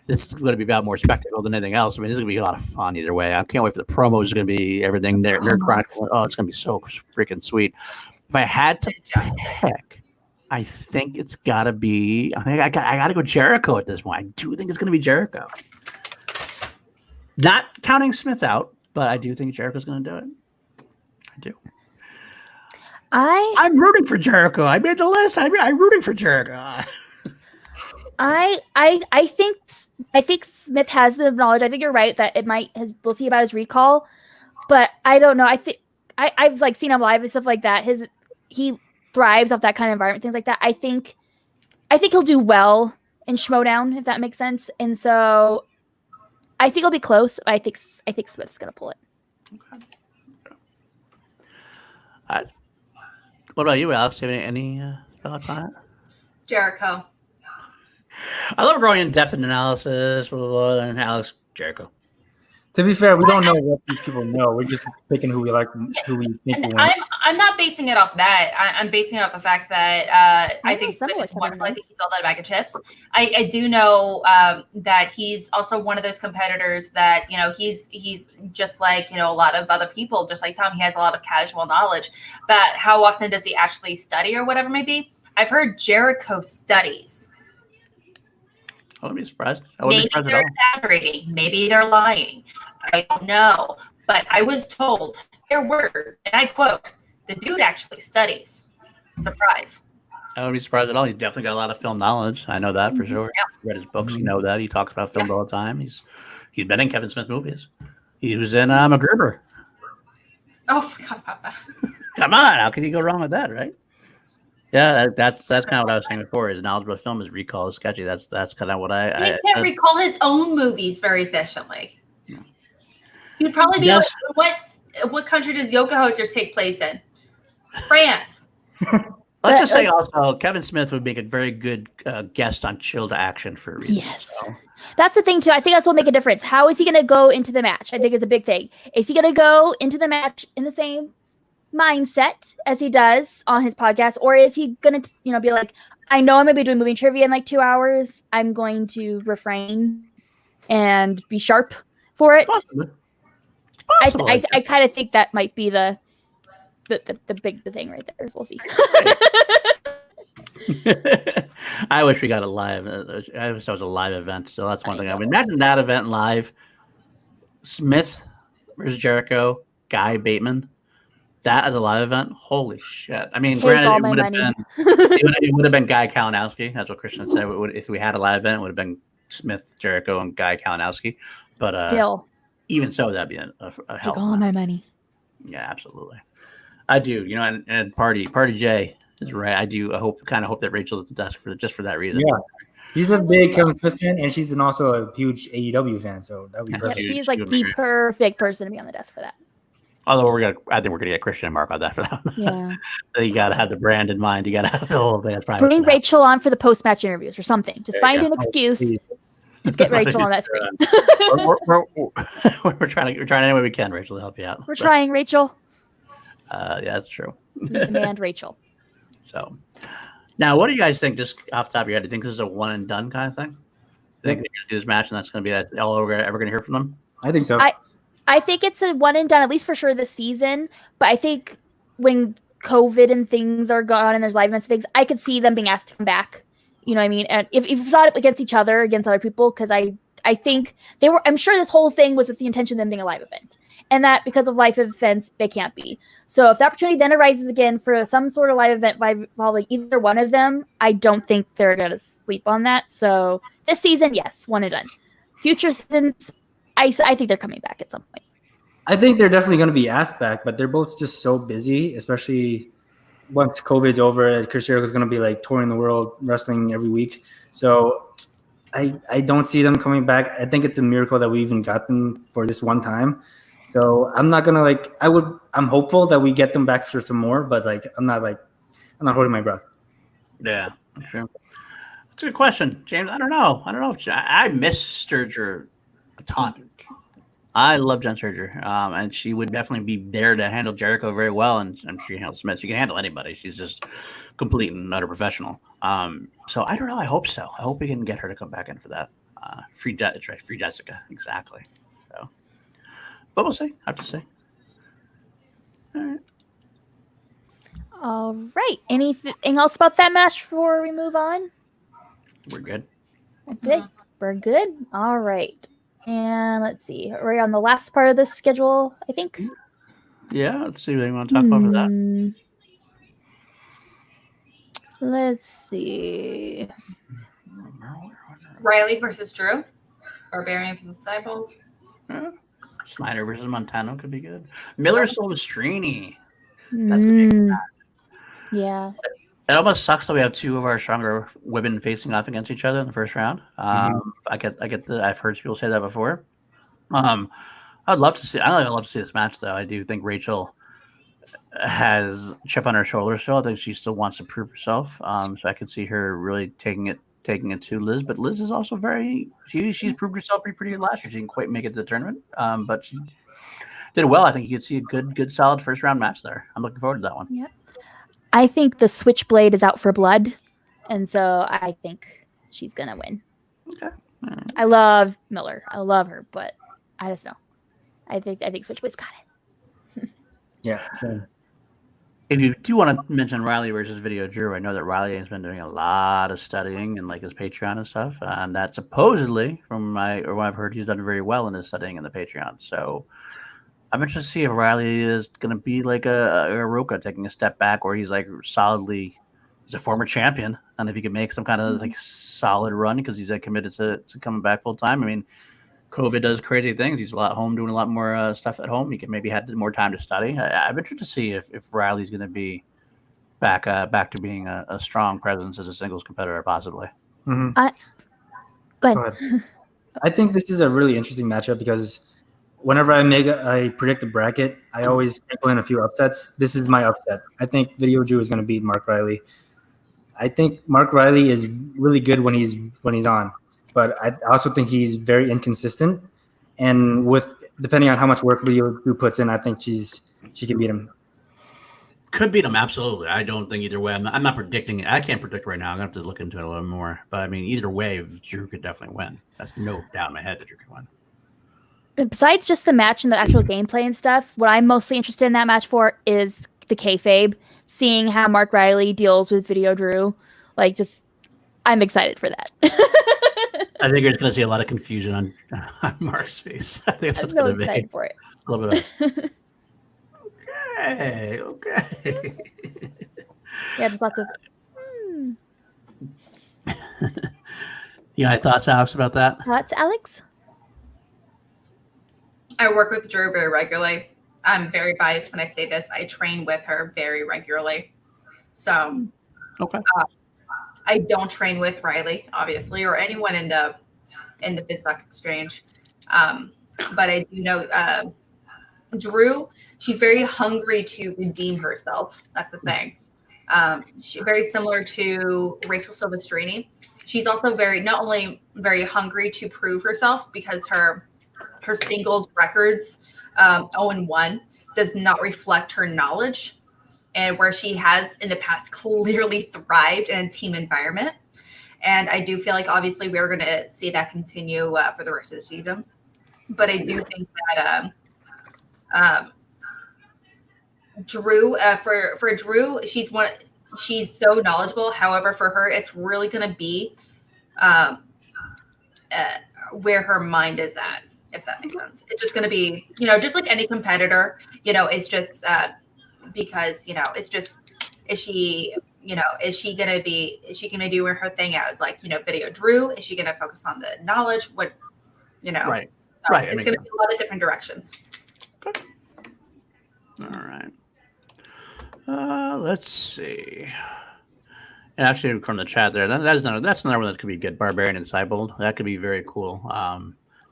C: this is going to be about more spectacle than anything else. I mean, this is going to be a lot of fun either way. I can't wait for the promos. It's going to be everything. They're chronicling. Oh, it's going to be so freaking sweet. If I had to pick, I think it's got to be. I got to go Jericho at this point. I do think it's going to be Jericho. Not counting Smith out, but I do think Jericho's going to do it. I do. I'm rooting for Jericho. I made the list. I'm rooting for Jericho.
A: I think Smith has the knowledge. I think you're right that we'll see about his recall, but I don't know. I think I've like seen him live and stuff like that. He thrives off that kind of environment, things like that. I think he'll do well in Schmoedown, if that makes sense. And so I think it'll be close. I think Smith's gonna pull it.
C: Okay. What about you, Alex? Do you have any thoughts on it?
B: Jericho.
C: I love going in depth analysis, blah, blah, blah, and Alex, Jericho.
D: To be fair, we don't know what these people know. We're just picking who we like, who we think will win.
B: I'm not basing it off that. I'm basing it off the fact that I think Smith is wonderful. I think he's all that bag of chips. I do know that he's also one of those competitors that, he's just like, a lot of other people, just like Tom, he has a lot of casual knowledge, but how often does he actually study or whatever it may be? I've heard Jericho studies.
C: I wouldn't be surprised.
B: Maybe they're exaggerating. Maybe they're lying. I don't know. But I was told their word, and I quote, the dude actually studies. Surprise.
C: I wouldn't be surprised at all. He's definitely got a lot of film knowledge. I know that for sure.
B: Yeah.
C: Read his books. You know that. He talks about film all the time. He's been in Kevin Smith movies. He was in MacGruber.
B: Oh, I forgot about that.
C: Come on. How can you go wrong with that, right? Yeah, that's kind of what I was saying before. His knowledge about film, his recall is sketchy. That's kind of what
B: He can't recall his own movies very efficiently. Yeah. He'd probably be like, what country does Yoga Hosers take place in? France.
C: Let's just say also, Kevin Smith would make a very good guest on Chill to Action for a reason.
A: Yes. So. That's the thing, too. I think that's what will make a difference. How is he going to go into the match? I think it's a big thing. Is he going to go into the match in the same mindset as he does on his podcast, or is he gonna be like, I know I'm gonna be doing movie trivia in like 2 hours, I'm going to refrain and be sharp for it? Possibly. I kind of think that might be the big thing right there. We'll see.
C: I wish we got a live. I wish that was a live event. So that's one thing. I mean, imagine that event live. Smith versus Jericho, Ghai, Bateman. That as a live event, holy shit! I mean, granted, it would have been Ghai Kalinowski. That's what Christian said. If we had a live event, it would have been Smith, Jericho, and Ghai Kalinowski. But
A: still,
C: even so, that'd be a hell.
A: Take all my money.
C: Yeah, absolutely. I do. And Party J is right. I do. I kind of hope that Rachel's at the desk for that reason.
D: Yeah. She's a big Kevin Smith fan, and she's also a huge AEW fan. So that would be perfect.
A: She's like the perfect person to be on the desk for that.
C: Although I think we're gonna get Christian and Mark on that for that.
A: Yeah,
C: you gotta have the brand in mind. You gotta have the whole thing. That's probably
A: bring Rachel on for the post-match interviews or something. Just find an excuse to get Rachel on that screen.
C: we're trying any way we can, Rachel, to help you out.
A: We're trying, Rachel.
C: Yeah, that's true.
A: Demand Rachel.
C: So, now, what do you guys think? Just off the top of your head, do you think this is a one and done kind of thing? Do you think they're gonna do this match and that's gonna be all we're ever gonna hear from them?
D: I think so.
A: I think it's a one and done, at least for sure this season. But I think when COVID and things are gone and there's live events and things, I could see them being asked to come back. You know what I mean? And if not against each other, against other people, because I think I'm sure this whole thing was with the intention of them being a live event. And that because of live events, they can't be. So if the opportunity then arises again for some sort of live event by probably either one of them, I don't think they're going to sleep on that. So this season, yes, one and done. Future seasons, I think they're coming back at some point.
D: I think they're definitely going to be asked back, but they're both just so busy, especially once COVID's over. Chris Jericho's going to be like touring the world, wrestling every week. So I don't see them coming back. I think it's a miracle that we even got them for this one time. So I'm not going to I'm hopeful that we get them back for some more, but I'm not holding my breath.
C: Yeah, sure. That's a good question, James. I don't know. I miss Sturger a ton. I love Jen Sturger, and she would definitely be there to handle Jericho very well, and I'm sure she handles Smetz. She can handle anybody. She's just complete and utter professional. So I don't know. I hope so. I hope we can get her to come back in for that. Free Jessica, exactly. So, but we'll see. I have to see.
A: All right. Anything else about that match before we move on?
C: We're good.
A: Okay. We're good. All right. And let's see. We're on the last part of the schedule, I think.
C: Yeah. Let's see what you want to talk about for that.
A: Let's see.
B: Riley versus Drew. Barbarian versus Cybold.
C: Snyder versus Montano could be good. Miller Silvestrini. That's a big match.
A: Yeah.
C: It almost sucks that we have two of our stronger women facing off against each other in the first round. I've heard people say that before. I'd love to see this match though. I do think Rachel has chip on her shoulder still. I think she still wants to prove herself. So I can see her really taking it to Liz. But Liz is also she's proved herself pretty good last year. She didn't quite make it to the tournament, but she did well. I think you could see a good solid first round match there. I'm looking forward to that one.
A: Yep. I think the Switchblade is out for blood, and so I think she's gonna win.
C: Okay. Right.
A: I love Miller. I love her, but I just know. I think Switchblade's got it.
D: Yeah. Same.
C: If you do want to mention Riley versus Video Drew, I know that Riley has been doing a lot of studying and like his Patreon and stuff, and that supposedly, from what I've heard, he's done very well in his studying in the Patreon. So I'm interested to see if Riley is going to be like a Roca, taking a step back, or he's like solidly, he's a former champion, and if he can make some kind of like solid run because he's like committed to coming back full time. I mean, COVID does crazy things. He's a lot home, doing a lot more stuff at home. He can maybe had more time to study. I'm interested to see if Riley's going to be back to being a strong presence as a singles competitor, possibly.
D: Mm-hmm.
A: Go
D: Go ahead. I think this is a really interesting matchup because whenever I predict a bracket, I always sprinkle in a few upsets. This is my upset. I think Video Drew is going to beat Mark Riley. I think Mark Riley is really good when he's on. But I also think he's very inconsistent, and depending on how much work Video Drew puts in, I think she can beat him.
C: Could beat him, absolutely. I don't think either way. I'm not predicting it. I can't predict right now. I'm gonna have to look into it a little more. But I mean, either way, Drew could definitely win. That's no doubt in my head that Drew could win.
A: Besides just the match and the actual gameplay and stuff, what I'm mostly interested in that match for is the kayfabe, seeing how Mark Riley deals with Video Drew. I'm excited for that.
C: I think you're just going to see a lot of confusion on Mark's face. I think that's
A: I'm
C: going
A: so
C: to be
A: excited for it.
C: A little bit of okay.
A: Yeah, just lots of.
C: You got any thoughts, Alex, about that?
A: Thoughts, Alex?
B: I work with Drew very regularly. I'm very biased when I say this. I train with her very regularly. So,
C: okay.
B: I don't train with Riley, obviously, or anyone in the Fidstock Exchange. But I do know Drew, she's very hungry to redeem herself. That's the thing. She's very similar to Rachel Silvestrini. She's also not only very hungry to prove herself because her singles records, 0-1, does not reflect her knowledge, and where she has in the past clearly thrived in a team environment. And I do feel like obviously we're going to see that continue for the rest of the season. But I do think that Drew, for Drew, she's so knowledgeable. However, for her, it's really going to be where her mind is at, if that makes sense. It's just going to be, just like any competitor, it's just because, it's just, is she going to be doing her thing as Video Drew? Is she going to focus on the knowledge? What,
C: Right.
B: So
C: Right.
B: It's going to be a lot of different directions.
C: Okay. All right. Let's see. And actually, from the chat there, that's another one that could be good. Barbarian and Cybold. That could be very cool.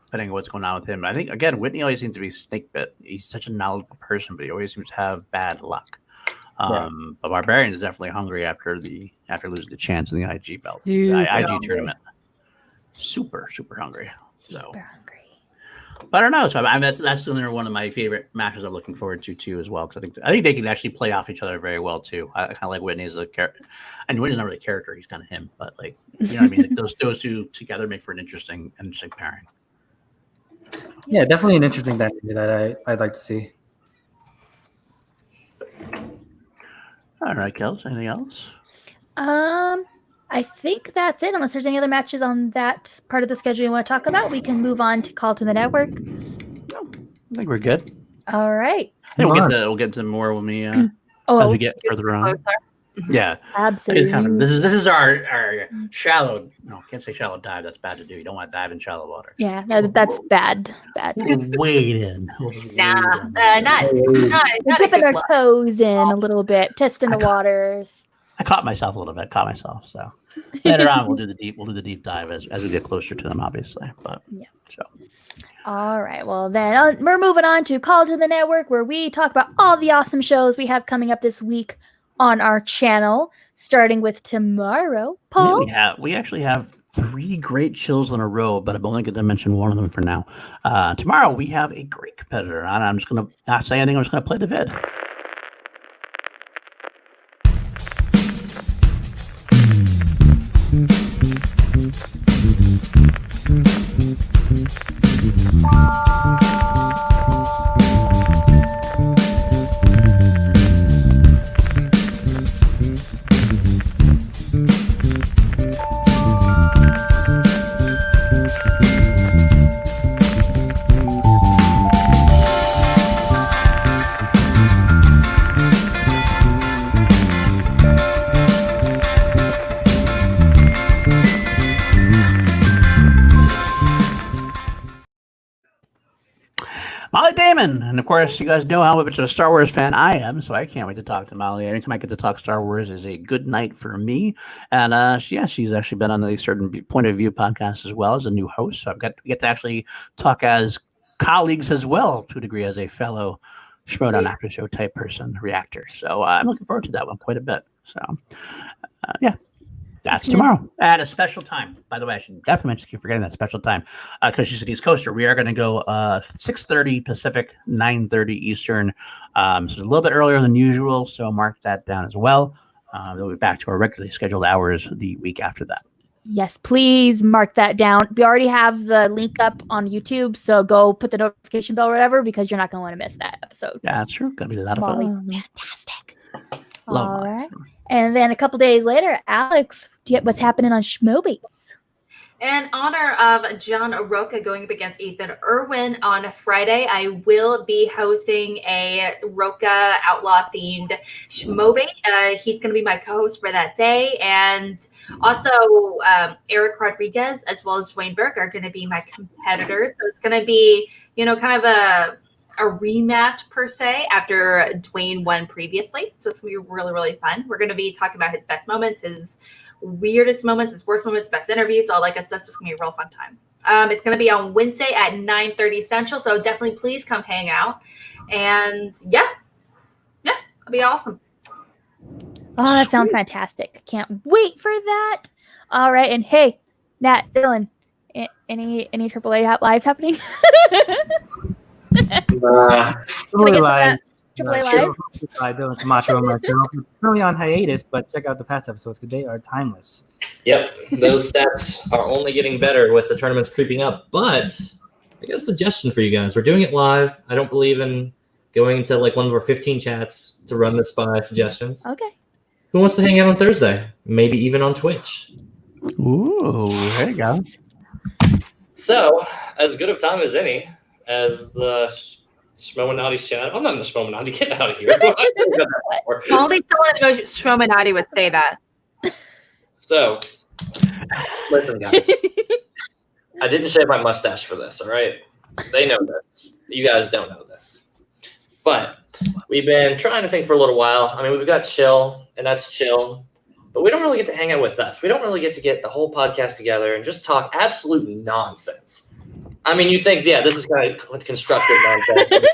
C: Depending on what's going on with him. I think again, Whitney always seems to be snake bit. He's such a knowledgeable person, but he always seems to have bad luck. But Barbarian is definitely hungry after losing the chance in the IG belt, the IG tournament. Super hungry.
A: Super hungry.
C: But I don't know. So that's another one of my favorite matches I'm looking forward to too as well. Because I think they can actually play off each other very well too. I kind of like Whitney as a character. And Whitney's not really a character; he's kind of him. But what I mean? Like those two together make for an interesting pairing.
D: Yeah, definitely an interesting dynamic that I'd like to see.
C: All right, Kelsey, anything else?
A: I think that's it. Unless there's any other matches on that part of the schedule you want to talk about, we can move on to Call to the Network.
C: No, I think we're good.
A: All right.
C: I think we'll get to more when we as we get further on. Yeah,
A: Absolutely.
C: This is our shallow. No, can't say shallow dive. That's bad to do. You don't want to dive in shallow water.
A: Yeah, that's bad.
C: Wade in.
B: Not
A: Dipping our toes in a little bit, testing the waters.
C: I caught myself a little bit. So Later on, we'll do the deep dive as we get closer to them, obviously. But
A: Yeah.
C: So.
A: All right. Well, then we're moving on to Call to the Network, where we talk about all the awesome shows we have coming up this week on our channel, starting with tomorrow. Paul?
C: Yeah, we actually have 3 great chills in a row, but I'm only going to mention one of them for now. Tomorrow, we have a great competitor, and I'm just going to not say anything. I'm just going to play the vid. Molly Damon, and of course, you guys know how much of a Star Wars fan I am, so I can't wait to talk to Molly. Anytime I get to talk Star Wars is a good night for me. And she's actually been on the Certain Point of View podcast as well as a new host, so we get to actually talk as colleagues as well, to a degree, as a fellow Schmoedown after show type person reactor. So I'm looking forward to that one quite a bit. So yeah. That's tomorrow at a special time. By the way, I should definitely mention, keep forgetting that special time because she's an East Coaster. We are going to go 6:30 Pacific, 9:30 Eastern. So it's a little bit earlier than usual, so mark that down as well. We'll be back to our regularly scheduled hours the week after that.
A: Yes, please mark that down. We already have the link up on YouTube, so go put the notification bell or whatever because you're not going to want to miss that episode.
C: Yeah, that's true. Going to be a lot of fun.
A: Fantastic.
C: Love
A: All
C: Molly.
A: right. And then a couple days later, Alex, what's happening on Schmoedown?
B: In honor of John Roca going up against Ethan Irwin on Friday, I will be hosting a Roca Outlaw-themed Schmoedown. He's going to be my co-host for that day. And also Eric Rodriguez as well as Dwayne Burke are going to be my competitors. So it's going to be, kind of a rematch per se after Dwayne won previously. So it's going to be really, really fun. We're going to be talking about his best moments, his weirdest moments, his worst moments, best interviews, all that good stuff. So it's going to be a real fun time. It's going to be on Wednesday at 9:30 Central. So definitely please come hang out. And yeah, it'll be awesome.
A: Oh, that sounds fantastic. Can't wait for that. All right. And hey, Nat, Dylan, any AAA lives happening?
D: Totally live.
A: AAA Live?
D: I don't Camacho on myself. It's currently on hiatus, but check out the past episodes because they are timeless.
E: Yep, those stats are only getting better with the tournaments creeping up. But I got a suggestion for you guys. We're doing it live. I don't believe in going into like one of our 15 chats to run this by suggestions.
A: Okay.
E: Who wants to hang out on Thursday? Maybe even on Twitch.
C: Ooh, there you go.
E: So, as good of time as any, as the Schmoedown chat. I'm not in the Schmoedown. Get out of here.
B: Only someone in the Schmoedown would say that.
E: So, listen, guys. I didn't shave my mustache for this, all right? They know this. You guys don't know this. But we've been trying to think for a little while. I mean, we've got chill, and that's chill. But we don't really get to hang out with us. We don't really get to get the whole podcast together and just talk absolute nonsense. I mean, you think, yeah, this is kind of constructive nonsense.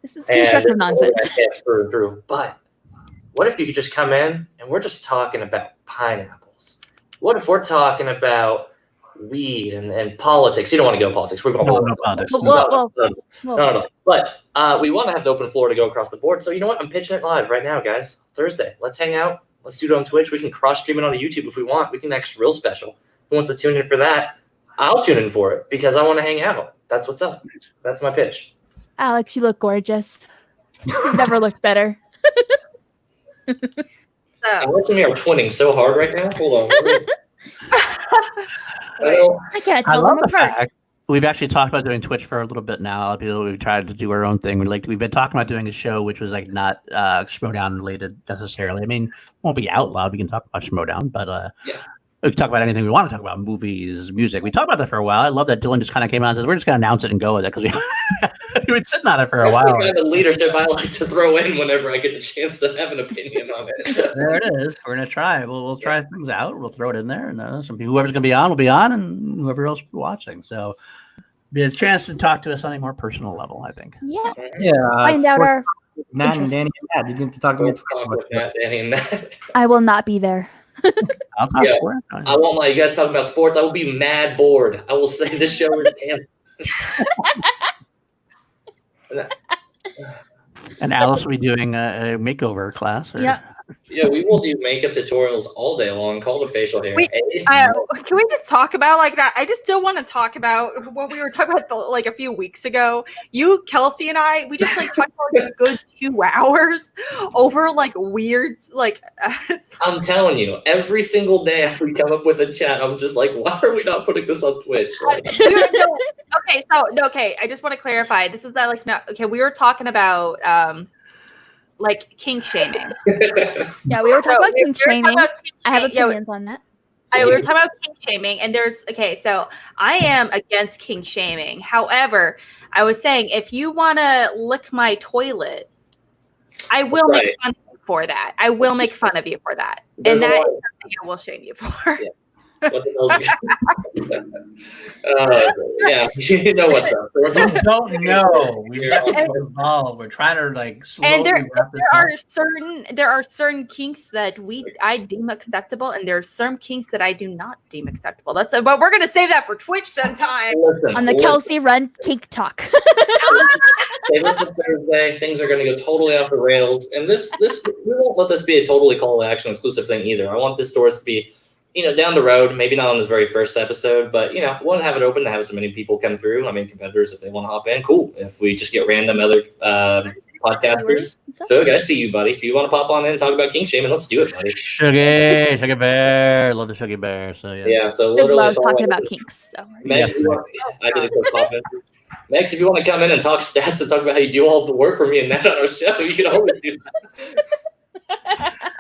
A: This is constructive nonsense.
E: Through. But what if you could just come in and we're just talking about pineapples? What if we're talking about weed and politics? You don't want to go politics. We're going
C: politics.
E: No. But we want to have the open floor to go across the board. So you know what? I'm pitching it live right now, guys. Thursday. Let's hang out. Let's do it on Twitch. We can cross-stream it on the YouTube if we want. We can make it real special. Who wants to tune in for that? I'll tune in for it because I want to hang out. That's what's up. That's my pitch.
A: Alex, you look gorgeous. You've never looked better.
E: I'm watching me are twinning so hard right now. Hold on.
A: I can't tell them apart.
C: We've actually talked about doing Twitch for a little bit now. We've tried to do our own thing. We've been talking about doing a show which was like not Schmoedown related necessarily. I mean, it won't be out loud. We can talk about Schmoedown, but We can talk about anything we want to talk about, movies, music. We talked about that for a while. I love that Dylan just kind of came out and says, we're just going to announce it and go with it because we've been sitting on it for a while.
E: That's the kind of leadership I like to throw in whenever I get the chance to have an opinion on it.
C: There it is. We're going to try. We'll try things out. We'll throw it in there. And whoever's going to be on will be on, and whoever else will be watching. So be a chance to talk to us on a more personal level, I think.
A: Yeah.
D: Find
A: out our
D: Matt and Danny and Matt. You get to talk to me.
E: Talk with Matt, Danny, and Matt.
A: I will not be there.
C: I'll talk sports.
E: I won't lie. You guys talking about sports? I will be mad bored. I will say this show is canceled.
C: And Alice will be doing a makeover class.
A: Yeah.
E: Yeah, we will do makeup tutorials all day long. Call the facial hair.
F: Can we just talk about like that? I just still want to talk about what we were talking about like a few weeks ago. You, Kelsey, and I, we just like talked for like a good 2 hours over like weird like.
E: I'm telling you, every single day after we come up with a chat, I'm just like, why are we not putting this on Twitch? Like,
F: Okay. I just want to clarify. This is that like no. Okay, we were talking about like kink shaming.
A: Yeah, we were talking about kink shaming. I have
F: yeah,
A: opinions on that.
F: we were talking about kink shaming, and so I am against kink shaming. However, I was saying if you want to lick my toilet, I will make fun of you for that. I will make fun of you for that, and that is something I will shame you for.
E: Yeah. Yeah, you know what's up.
C: We don't know. We're involved. We're trying to like slowly.
F: And there are certain kinks that I deem acceptable, and there are some kinks that I do not deem acceptable. But we're gonna save that for Twitch sometime.
A: On the Kelsey Run Kink Talk.
E: Thursday, things are going to go totally off the rails, and this we won't let this be a totally call to action exclusive thing either. I want this doors to be, down the road, maybe not on this very first episode, but, we want to have it open to have as many people come through. I mean, competitors, if they want to hop in, cool. If we just get random other podcasters. So, guys, see you, buddy. If you want to pop on in and talk about kink shaming, let's do it, buddy.
C: Sugar Bear. Love the Sugar Bear. So, yeah.
E: Yeah, so
A: Good
E: literally.
A: love talking about kinks. So.
E: Max, I did a quick pop in. Max, if you want to come in and talk stats and talk about how you do all the work for me and that on our show, you can always do that.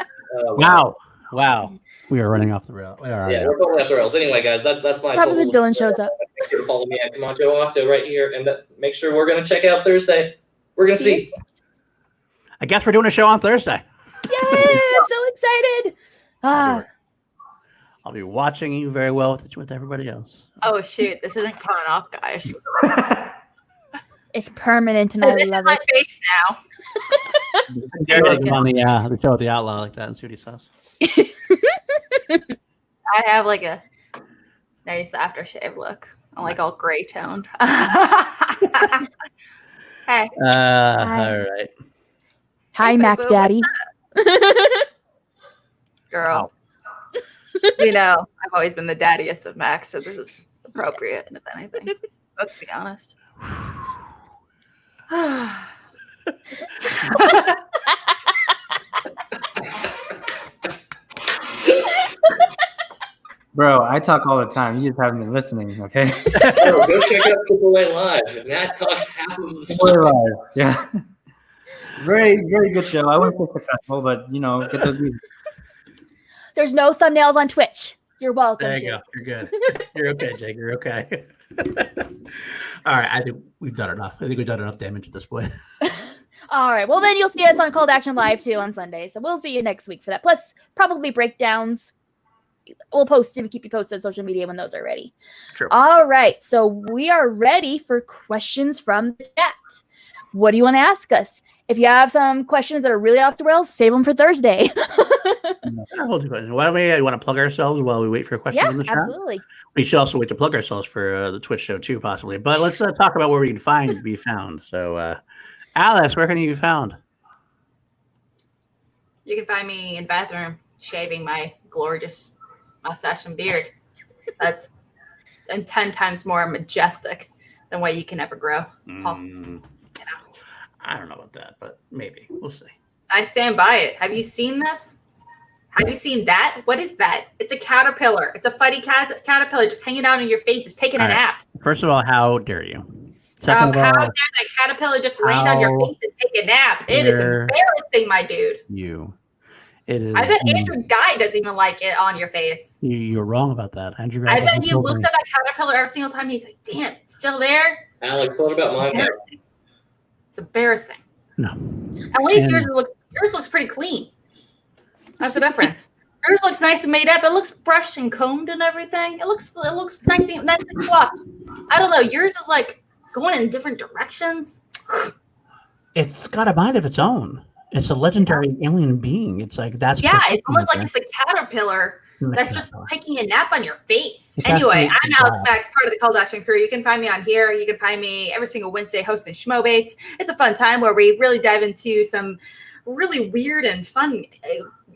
C: Wow. We are running off the rail.
E: Yeah, we're totally off the rails. Anyway, guys, that's my.
A: Probably Dylan shows up.
E: Make sure to follow me at Camacho Octo right here, and make sure we're going to check out Thursday. We're going to see.
C: I guess we're doing a show on Thursday.
A: Yay! I'm so excited.
C: I'll be watching you very well with everybody else.
F: Oh shoot! This isn't coming off, guys.
A: It's permanent, and
F: So
A: I
F: this
A: love
F: is my
A: it.
F: face now.
C: On the show with the outlaw like that and see what he says.
F: I have like a nice aftershave look. I'm like all gray toned. Hey.
C: All right.
A: Hi,
F: Hey,
A: Mac
F: boo,
A: Daddy.
F: Girl. I've always been the daddiest of Max, so this is appropriate, if anything. Let's be honest.
D: Bro, I talk all the time. You just haven't been listening, okay?
E: Go check out AAA Live. Matt talks half of the time.
D: Yeah. Very, very good show. I wouldn't say successful, but, get those views.
A: There's no thumbnails on Twitch. You're welcome.
C: There you go. You're good. You're okay, Jake. You're okay. All right. I think we've done enough. I think we've done enough damage at this point.
A: All right. Well, then you'll see us on Call to Action Live too on Sunday. So we'll see you next week for that. Plus, probably breakdowns. We'll post and keep you posted on social media when those are ready.
C: True.
A: All right. So we are ready for questions from the chat. What do you want to ask us? If you have some questions that are really off the rails, save them for Thursday.
C: Why don't we want to plug ourselves while we wait for questions in the chat?
A: Absolutely.
C: We should also wait to plug ourselves for the Twitch show too, possibly. But let's talk about where we can be found. So, Alex, where can you be found?
F: You can find me in the bathroom shaving my gorgeous mustache and beard. That's 10 times more majestic than what you can ever grow.
C: I don't know about that, but maybe. We'll see.
F: I stand by it. Have you seen this? Have you seen that? What is that? It's a caterpillar. It's a fighty caterpillar just hanging out in your face. It's taking a nap.
C: First of all, how dare you?
F: How dare that caterpillar just land on your face and take a nap? It is embarrassing, my dude.
C: You. It is.
B: I bet Andrew Ghai doesn't even like it on your face.
C: You're wrong about that. Andrew Ghai
B: I bet he
C: doesn't
B: looks at that caterpillar every single time. He's like, "Damn, it's still there."
E: Alex, what about mine?
B: Embarrassing. It's embarrassing.
C: No.
B: At least yours looks pretty clean. That's the difference. Yours looks nice and made up. It looks brushed and combed and everything. It looks nice and fluffed. I don't know. Yours is like going in different directions.
C: It's got a mind of its own. It's a legendary alien being. It's like that's
B: it's almost like it's a caterpillar that's just taking a nap on your face.
C: It's
B: Anyway,
C: absolutely
B: I'm Alex Mack, part of the Call to Action crew. You can find me on here. You can find me every single Wednesday hosting Schmoedown. It's a fun time where we really dive into some really weird and fun,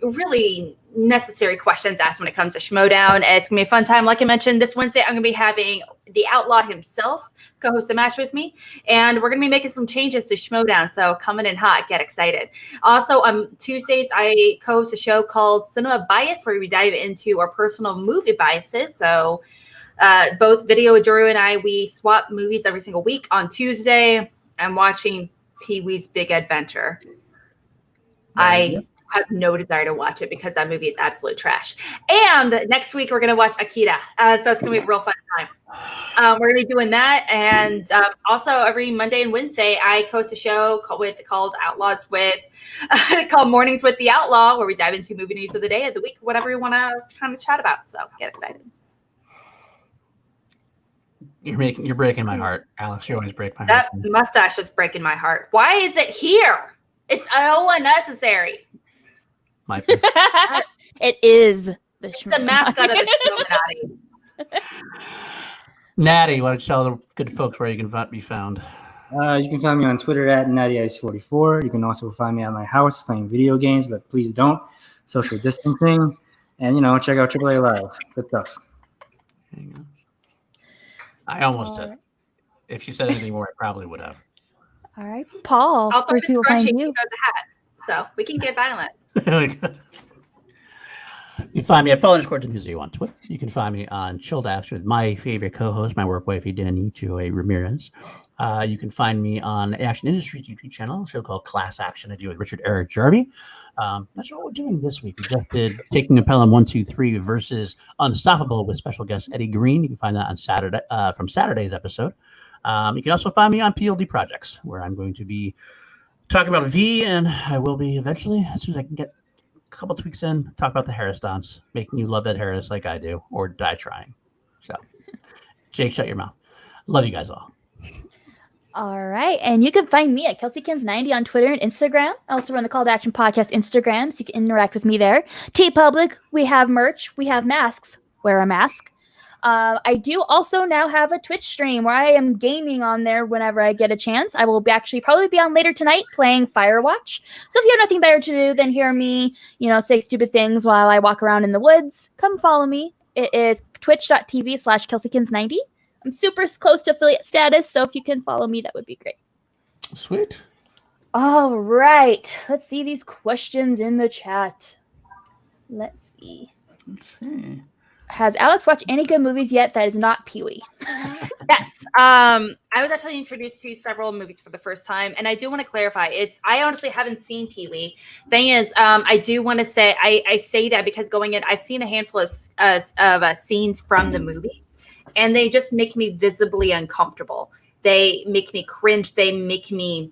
B: really necessary questions asked when it comes to Schmoedown. It's gonna be a fun time. Like I mentioned, this Wednesday I'm gonna be having the Outlaw himself co-host a match with me, and we're gonna be making some changes to Schmoedown. So coming in hot, get excited. Also, on Tuesdays I co-host a show called Cinema Bias, where we dive into our personal movie biases. So both Video with Drew and I, we swap movies every single week. On Tuesday, I'm watching Pee-wee's Big Adventure. I have no desire to watch it because that movie is absolute trash. And next week we're going to watch Akira. So it's going to be a real fun time. We're going to be doing that. And also every Monday and Wednesday, I host a show called Outlaws with, called Mornings with the Outlaw, where we dive into movie news of the day, of the week, whatever you want to kind of chat about. So get excited.
C: You're breaking my heart, Alex. You always break my
B: That
C: heart.
B: mustache is breaking my heart. Why is it here? It's so unnecessary.
A: It is
B: The mascot of the Schmoedown.
C: Natty, why don't you tell the good folks where you can be found?
D: You can find me on Twitter at NattyIce44. You can also find me at my house playing video games, but please don't. Social distancing. And, check out AAA Live. Good stuff.
C: There you go. I almost did. If she said anything more, I probably would have.
A: All right, Paul.
B: I'll throw
A: where
B: the
A: people find
B: scrunchie
A: you?
B: over the hat. So we can get violent.
C: You find me at Paul_D'Amusio on Twitter. You can find me on Chilled Action with my favorite co-host, my work wifey, Danny Joy Ramirez. You can find me on Action Industries YouTube channel, a show called Class Action I do with Richard Eric Jarvie. That's what we're doing this week. We just did Taking a Pelham 1-2-3 versus Unstoppable with special guest Eddie Green. You can find that on Saturday from Saturday's episode. You can also find me on PLD Projects, where I'm going to be talking about V, and I will be eventually, as soon as I can get a couple tweaks in, talk about the Harris dance, making you love that Harris like I do, or die trying. So, Jake, shut your mouth. Love you guys all.
A: All right. And you can find me at KelseyKins90 on Twitter and Instagram. I also run the Call to Action Podcast Instagram, so you can interact with me there. T-Public, we have merch. We have masks. Wear a mask. I do also now have a Twitch stream where I am gaming on there whenever I get a chance. I will probably be on later tonight playing Firewatch. So if you have nothing better to do than hear me, say stupid things while I walk around in the woods, come follow me. It is twitch.tv/KelseyKins90. I'm super close to affiliate status, so if you can follow me, that would be great.
C: Sweet.
A: All right. Let's see these questions in the chat. Let's see. Has Alex watched any good movies yet that is not Pee-wee?
F: Yes. I was actually introduced to several movies for the first time, and I do want to clarify. I honestly haven't seen Pee-wee. Thing is, I do want to say I say that because going in, I've seen a handful of scenes from the movie, and they just make me visibly uncomfortable. They make me cringe. They make me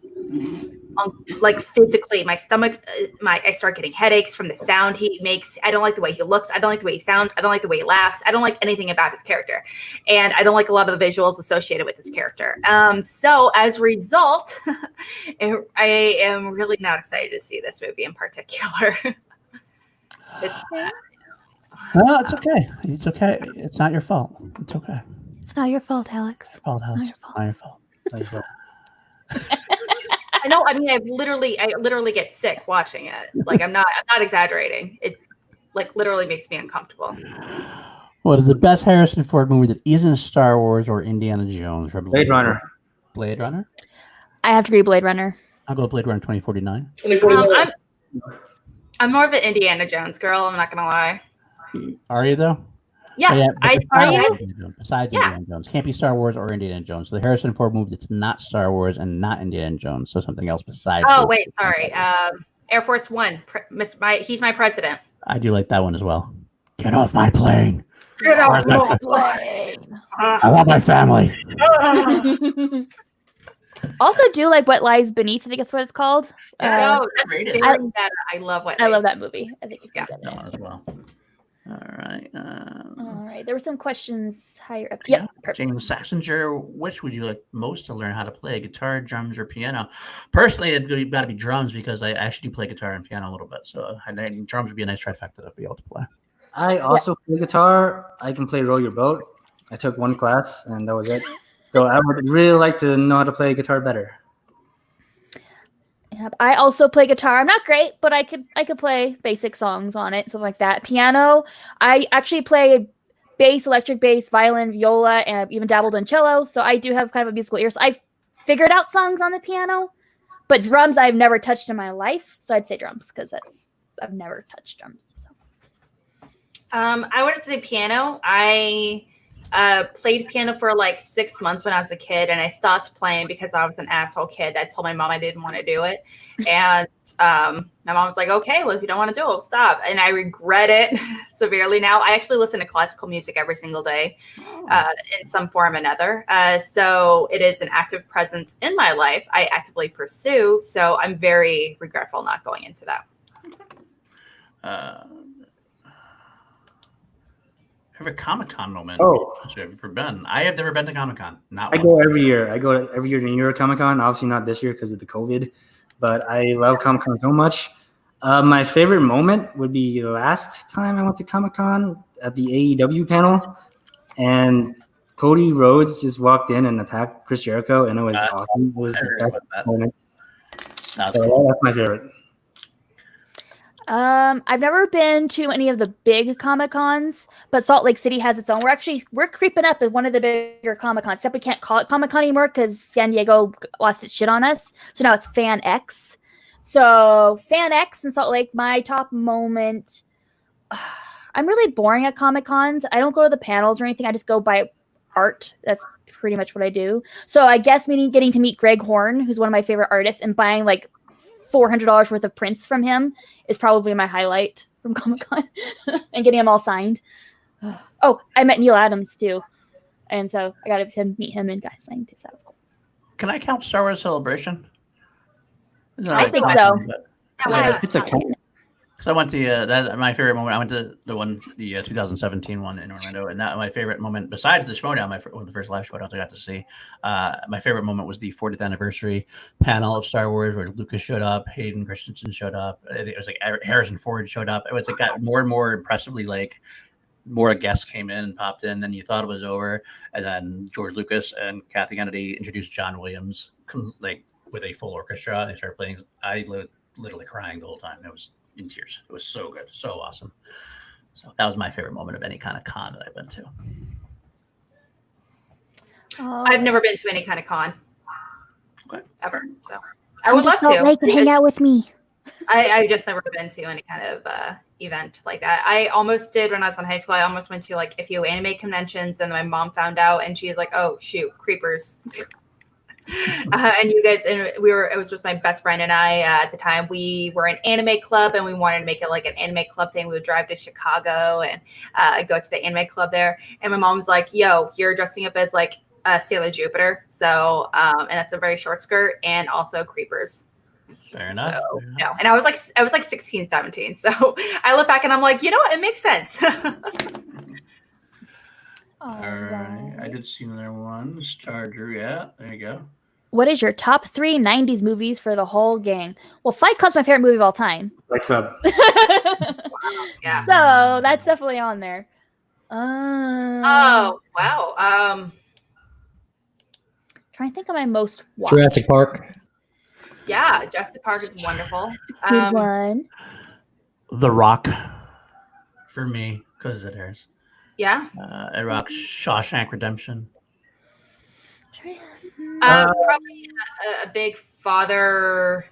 F: physically, my stomach, I start getting headaches from the sound he makes. I don't like the way he looks. I don't like the way he sounds. I don't like the way he laughs. I don't like anything about his character. And I don't like a lot of the visuals associated with his character. So as a result, I am really not excited to see this movie in particular.
C: It's okay. It's okay. It's not your fault. It's okay.
A: It's not your fault, Alex.
C: It's not your fault. It's not your fault.
F: I know. I mean, I literally get sick watching it. Like, I'm not exaggerating. It literally makes me uncomfortable.
C: What is the best Harrison Ford movie that isn't Star Wars or Indiana Jones? Or
D: Blade Runner.
C: Blade Runner?
A: I have to agree, Blade Runner.
C: I'll go Blade Runner 2049.
E: 2049.
F: I'm more of an Indiana Jones girl. I'm not gonna lie.
C: Are you though?
F: Yeah,
C: Besides Indiana Jones, can't be Star Wars or Indiana Jones. So the Harrison Ford movie that's not Star Wars and not Indiana Jones, so something else besides.
F: Oh wait, sorry. Air Force One. He's my president.
C: I do like that one as well. Get off my plane.
F: Get
C: off my
A: plane.
C: I want my family.
A: Also, do like What Lies Beneath. I think that's what it's called.
B: Yeah,
F: No, that's
C: rated.
F: very meta. I love what
A: I love that movie. I think it's
F: Yeah.
A: good.
C: That one as well. All right.
A: All right. There were some questions higher up.
C: Yeah.
A: Yep. Perfect.
C: James Saxinger, which would you like most to learn how to play? Guitar, drums, or piano? Personally, it's got to be drums because I actually do play guitar and piano a little bit. So drums would be a nice trifecta to be able to play.
D: I also play guitar. I can play Row Your Boat. I took one class and that was it. So I would really like to know how to play guitar better.
A: Yep. I also play guitar. I'm not great, but I could play basic songs on it, something like that. Piano, I actually play bass, electric bass, violin, viola, and I've even dabbled in cello. So I do have kind of a musical ear. So I've figured out songs on the piano, but drums I've never touched in my life. So I'd say drums because I've never touched drums. So.
F: I wanted to say piano. I played piano for like 6 months when I was a kid, and I stopped playing because I was an asshole kid. I told my mom I didn't want to do it, and my mom was like, "Okay, well, if you don't want to do it, we'll stop." And I regret it severely now. I actually listen to classical music every single day, in some form or another. So it is an active presence in my life. I actively pursue. So I'm very regretful not going into that.
C: Favorite Comic-Con moment?
D: Oh.
C: Have you ever been? I have never been to Comic-Con.
D: I go every year. I go every year to New York Comic-Con. Obviously not this year because of the COVID, but I love Comic-Con so much. My favorite moment would be last time I went to Comic-Con at the AEW panel, and Cody Rhodes just walked in and attacked Chris Jericho, and it was awesome. It was the best moment.
C: That's
D: So
C: cool.
D: that's my favorite.
A: I've never been to any of the big Comic-Cons, but Salt Lake City has its own. We're creeping up as one of the bigger Comic-Cons, except we can't call it Comic-Con anymore because San Diego lost its shit on us. So now it's Fan X. So Fan X in Salt Lake, my top moment. I'm really boring at Comic-Cons. I don't go to the panels or anything. I just go by art. That's pretty much what I do. So I guess getting to meet Greg Horn, who's one of my favorite artists, and buying like $400 worth of prints from him is probably my highlight from Comic-Con and getting them all signed. Oh, I met Neil Adams too. And so I got to meet him and got signed too. So that was cool.
C: Can I count Star Wars Celebration?
A: I think so.
D: It's a
C: So I went to my favorite moment. I went to the 2017 one in Orlando, and that my favorite moment, besides the Schmoedown, one of the first live Schmoedowns I got to see. My favorite moment was the 40th anniversary panel of Star Wars, where Lucas showed up, Hayden Christensen showed up. It was like Harrison Ford showed up. It was like got more and more impressively like more guests came in and popped in than you thought it was over, and then George Lucas and Kathy Kennedy introduced John Williams like with a full orchestra. They started playing. I literally crying the whole time. It was in tears. It was so good, so awesome. So that was my favorite moment of any kind of con that I've been to.
F: I've never been to any kind of con ever, so I
A: Come
F: would
A: to
F: love
A: Salt
F: to.
A: Lake and hang out with me.
F: I've just never been to any kind of event like that. I almost did when I was in high school. I almost went to like a few anime conventions, and my mom found out, and she was like, "Oh shoot, creepers." And you guys, and it was just my best friend and I at the time. We were an anime club, and we wanted to make it like an anime club thing. We would drive to Chicago and go to the anime club there. And my mom was like, "Yo, you're dressing up as like Sailor Jupiter." So, and that's a very short skirt, and also creepers.
C: Fair enough.
F: So, no. And I was like 16, 17. So I look back and I'm like, you know what? It makes sense.
C: All right. I did see another one. Chandru, yeah. There you go.
A: What is your top 3 90s movies for the whole gang? Well, Fight Club's my favorite movie of all time.
D: Fight Club.
F: Yeah.
A: So that's definitely on there.
F: Oh, wow.
A: Trying to think of my most watched.
G: Jurassic Park.
F: Yeah, Jurassic Park is wonderful.
A: Good one.
C: The Rock for me, because it airs.
F: Yeah.
C: It rocks Shawshank Redemption.
F: Probably a big father.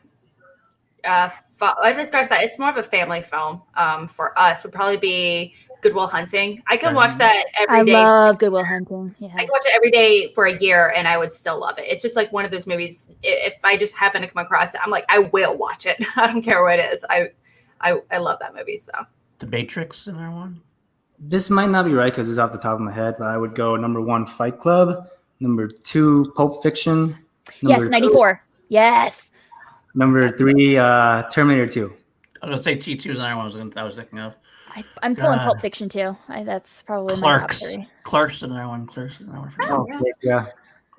F: I just scratched that. It's more of a family film. For us, would probably be Good Will Hunting. I can watch that every day.
A: I love Good Will Hunting. Yeah.
F: I can watch it every day for a year and I would still love it. It's just like one of those movies. If I just happen to come across it, I'm like, I will watch it. I don't care what it is. I love that movie. So
C: The Matrix in there one.
D: This might not be right because it's off the top of my head, but I would go number 1, Fight Club. Number 2, Pulp Fiction.
A: Yes, 94. Yes.
D: Number 3, Terminator 2.
C: I was gonna say T2 is another one I was thinking of.
A: I'm pulling
C: God.
A: Pulp Fiction too. That's probably
C: Clerks.
A: my top 3.
C: Clerks is another one. Clerks is another one.
D: Oh, yeah.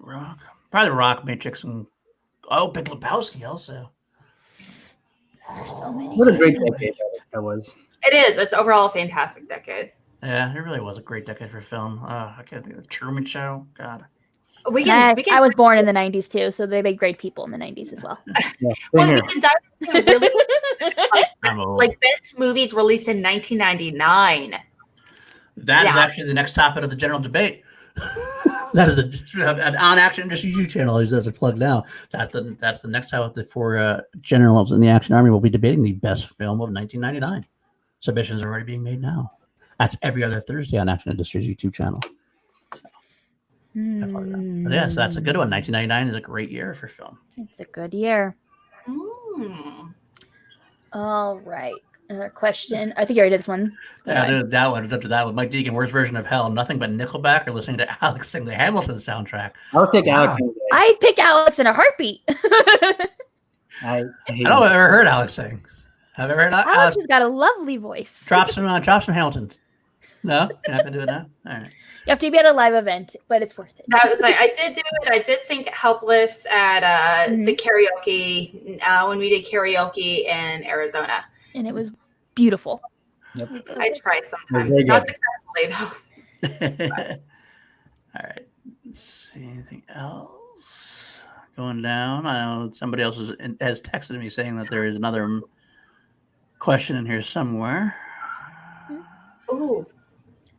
C: Rock. Probably Rock, Matrix, and Big Lebowski also.
A: There's so many.
D: What a great decade that was.
F: it is. It's overall a fantastic decade.
C: Yeah, it really was a great decade for film. I can't think of the Truman Show. God.
F: We
A: I
F: can
A: was born in the 90s too, so they made great people in the 90s as well.
D: Yeah,
F: well,
D: same
F: we
D: here.
F: can dive into really
C: I'm old.
F: like best movies released in 1999.
C: That is
F: Yeah.
C: actually the next topic of the general debate. That is an on Action Industry YouTube channel. That's a plug now. That's the next topic. The 4 generals in the Action Army will be debating the best film of 1999. Submissions are already being made now. That's every other Thursday on Action Industry's YouTube channel. But yes, that's a good one. 1999 is a great year for film.
A: It's a good year.
F: Mm.
A: All right. Another question. I think you already did this one.
C: Yeah, dude, that one. Up to that one. Mike Deegan, worst version of hell? Nothing but Nickelback or listening to Alex sing the Hamilton soundtrack?
D: I would take Alex. Any day.
A: I'd pick Alex in a heartbeat.
D: I
C: I
D: hate
C: don't know if
D: it.
C: I've ever heard Alex sing. Have you ever heard
A: Alex
C: Alex?
A: has got a lovely voice.
C: Drop some Hamilton. No, you're not gonna do it now. All right.
A: You have to be at a live event, but it's worth it.
F: That was like I did do it. I did sing "Helpless" at the karaoke when we did karaoke in Arizona.
A: And it was beautiful.
D: Yep.
F: I try sometimes,
D: Very
F: not
D: good.
F: successfully though.
C: All right. Let's see anything else. Going down. I know somebody else has texted me saying that there is another question in here somewhere.
F: Ooh,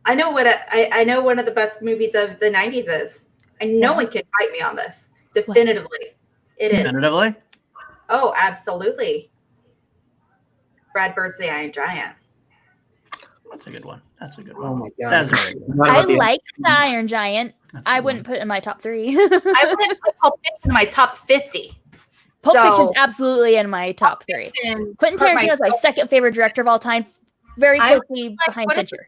F: I know what I know. One of the best movies of the '90s is, and no one can fight me on this. Definitively, it is.
C: Definitively?
F: Oh, absolutely. Brad Bird's The Iron Giant.
C: That's a good one. That's a good
D: Oh
C: one.
D: my god.
C: That's very good.
D: Not
A: I
D: about the-
A: like the Iron Giant.
C: That's a
A: I
C: good
A: wouldn't
C: one.
A: put it in my top 3.
F: I wouldn't put Pulp Fiction in my top 50.
A: Pulp
F: So-
A: Fiction's absolutely in my top 3.
F: Fiction
A: Quentin
F: hurt
A: Tarantino is my second favorite director of all time, very
F: I-
A: closely
F: like,
A: behind
F: what is-
A: Fincher.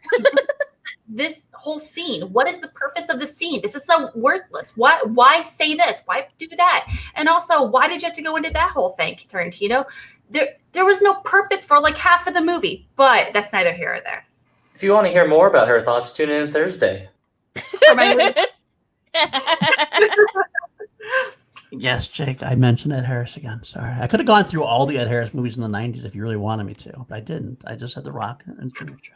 F: This whole scene. What is the purpose of the scene? This is so worthless. Why say this? Why do that? And also, why did you have to go into that whole thing, Tarantino? There was no purpose for like half of the movie, but that's neither here or there.
E: If you want to hear more about her thoughts, tune in Thursday.
F: For my movie.
C: Yes, Jake, I mentioned Ed Harris again. Sorry. I could have gone through all the Ed Harris movies in the 90s if you really wanted me to, but I didn't. I just had The Rock and Truman Show.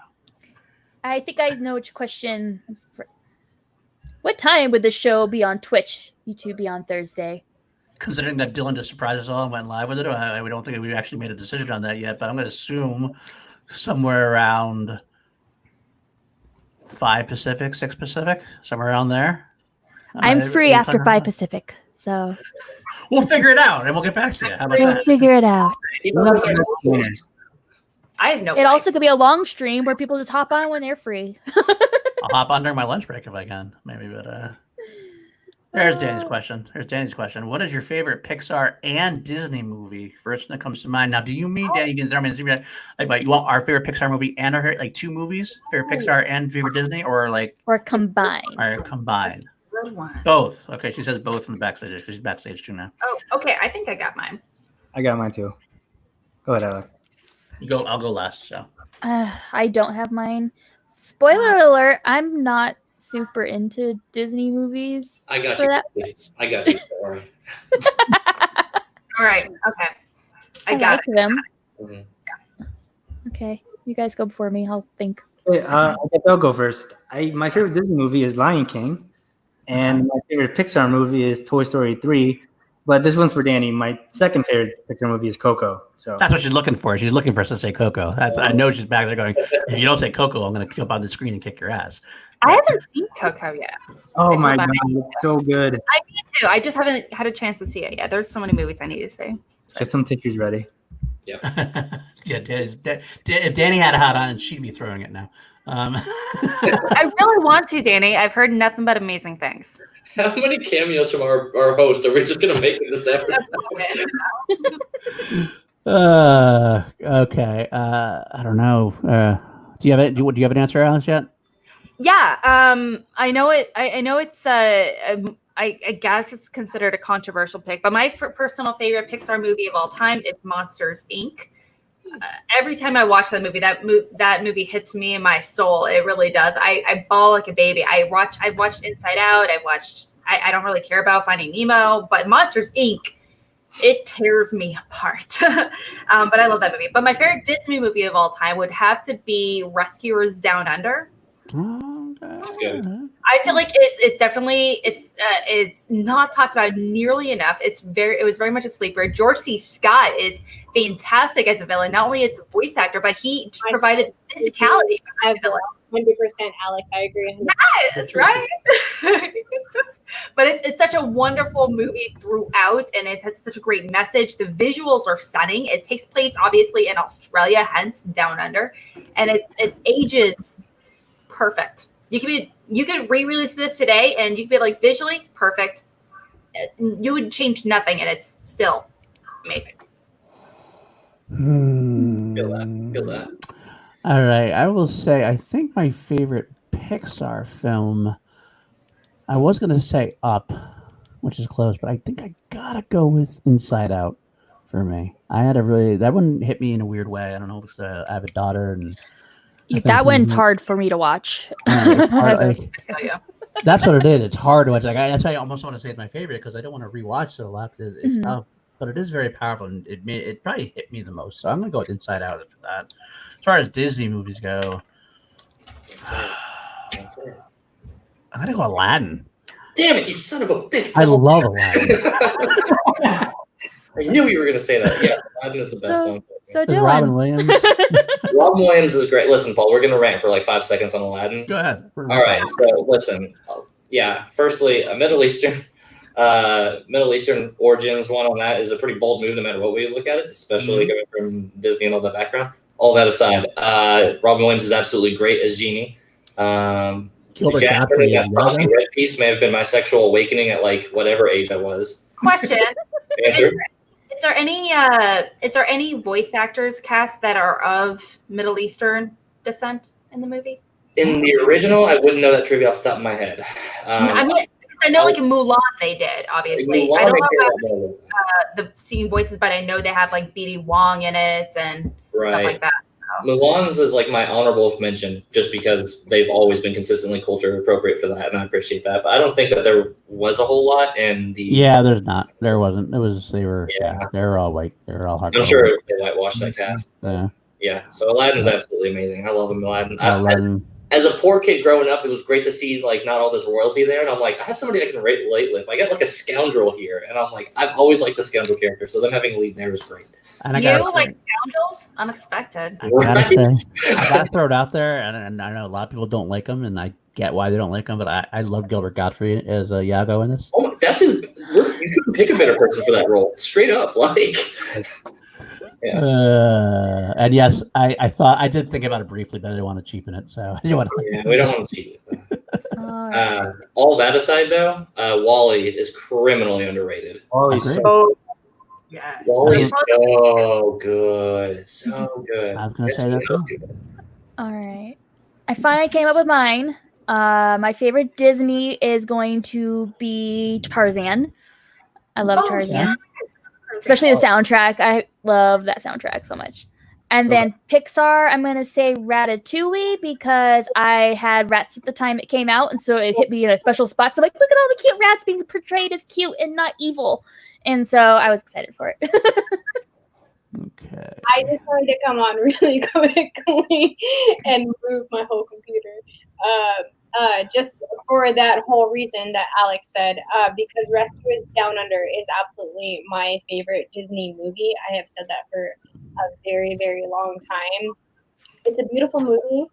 A: I think I know which question. What time would the show be on Twitch? YouTube be on Thursday.
C: Considering that Dylan just surprised us all and went live with it, we don't think we actually made a decision on that yet, but I'm going to assume somewhere around 5 Pacific, 6 Pacific, somewhere around there.
A: I'm free after 5 Pacific, so
C: We'll figure it out and we'll get back to you. How about
A: we'll
C: that?
A: figure it out.
F: I have no.
A: It also could be a long stream where people just hop on when they're free.
C: I'll hop on during my lunch break if I can, maybe. But there's Danny's question. What is your favorite Pixar and Disney movie? First one that comes to mind. Now, do you mean, Danny? You can throw me in the like, you want our favorite Pixar movie and our like 2 movies, favorite Pixar and favorite Disney, or like
A: Or combined.
C: or combined?
F: Good one.
C: Both. Okay, she says both from the backstage because she's backstage too now.
F: Oh, okay. I think I got mine.
D: I got mine too. Go ahead, Alex.
C: You go. I'll go last. So
A: I don't have mine. Spoiler alert, I'm not super into Disney movies.
E: I got
A: For
E: you.
A: that-
E: I got you. Don't worry.
F: All right. Okay. I got
A: like them.
E: Mhm.
A: Okay, you guys go before me. I'll think.
D: Wait, I guess I'll go first. My favorite Disney movie is Lion King, and my favorite Pixar movie is Toy Story 3. But this one's for Danny. My second favorite Pixar movie is Coco. So
C: that's what she's looking for. She's looking for us to say Coco. I know she's back there going, if you don't say Coco, I'm going to jump on the screen and kick your ass.
F: I haven't seen Coco yet.
D: oh my
F: feel
D: god,
F: bad.
D: it's so good.
F: I need to. I just haven't had a chance to see it yet. There's so many movies I need to see.
D: Get some tissues ready.
C: Yeah, if Danny had a hat on, she'd be throwing it now.
F: I really want to, Danny. I've heard nothing but amazing things.
E: How many cameos from our host are we just gonna make in this episode?
C: Okay. I don't know. Do you have it? Do you have an answer, Alice, yet?
F: Yeah. I know it. I know it's. I guess it's considered a controversial pick, but my personal favorite Pixar movie of all time is Monsters, Inc. Every time I watch that movie, that movie hits me in my soul. It really does. I bawl like a baby. I've watched Inside Out. I don't really care about Finding Nemo, but Monsters, Inc. It tears me apart. But I love that movie. But my favorite Disney movie of all time would have to be Rescuers Down Under.
E: That's good.
F: I feel like it's definitely it's not talked about nearly enough. It was very much a sleeper. George C. Scott is fantastic as a villain. Not only as a voice actor, but he provided physicality.
G: I have 100% Alex. I agree.
F: Yes, right. But it's such a wonderful movie throughout, and it has such a great message. The visuals are stunning. It takes place obviously in Australia, hence Down Under, and it ages perfect. You could re-release this today, and you could be like visually perfect. You would change nothing, and it's still amazing.
E: Feel that.
C: All right. I will say I think my favorite Pixar film. I was gonna say Up, which is close, but I think I gotta go with Inside Out for me. That one hit me in a weird way. I don't know if I have a daughter and.
A: That one's hard for me to watch.
C: That's what it is. It's hard to watch. That's why I almost want to say it's my favorite because I don't want to rewatch it a lot. It's tough, but it is very powerful, and it probably hit me the most. So I'm gonna go with Inside Out for that. As far as Disney movies go, I'm gonna go Aladdin.
E: Damn it, you son of a bitch!
C: I love Aladdin.
E: I knew you were gonna say that. Yeah, Aladdin is the best one.
A: So
C: Robin Williams.
E: Robin Williams is great. Listen, Paul, we're going to rant for like 5 seconds on Aladdin.
C: Go ahead.
E: All right. So listen, firstly, a Middle Eastern origins one on that is a pretty bold move no matter what way you look at it, especially coming from Disney and all that background. All that aside, Robin Williams is absolutely great as Genie. Jasper in that frosty red piece may have been my sexual awakening at like whatever age I was.
F: Question.
E: Answer.
F: Is there any voice actors cast that are of Middle Eastern descent in the movie?
E: In the original, I wouldn't know that trivia off the top of my head.
F: I know like in Mulan they did, obviously. I don't know about the singing voices, but I know they had like B.D. Wong in it and stuff like that. So.
E: Mulan's is like my honorable mention just because they've always been consistently culture appropriate for that, and I appreciate that. But I don't think that there was a whole lot in the.
C: Yeah, there's not. There wasn't. They were all white. They were all hard.
E: I'm sure they whitewashed that cast.
C: Yeah.
E: So Aladdin's absolutely amazing. I love him, Aladdin. As a poor kid growing up, it was great to see like not all this royalty there, and I'm like, I have somebody I can rate late with. I got like a scoundrel here, and I'm like, I've always liked the scoundrel character, so them having a lead there is great.
F: And you like scoundrels? Unexpected.
C: I gotta throw it out there, and I know a lot of people don't like him, and I get why they don't like him, but I love Gilbert Gottfried as Iago in this.
E: Oh, that's his. Listen, you couldn't pick a better person for that role. Straight up, like.
C: Yeah. And yes, I did think about it briefly, but I didn't want to cheapen it. So I didn't want to.
E: Yeah, we don't want to cheat with that. All that aside, though, Wall-E is criminally underrated.
D: Wall-E's so.
F: Yeah.
E: Wall-E is so good, so good.
C: I was gonna say that too.
A: All right, I finally came up with mine. My favorite Disney is going to be Tarzan. I love Tarzan.
F: Yeah.
A: Especially the soundtrack. I love that soundtrack so much. And then Pixar, I'm going to say Ratatouille because I had rats at the time it came out. And so it hit me in a special spot. So I'm like, look at all the cute rats being portrayed as cute and not evil. And so I was excited for it.
C: Okay.
G: I just wanted to come on really quickly and move my whole computer. Just for that whole reason that Alex said, because Rescuers Down Under is absolutely my favorite Disney movie. I have said that for a very, very long time. It's a beautiful movie.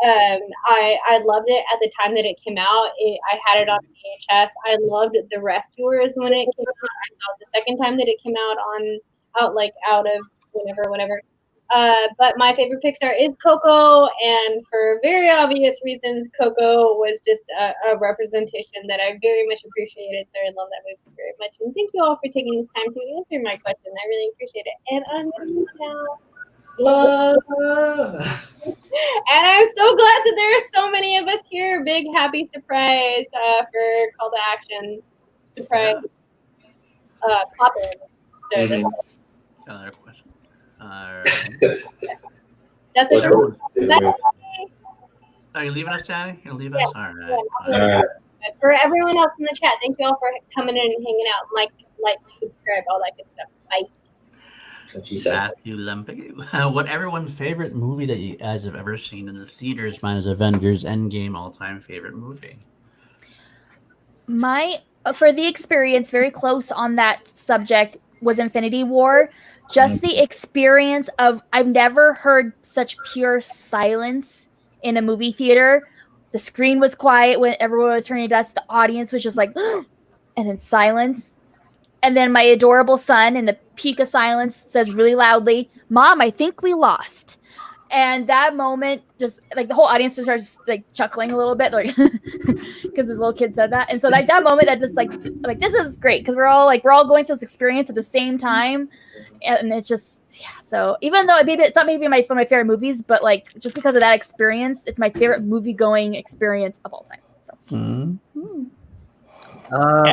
G: I loved it at the time that it came out. I had it on VHS. I loved The Rescuers when it came out. I saw it the second time that it came out out of whenever. But my favorite Pixar is Coco, and for very obvious reasons, Coco was just a representation that I very much appreciated. So I love that movie very much. And thank you all for taking this time to answer my question. I really appreciate it. And I'm going to move now. And I'm so glad that there are so many of us here. Big happy surprise for Call to Action. Surprise. Pop-in. So that's
C: Another question.
G: That's what
C: Are you leaving us, Johnny? You'll leave us? All right.
G: But for everyone else in the chat, thank you all for coming in and hanging out. Like, subscribe, all that good stuff. Bye.
C: Matthew Lempick. What everyone's favorite movie that you guys have ever seen in the theaters? Mine is Avengers Endgame, all-time favorite movie.
A: For the experience, very close on that subject was Infinity War. Just the experience of, I've never heard such pure silence in a movie theater. The screen was quiet when everyone was turning to dust. The audience was just like, and then silence. And then my adorable son in the peak of silence says really loudly, "Mom, I think we lost." And that moment, just like the whole audience just starts like chuckling a little bit, like because this little kid said that. And so like that moment, that just like this is great because we're all going through this experience at the same time, and it's just So even though it's not maybe one of my favorite movies, but like just because of that experience, it's my favorite movie going experience of all time. So.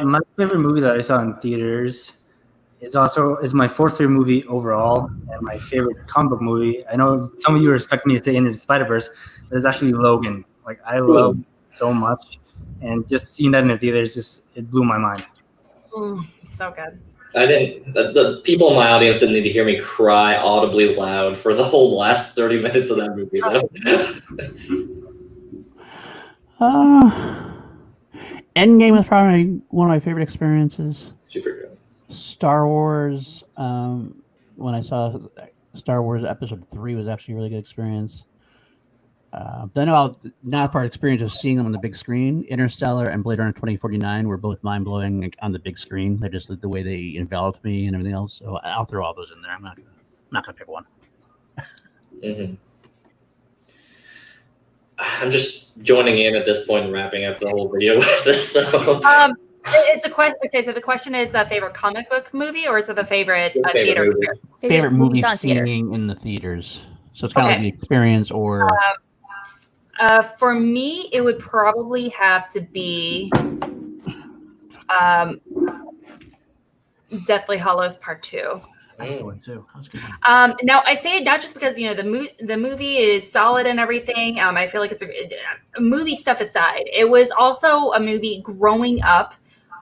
D: My favorite movie that I saw in theaters is my fourth favorite movie overall, and my favorite comic book movie. I know some of you are expecting me to say Into the Spider-Verse, but it's actually Logan. Like I love it so much, and just seeing that in the theaters it blew my mind.
F: So good.
E: I didn't. The people in my audience didn't need to hear me cry audibly loud for the whole last 30 minutes of that movie, though.
C: Endgame is probably one of my favorite experiences.
E: Super good.
C: Star Wars, when I saw Star Wars Episode 3 was actually a really good experience. Then not for experience of seeing them on the big screen. Interstellar and Blade Runner 2049 were both mind-blowing on the big screen. They're just the way they enveloped me and everything else. So I'll throw all those in there. I'm not gonna pick one.
E: Mm-hmm. I'm just joining in at this point and wrapping up the whole video with this. So.
F: Is the question? Okay, so the question is a favorite comic book movie, or is it the favorite theater
E: movie.
C: Favorite movie seeing in the theaters. So it's kind of like the experience, or.
F: For me, it would probably have to be Deathly Hallows Part 2.
C: That's good one too. That's good.
F: Now I say it not just because the movie is solid and everything. I feel like it's a movie stuff aside. It was also a movie growing up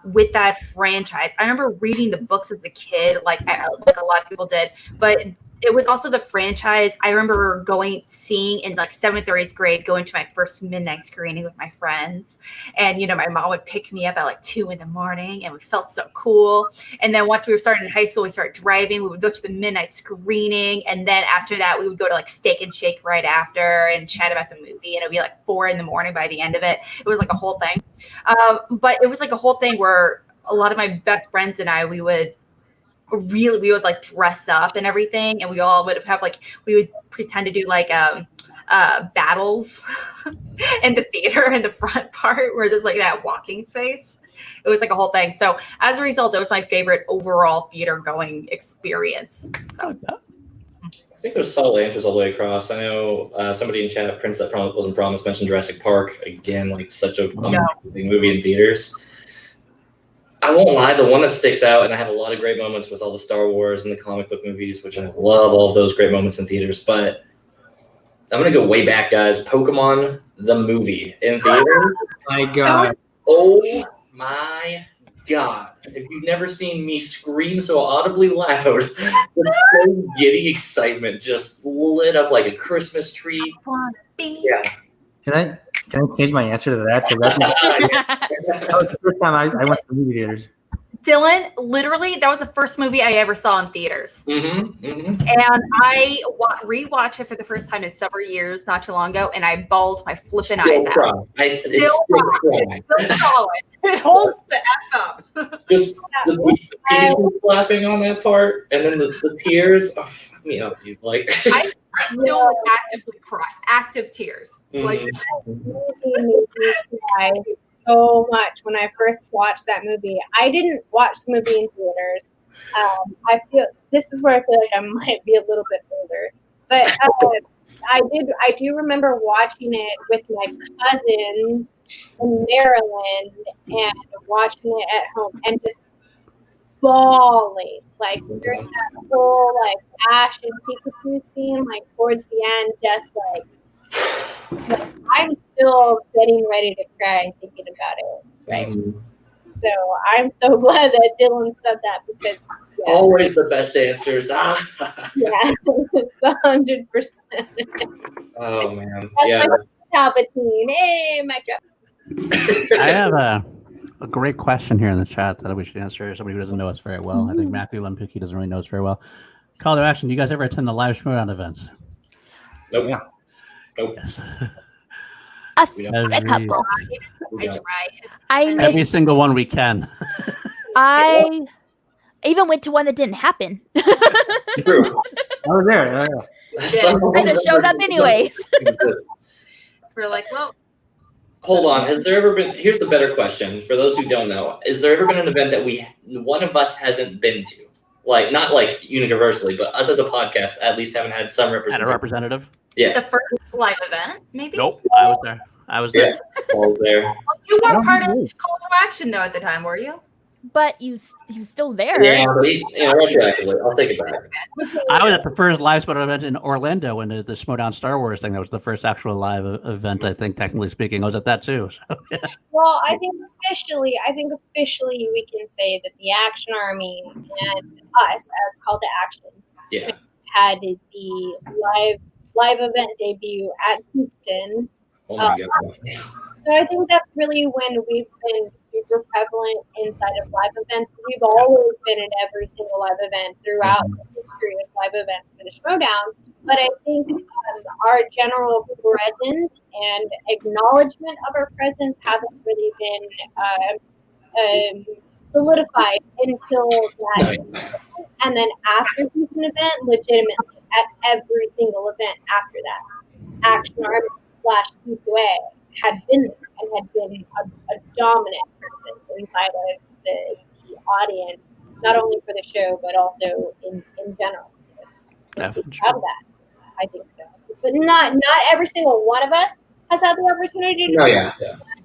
F: with that franchise. I remember reading the books as a kid, like a lot of people did, but it was also the franchise. I remember seeing in like 7th or 8th grade, going to my first midnight screening with my friends. And, my mom would pick me up at like 2 a.m. and we felt so cool. And then once we were starting in high school, we started driving. We would go to the midnight screening. And then after that, we would go to like Steak and Shake right after and chat about the movie. And it'd be like 4 a.m. by the end of it. It was like a whole thing. But it was like a whole thing where a lot of my best friends and I, we would like dress up and everything, and we all would have we would pretend to do like battles in the theater in the front part where there's like that walking space. It was like a whole thing. So as a result, it was my favorite overall theater going experience. So
E: I think there's solid answers all the way across. I know somebody in chat, Prince That Wasn't Promised, mentioned Jurassic Park again, like such a amazing movie in theaters. I won't lie, the one that sticks out, and I have a lot of great moments with all the Star Wars and the comic book movies, which I love all of those great moments in theaters, but I'm going to go way back, guys. Pokemon, the movie in theaters.
D: My God.
E: Oh, my God. If you've never seen me scream so audibly loud, with so giddy excitement, just lit up like a Christmas tree. Yeah.
D: Can I change my answer to that? That was the first time I went to the movie theaters.
F: Dylan, literally, that was the first movie I ever saw in theaters. And I rewatched it for the first time in several years, not too long ago, and I bawled my flipping eyes out.
E: Still cry.
F: It holds the F up.
E: Just the beating slapping on that part, and then the tears. Oh, fuck me up, dude. Like
F: I still actively cry, active tears. Like
G: Movie made me cry so much when I first watched that movie. I didn't watch the movie in theaters. I feel this is where I feel like I might be a little bit older, but I do remember watching it with my cousins in Maryland and watching it at home and just bawling like during that whole like Ash and Pikachu scene, like towards the end, just like I'm still getting ready to cry thinking about it. Right. So I'm so glad that Dylan said that because
E: always the best answers.
G: yeah, 100%.
E: Oh man.
G: That's
E: Yeah.
G: my Palpatine. Hey, my job.
C: I have a great question here in the chat that we should answer. Somebody who doesn't know us very well. I think Matthew Lempicki doesn't really know us very well. Call to action. Do you guys ever attend the live Schmoedown events?
E: Nope.
D: Yeah.
E: Nope.
C: Yes.
A: A
C: Every-
A: couple.
F: I tried.
A: I
C: Every
A: missed.
C: single one we can.
A: I even went to one that didn't happen.
E: True.
D: I was there.
A: I just showed up anyways.
F: We're like, well,
E: Hold on. Has there ever been? Here's the better question for those who don't know. Has there ever been an event that one of us hasn't been to? Like not like universally, but us as a podcast at least haven't had some
C: Had a
E: representation.
C: representative?
E: Yeah.
F: the first live event, maybe.
C: Nope. I was there. I was there.
E: All there.
F: Well, you weren't part of
D: know.
F: Call to Action though at the time, were you?
A: But he was still there.
E: Yeah, but retroactively, I'll take it back.
C: I was at the first live Schmoedown event in Orlando when the Schmoedown Star Wars thing. That was the first actual live event, I think, technically speaking. I was at that too. So, yeah.
G: Well, I think officially we can say that the Action Army and us as Call to Action
E: Yeah.
G: had the live event debut at Houston.
E: Oh my god.
G: So I think that's really when we've been super prevalent inside of live events. We've always been at every single live event throughout the history of live events for the Schmoedown. But I think our general presence and acknowledgement of our presence hasn't really been solidified until that. And then after the event, legitimately at every single event after that, Action Army / C2A had been there and had been a dominant person inside of the audience, not only for the show but also in general. So
C: Definitely.
G: of that, I think so. But not every single one of us has had the opportunity to.
E: No, yeah.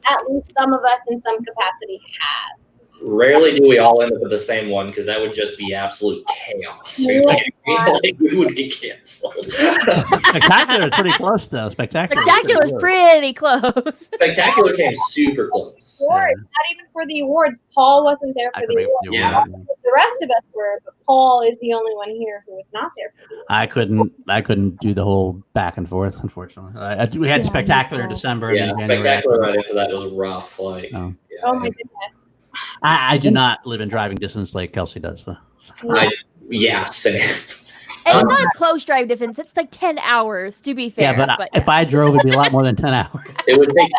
G: At least some of us in some capacity have.
E: Rarely do we all end up with the same one because that would just be absolute chaos.
G: Yeah.
E: Like, we would get canceled.
C: Spectacular is pretty close, though. Spectacular.
A: Spectacular is pretty close.
E: Spectacular came super close.
G: Awards, not even for the awards. Paul wasn't there for the awards.
E: Yeah.
G: The rest of us were, but Paul is the only one here who was not there for the awards.
C: I couldn't do the whole back and forth, unfortunately. We had Spectacular in December.
E: Yeah,
C: and January.
E: Spectacular right into that was rough. Like,
C: Oh.
E: yeah,
G: Oh my goodness.
C: I do not live in driving distance like Kelsey does, though.
E: yeah, same.
A: And it's not a close drive difference. It's like 10 hours, to be fair.
C: Yeah, but if I drove, it'd be a lot more than 10 hours.
E: It would take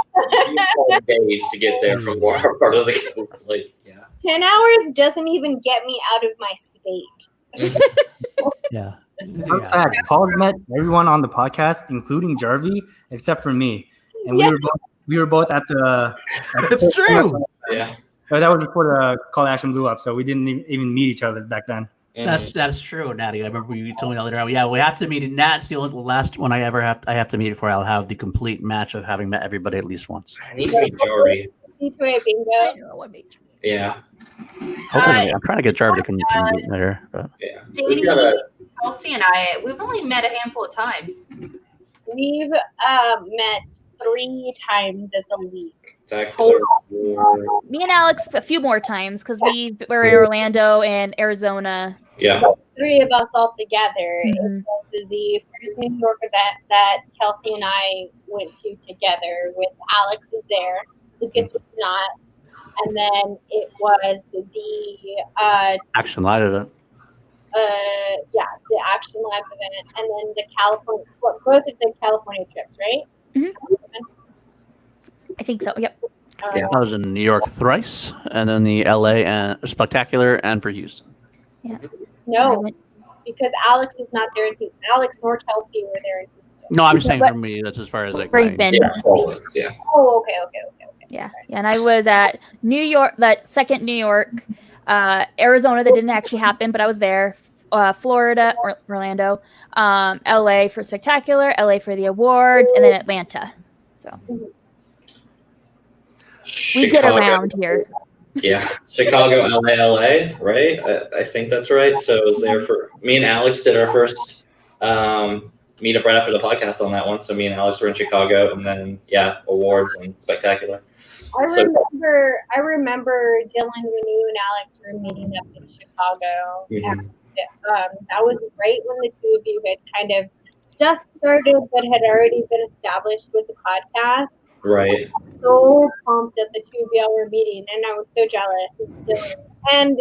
E: 3 days to get there from our part of the coast. Like, yeah.
G: 10 hours doesn't even get me out of my state.
C: Yeah.
D: Fun fact, Paul met everyone on the podcast, including Jarvie, except for me. And we were both at the.
C: It's true.
E: Yeah.
D: But that was before the Call to Action blew up, so we didn't even meet each other back then.
C: That's true, Natty. I remember you told me the other day. Yeah, we have to meet. Nat's the last one I have to meet before I'll have the complete match of having met everybody at least once.
E: I need to meet Jory.
G: C2A bingo.
E: Yeah.
C: Hopefully, I'm trying to get Jarvie to come meet there. But.
E: Yeah.
F: Dating, Kelsey and we've only met a handful of times.
G: We've met 3 times at the least.
E: Spectacular.
A: Me and Alex a few more times because we were in Orlando and Arizona.
E: Yeah.
G: 3 of us all together.
A: Mhm.
G: It was the first New York event that Kelsey and I went to together. With Alex was there, Lucas was not, and then it was the
C: Action Live event.
G: the Action Live event, and then the California, both of the California trips, right?
A: Mhm. I think so. Yep.
E: Yeah.
C: I was in New York thrice, and then the LA and Spectacular, and for Houston.
G: No, because Alex was not there. Alex nor Kelsey were there.
C: No, I'm just saying for me, that's as far as like
A: Where you've been.
E: Yeah, totally. Yeah.
G: Oh, okay.
A: Yeah. And I was at New York, that second New York, Arizona, that didn't actually happen, but I was there. Florida, Orlando, LA for Spectacular, LA for the awards, and then Atlanta. So we get around here.
E: Yeah, Chicago, LA, right? I think that's right. So it was there for me and Alex did our first meetup right after the podcast on that one. So me and Alex were in Chicago, and then awards and Spectacular.
G: I remember Dylan when you and Alex were meeting up in Chicago.
E: Mhm.
G: That was right when the two of you had kind of just started, but had already been established with the podcast.
E: Right.
G: So pumped that the two of y'all were meeting, and I was so jealous of Dylan and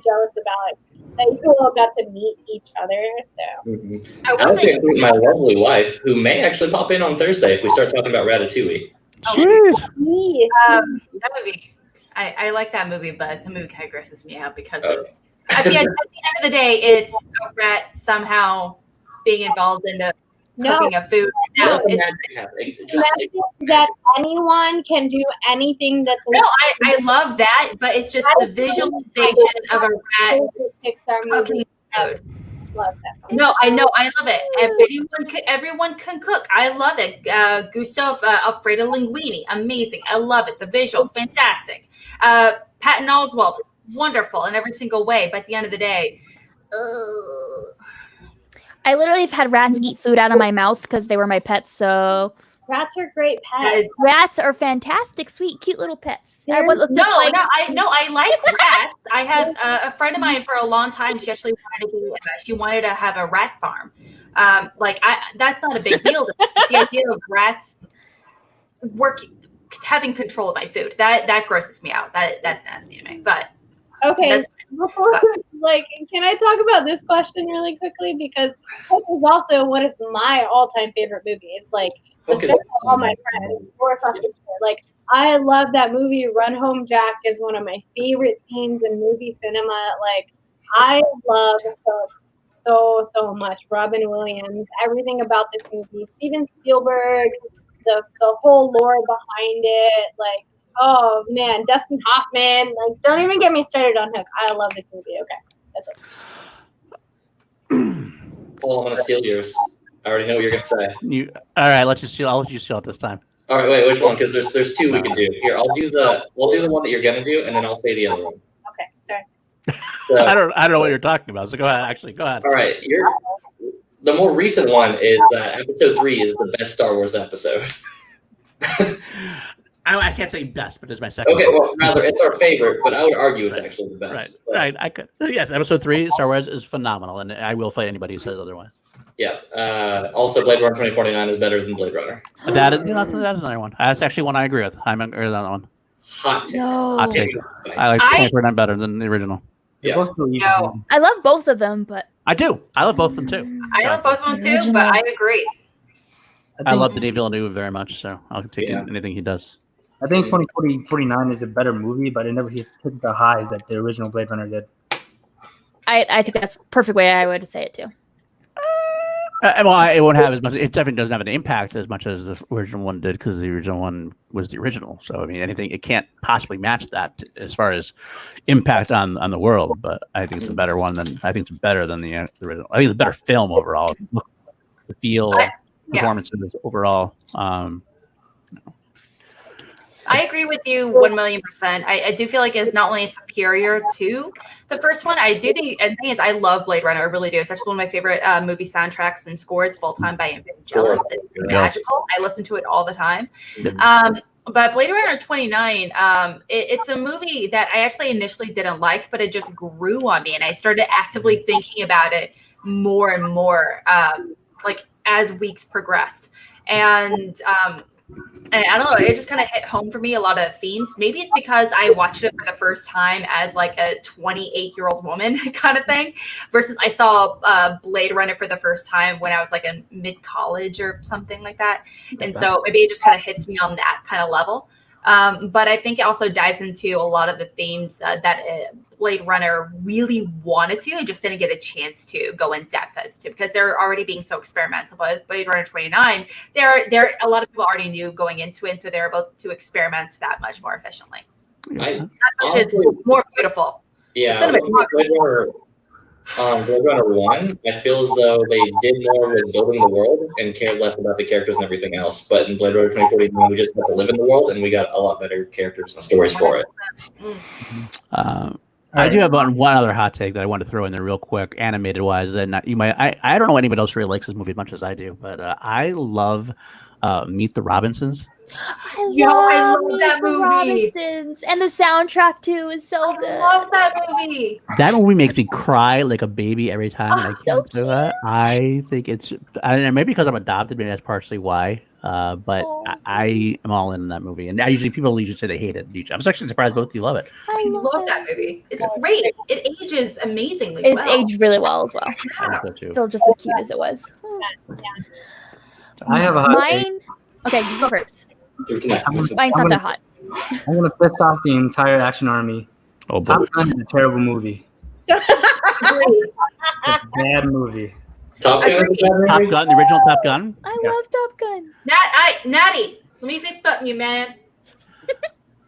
G: jealous of Alex that you all got to meet each other. So
E: Mm-hmm.
F: I
E: I
F: wasn't.
E: also include my lovely wife, who may actually pop in on Thursday if we start talking about Ratatouille.
C: Sweet.
G: me,
F: That movie. I like that movie, but the movie kind of grosses me out because it's at the end of the day, it's a rat somehow being involved in the cooking of food. Now,
E: Let the
F: it's,
E: magic happen. Just
G: imagine that anyone can do anything that
F: no, I love that, but it's just the visualization of a rat
G: Pixar
F: cooking
G: movie.
F: food.
G: Love that.
F: No, I know, I love it. Everyone can cook. I love it. Gustav Alfredo Linguini, amazing. I love it. The visuals, fantastic. Patton Oswalt, wonderful in every single way. But at the end of the day,
A: I literally have had rats eat food out of my mouth because they were my pets. So
G: Rats are great
F: that
G: pets.
F: is,
A: rats are fantastic, sweet, cute little pets. I would look
F: no,
A: just like
F: I like rats. I have a friend of mine for a long time. She actually wanted to have a rat farm. That's not a big deal. It's the idea of rats having control of my food. That grosses me out. That's nasty to me. But
G: Okay,
F: that's
G: before, can I talk about this question really quickly? Because this is also one of my all-time favorite movies.
E: Focus.
G: All my friends, I love that movie. Run Home Jack is one of my favorite scenes in movie cinema. I love Hook so much. Robin Williams, everything about this movie. Steven Spielberg, the whole lore behind it. Oh man, Dustin Hoffman. Don't even get me started on Hook. I love this movie. Okay, that's it.
E: Well, I'm gonna steal yours. I already know what you're gonna say.
C: All right, I'll let you steal it this time.
E: All right, wait, which one? Because there's two we can do. Here, we'll do the one that you're gonna do, and then I'll say the other one.
G: Okay, sorry.
E: So,
C: I don't know what you're talking about. So go ahead. Actually, go ahead.
E: all right, the more recent one is that episode 3 is the best Star Wars episode.
C: I can't say best, but it's my second.
E: Okay, well, rather it's our favorite, but I would argue it's actually the best.
C: Right. I could. Yes, episode 3, Star Wars, is phenomenal, and I will fight anybody who says otherwise.
E: Yeah. Also, Blade Runner 2049 is better than Blade Runner.
C: That is another one. That's actually one I agree with. I'm agree with that one.
E: Hot takes.
A: No.
C: Hot take. I like 2049 better than the original.
E: Yeah.
D: Both believe
F: No.
A: I love both of them, but
C: I do. I love both of them too.
F: I love both of them too. But I agree.
C: I love Denis Villeneuve very much, so I'll take anything he does.
D: I think 2049 is a better movie, but it never hits the highs that the original Blade Runner did.
A: I think that's the perfect way I would say it too.
C: Well, it won't have as much. It definitely doesn't have an impact as much as the original one did because the original one was the original. So I mean, anything it can't possibly match that as far as impact on the world. But I think it's a better one than I think it's better than the original. I think it's a better film overall. The feel, performances overall.
F: I agree with you 1,000,000%. I do feel like it's not only superior to the first one. I do think, and the thing is, I love Blade Runner. I really do. It's actually one of my favorite movie soundtracks and scores of all time by Vangelis. It's magical. I listen to it all the time. But Blade Runner 29, it's a movie that I actually initially didn't like, but it just grew on me, and I started actively thinking about it more and more, as weeks progressed. And I don't know, it just kind of hit home for me, a lot of themes. Maybe it's because I watched it for the first time as like a 28-year-old woman kind of thing, versus I saw Blade Runner for the first time when I was like in mid-college or something like that. And so maybe it just kind of hits me on that kind of level. But I think it also dives into a lot of the themes that Blade Runner really wanted to and just didn't get a chance to go in depth as to, because they're already being so experimental. But Blade Runner 29, there a lot of people already knew going into it, so they're able to experiment that much more efficiently. Which is more beautiful.
E: Yeah, Blade Runner 1, I feel as though they did more with building the world and cared less about the characters and everything else. But in Blade Runner 2049, we just got to live in the world, and we got a lot better characters and stories for it.
C: I do have one other hot take that I want to throw in there real quick, animated wise. And you might, I don't know anybody else really likes this movie as much as I do, but I love Meet the Robinsons.
A: I love that movie. Robinsons. And the soundtrack too is so good.
F: I love that movie.
C: That movie makes me cry like a baby every time. And I can't do that. I think it's, and maybe because I'm adopted, maybe that's partially why. But I am all in that movie. And people usually say they hate it. I'm actually surprised both of you love it.
F: I love that movie. It's great. It ages amazingly
A: well.
F: It's aged
A: really well as well.
F: Yeah.
A: Still just as cute as it was.
D: I have a hot
A: mine. Okay, you go first. Mine's not that hot.
D: I'm gonna piss off the entire Action Army.
C: Oh, boy.
D: Top Gun is a terrible movie. It's a bad movie.
E: Top Gun,
C: the original Top Gun.
A: I love Top Gun.
F: Natty, let me face button you, man.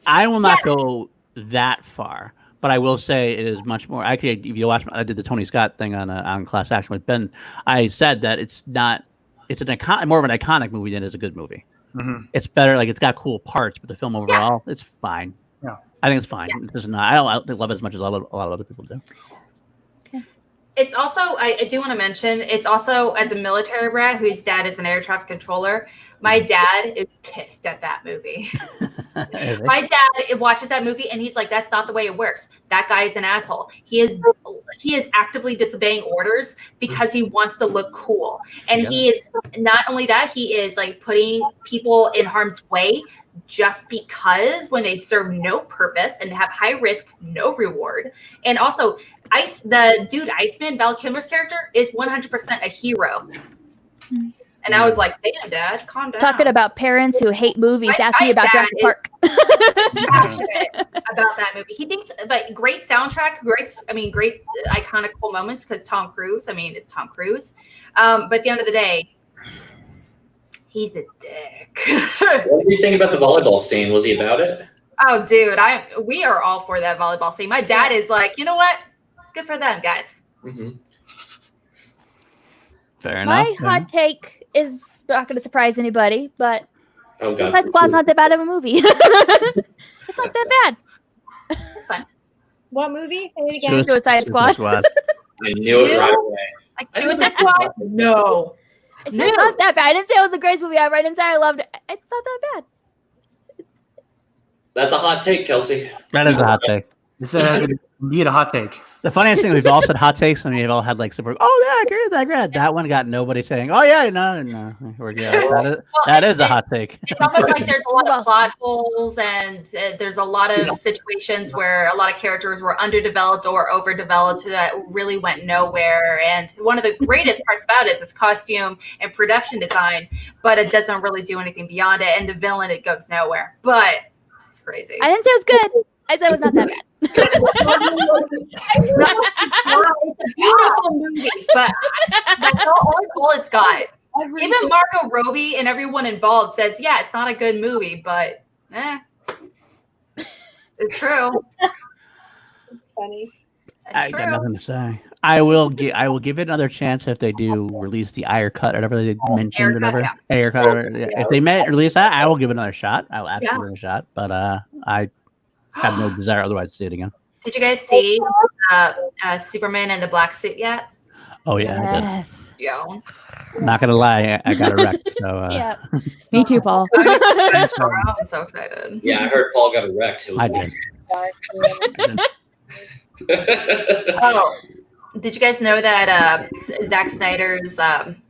C: I will not go that far, but I will say it is much more. Actually, if you watch, I did the Tony Scott thing on Class Action with Ben. I said that it's not. It's more of an iconic movie than it is a good movie.
D: Mm-hmm.
C: It's better, like it's got cool parts, but the film overall, it's fine.
D: Yeah,
C: I think it's fine. Yeah. It's not. I don't love it as much as a lot of other people do.
F: It's also, I do want to mention, it's also, as a military brat whose dad is an air traffic controller, my dad is pissed at that movie. My dad watches that movie and he's like, that's not the way it works. That guy is an asshole. He is actively disobeying orders because he wants to look cool. And he is, not only that, he is like putting people in harm's way just because when they serve no purpose and have high risk, no reward. And also, the dude Iceman, Val Kilmer's character, is 100% a hero. And I was like, damn, Dad, calm down.
A: Talking about parents who hate movies, ask me about Jurassic Park.
F: Passionate about that movie. He thinks, but great soundtrack, great iconic cool moments because Tom Cruise, it's Tom Cruise. But at the end of the day, he's a dick.
E: What do you think about the volleyball scene? Was he about it?
F: Oh, dude, we are all for that volleyball scene. My dad is like, you know what? Good for them, guys.
E: Mm-hmm.
C: Fair enough.
A: My hot take is not going to surprise anybody, but
E: Suicide
A: Squad's not that bad of a movie. It's not that bad.
F: It's fine.
G: What movie? Say it again.
A: Suicide Squad.
E: I knew it right away.
F: Like Suicide Squad? No.
A: It's not that bad. I didn't say it was the greatest movie ever. I didn't say I loved it. It's not that bad.
E: That's a hot take, Kelsey.
C: That is a hot take.
D: This is indeed a hot take.
C: The funniest thing, we've all said hot takes, and we've all had like super. Oh yeah, I agree with that. That one got nobody saying. Oh yeah, no. That is a hot take.
F: It's almost like there's a lot of plot holes, and there's a lot of situations where a lot of characters were underdeveloped or overdeveloped that really went nowhere. And one of the greatest parts about it is its costume and production design, but it doesn't really do anything beyond it. And the villain, it goes nowhere. But it's crazy.
A: I didn't say it was good. I said it was not that bad.
F: It's a beautiful movie, but that's all it's got. Even Margot Robbie and everyone involved says, yeah, it's not a good movie, but it's true.
G: Funny.
C: I got nothing to say. I will give it another chance if they do release the Ayer cut or whatever they mentioned or whatever. Ayer cut. If they release that, I will give it another shot. I will absolutely give it a shot. But I have no desire otherwise to see it again.
F: Did you guys see Superman in the black suit yet?
C: Oh yeah.
A: Yes.
F: Yeah.
C: Not gonna lie, I got a wreck. So
A: yeah. Me too, Paul.
F: I'm so excited.
E: Yeah, I heard Paul got wrecked.
C: I did.
F: Oh, did you guys know that Zack Snyder's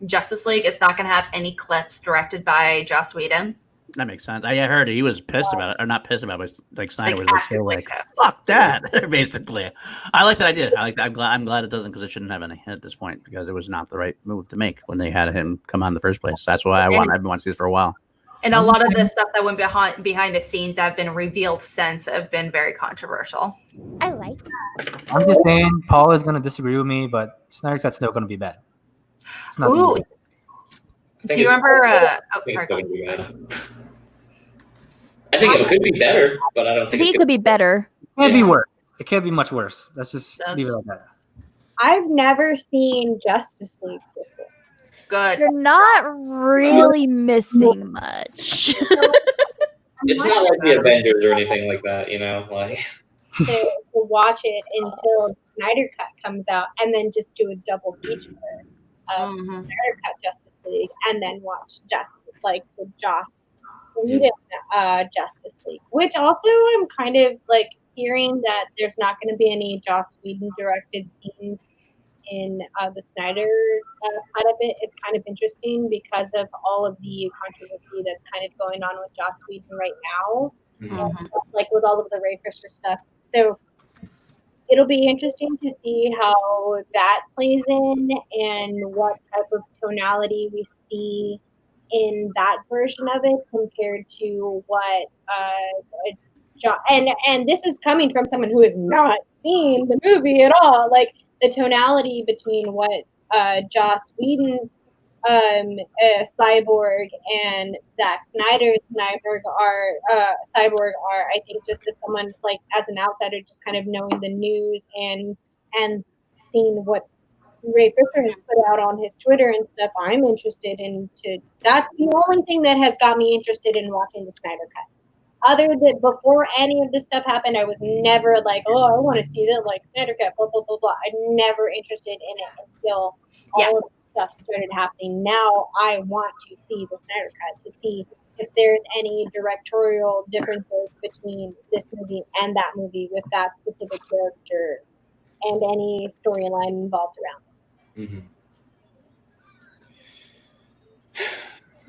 F: Justice League is not going to have any clips directed by Joss Whedon?
C: That makes sense. I heard he was pissed about it, or not pissed about it, but like Snyder
F: Like,
C: was so like, fuck that, basically. I like that idea. I'm glad it doesn't, because it shouldn't have any at this point, because it was not the right move to make when they had him come on in the first place. That's why I've been wanting to see this for a while.
F: And a lot of the stuff that went behind the scenes that have been revealed since have been very controversial.
A: I like that.
D: I'm just saying, Paul is going to disagree with me, but Snyder Cut's still going to be bad. It's not.
F: Ooh. Do you remember?
E: Sorry. I think it could be better, but I don't
A: I
E: think
A: think it could be better.
D: It can't be worse. It can't be much worse. Let's just leave it like that.
G: I've never seen Justice League before.
F: Good.
A: You're not really missing much.
E: It's not like the Avengers or anything like that, like.
G: To watch it until Snyder Cut comes out, and then just do a double feature of Snyder Cut Justice League, and then watch the Joss Whedon Justice League. Which also I'm kind of hearing that there's not going to be any Joss Whedon directed scenes in the Snyder cut of it. It's kind of interesting because of all of the controversy that's kind of going on with Joss Whedon right now. With all of the Ray Fisher stuff. So it'll be interesting to see how that plays in and what type of tonality we see in that version of it compared to what and this is coming from someone who has not seen the movie at all. The tonality between what Joss Whedon's Cyborg and Zack Snyder's Cyborg are, I think, just as someone as an outsider, just kind of knowing the news and seeing what Ray Fisher has put out on his Twitter and stuff. I'm interested in that's the only thing that has got me interested in watching the Snyder Cut. Other than before any of this stuff happened, I was never I want to see that Snyder Cut, blah blah blah blah. I'm never interested in it until all of stuff started happening. Now I want to see the Snyder Cut to see if there's any directorial differences between this movie and that movie with that specific character and any storyline involved around it.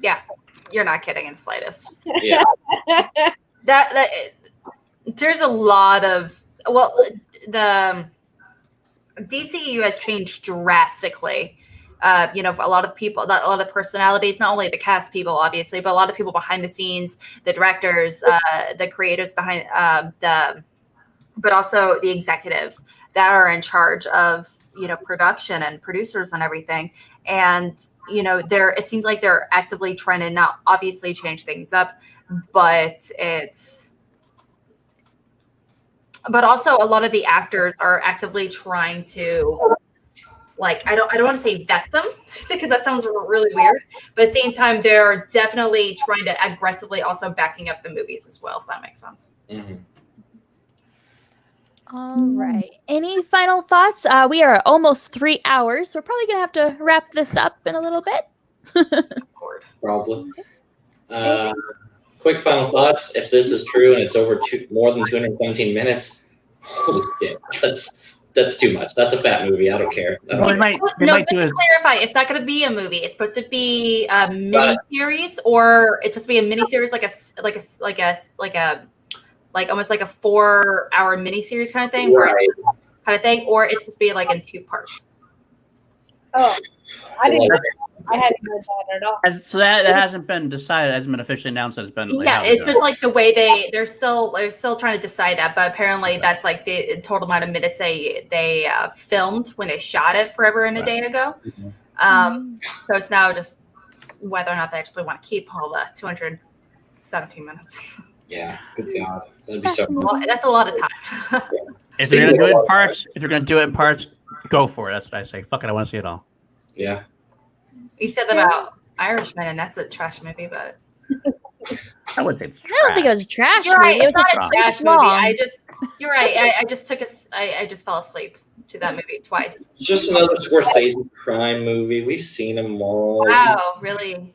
F: Yeah, you're not kidding in the slightest.
E: Yeah.
F: that there's a lot of the DCU has changed drastically. A lot of people, a lot of personalities, not only the cast people, obviously, but a lot of people behind the scenes, the directors, the creators behind but also the executives that are in charge of, production and producers and everything. And, it seems like they're actively trying to not obviously change things up, but also a lot of the actors are actively trying to, I don't want to say vet them because that sounds really weird, but at the same time, they're definitely trying to aggressively also backing up the movies as well, if that makes sense.
A: All right. Any final thoughts? We are almost 3 hours, so we're probably going to have to wrap this up in a little bit.
E: Probably. Quick final thoughts. If this is true and it's over more than 217 minutes, holy shit, that's too much. That's a fat movie. I don't care.
F: Clarify. It's not going to be a movie. It's supposed to be a mini series, or it's supposed to be a mini series, almost like a 4-hour mini series kind of thing, or it's supposed to be in 2 parts.
G: Oh, I hadn't heard that at all.
C: So that hasn't been decided. It hasn't been officially announced. That it's been.
F: It's just the way they're still trying to decide that. But apparently, that's the total amount of minutes they filmed when they shot it forever and a day ago. So it's now just whether or not they actually want to keep all the 217 minutes.
E: Yeah, good God, that'd be so cool.
F: That's a lot of time.
C: If they're gonna do it in parts, go for it. That's what I say. Fuck it, I want to see it all.
E: Yeah.
F: You said that about Irishman, and that's a trash movie, but
C: I wouldn't think.
A: I don't think it was a trash
F: You're right.
A: movie.
F: It's not a trash movie.
A: long.
F: You're right. I just fell asleep to that movie twice.
E: Just another Scorsese crime movie. We've seen them all.
F: Wow, really?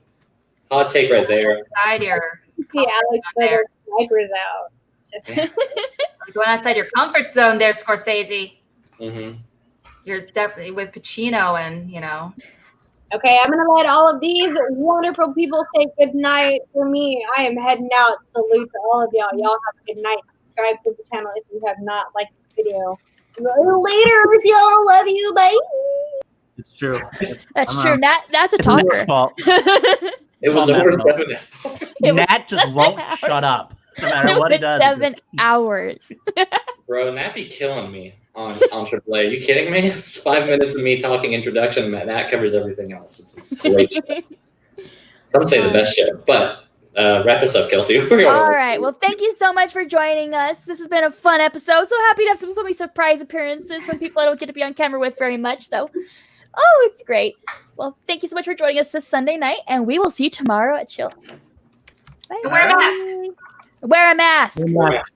E: Hot take right there.
F: Outside your
G: Alex there. Snipers out.
F: You're going outside your comfort zone there, Scorsese.
E: Mm-hmm.
F: You're definitely with Pacino and,
G: Okay, I'm going to let all of these wonderful people say good night for me. I am heading out. Salute to all of y'all. Y'all have a good night. Subscribe to the channel if you have not liked this video. Later, y'all. Love you. Bye.
D: It's true.
A: That's true. That's a talker.
C: Fault.
E: It was over 7 hours.
C: Nat just won't shut up, no matter what he does.
A: 7 hours.
E: Bro, Nat be killing me on AAA. Are you kidding me? It's 5 minutes of me talking introduction. Nat covers everything else. It's a great show. Some say the best show, but wrap us up, Kelsey.
A: All right. Well, thank you so much for joining us. This has been a fun episode. So happy to have so many surprise appearances from people I don't get to be on camera with very much. So, it's great. Well, thank you so much for joining us this Sunday night, and we will see you tomorrow at Chill. Bye.
B: Wear a mask.
A: Wear a mask.
D: Wear a mask.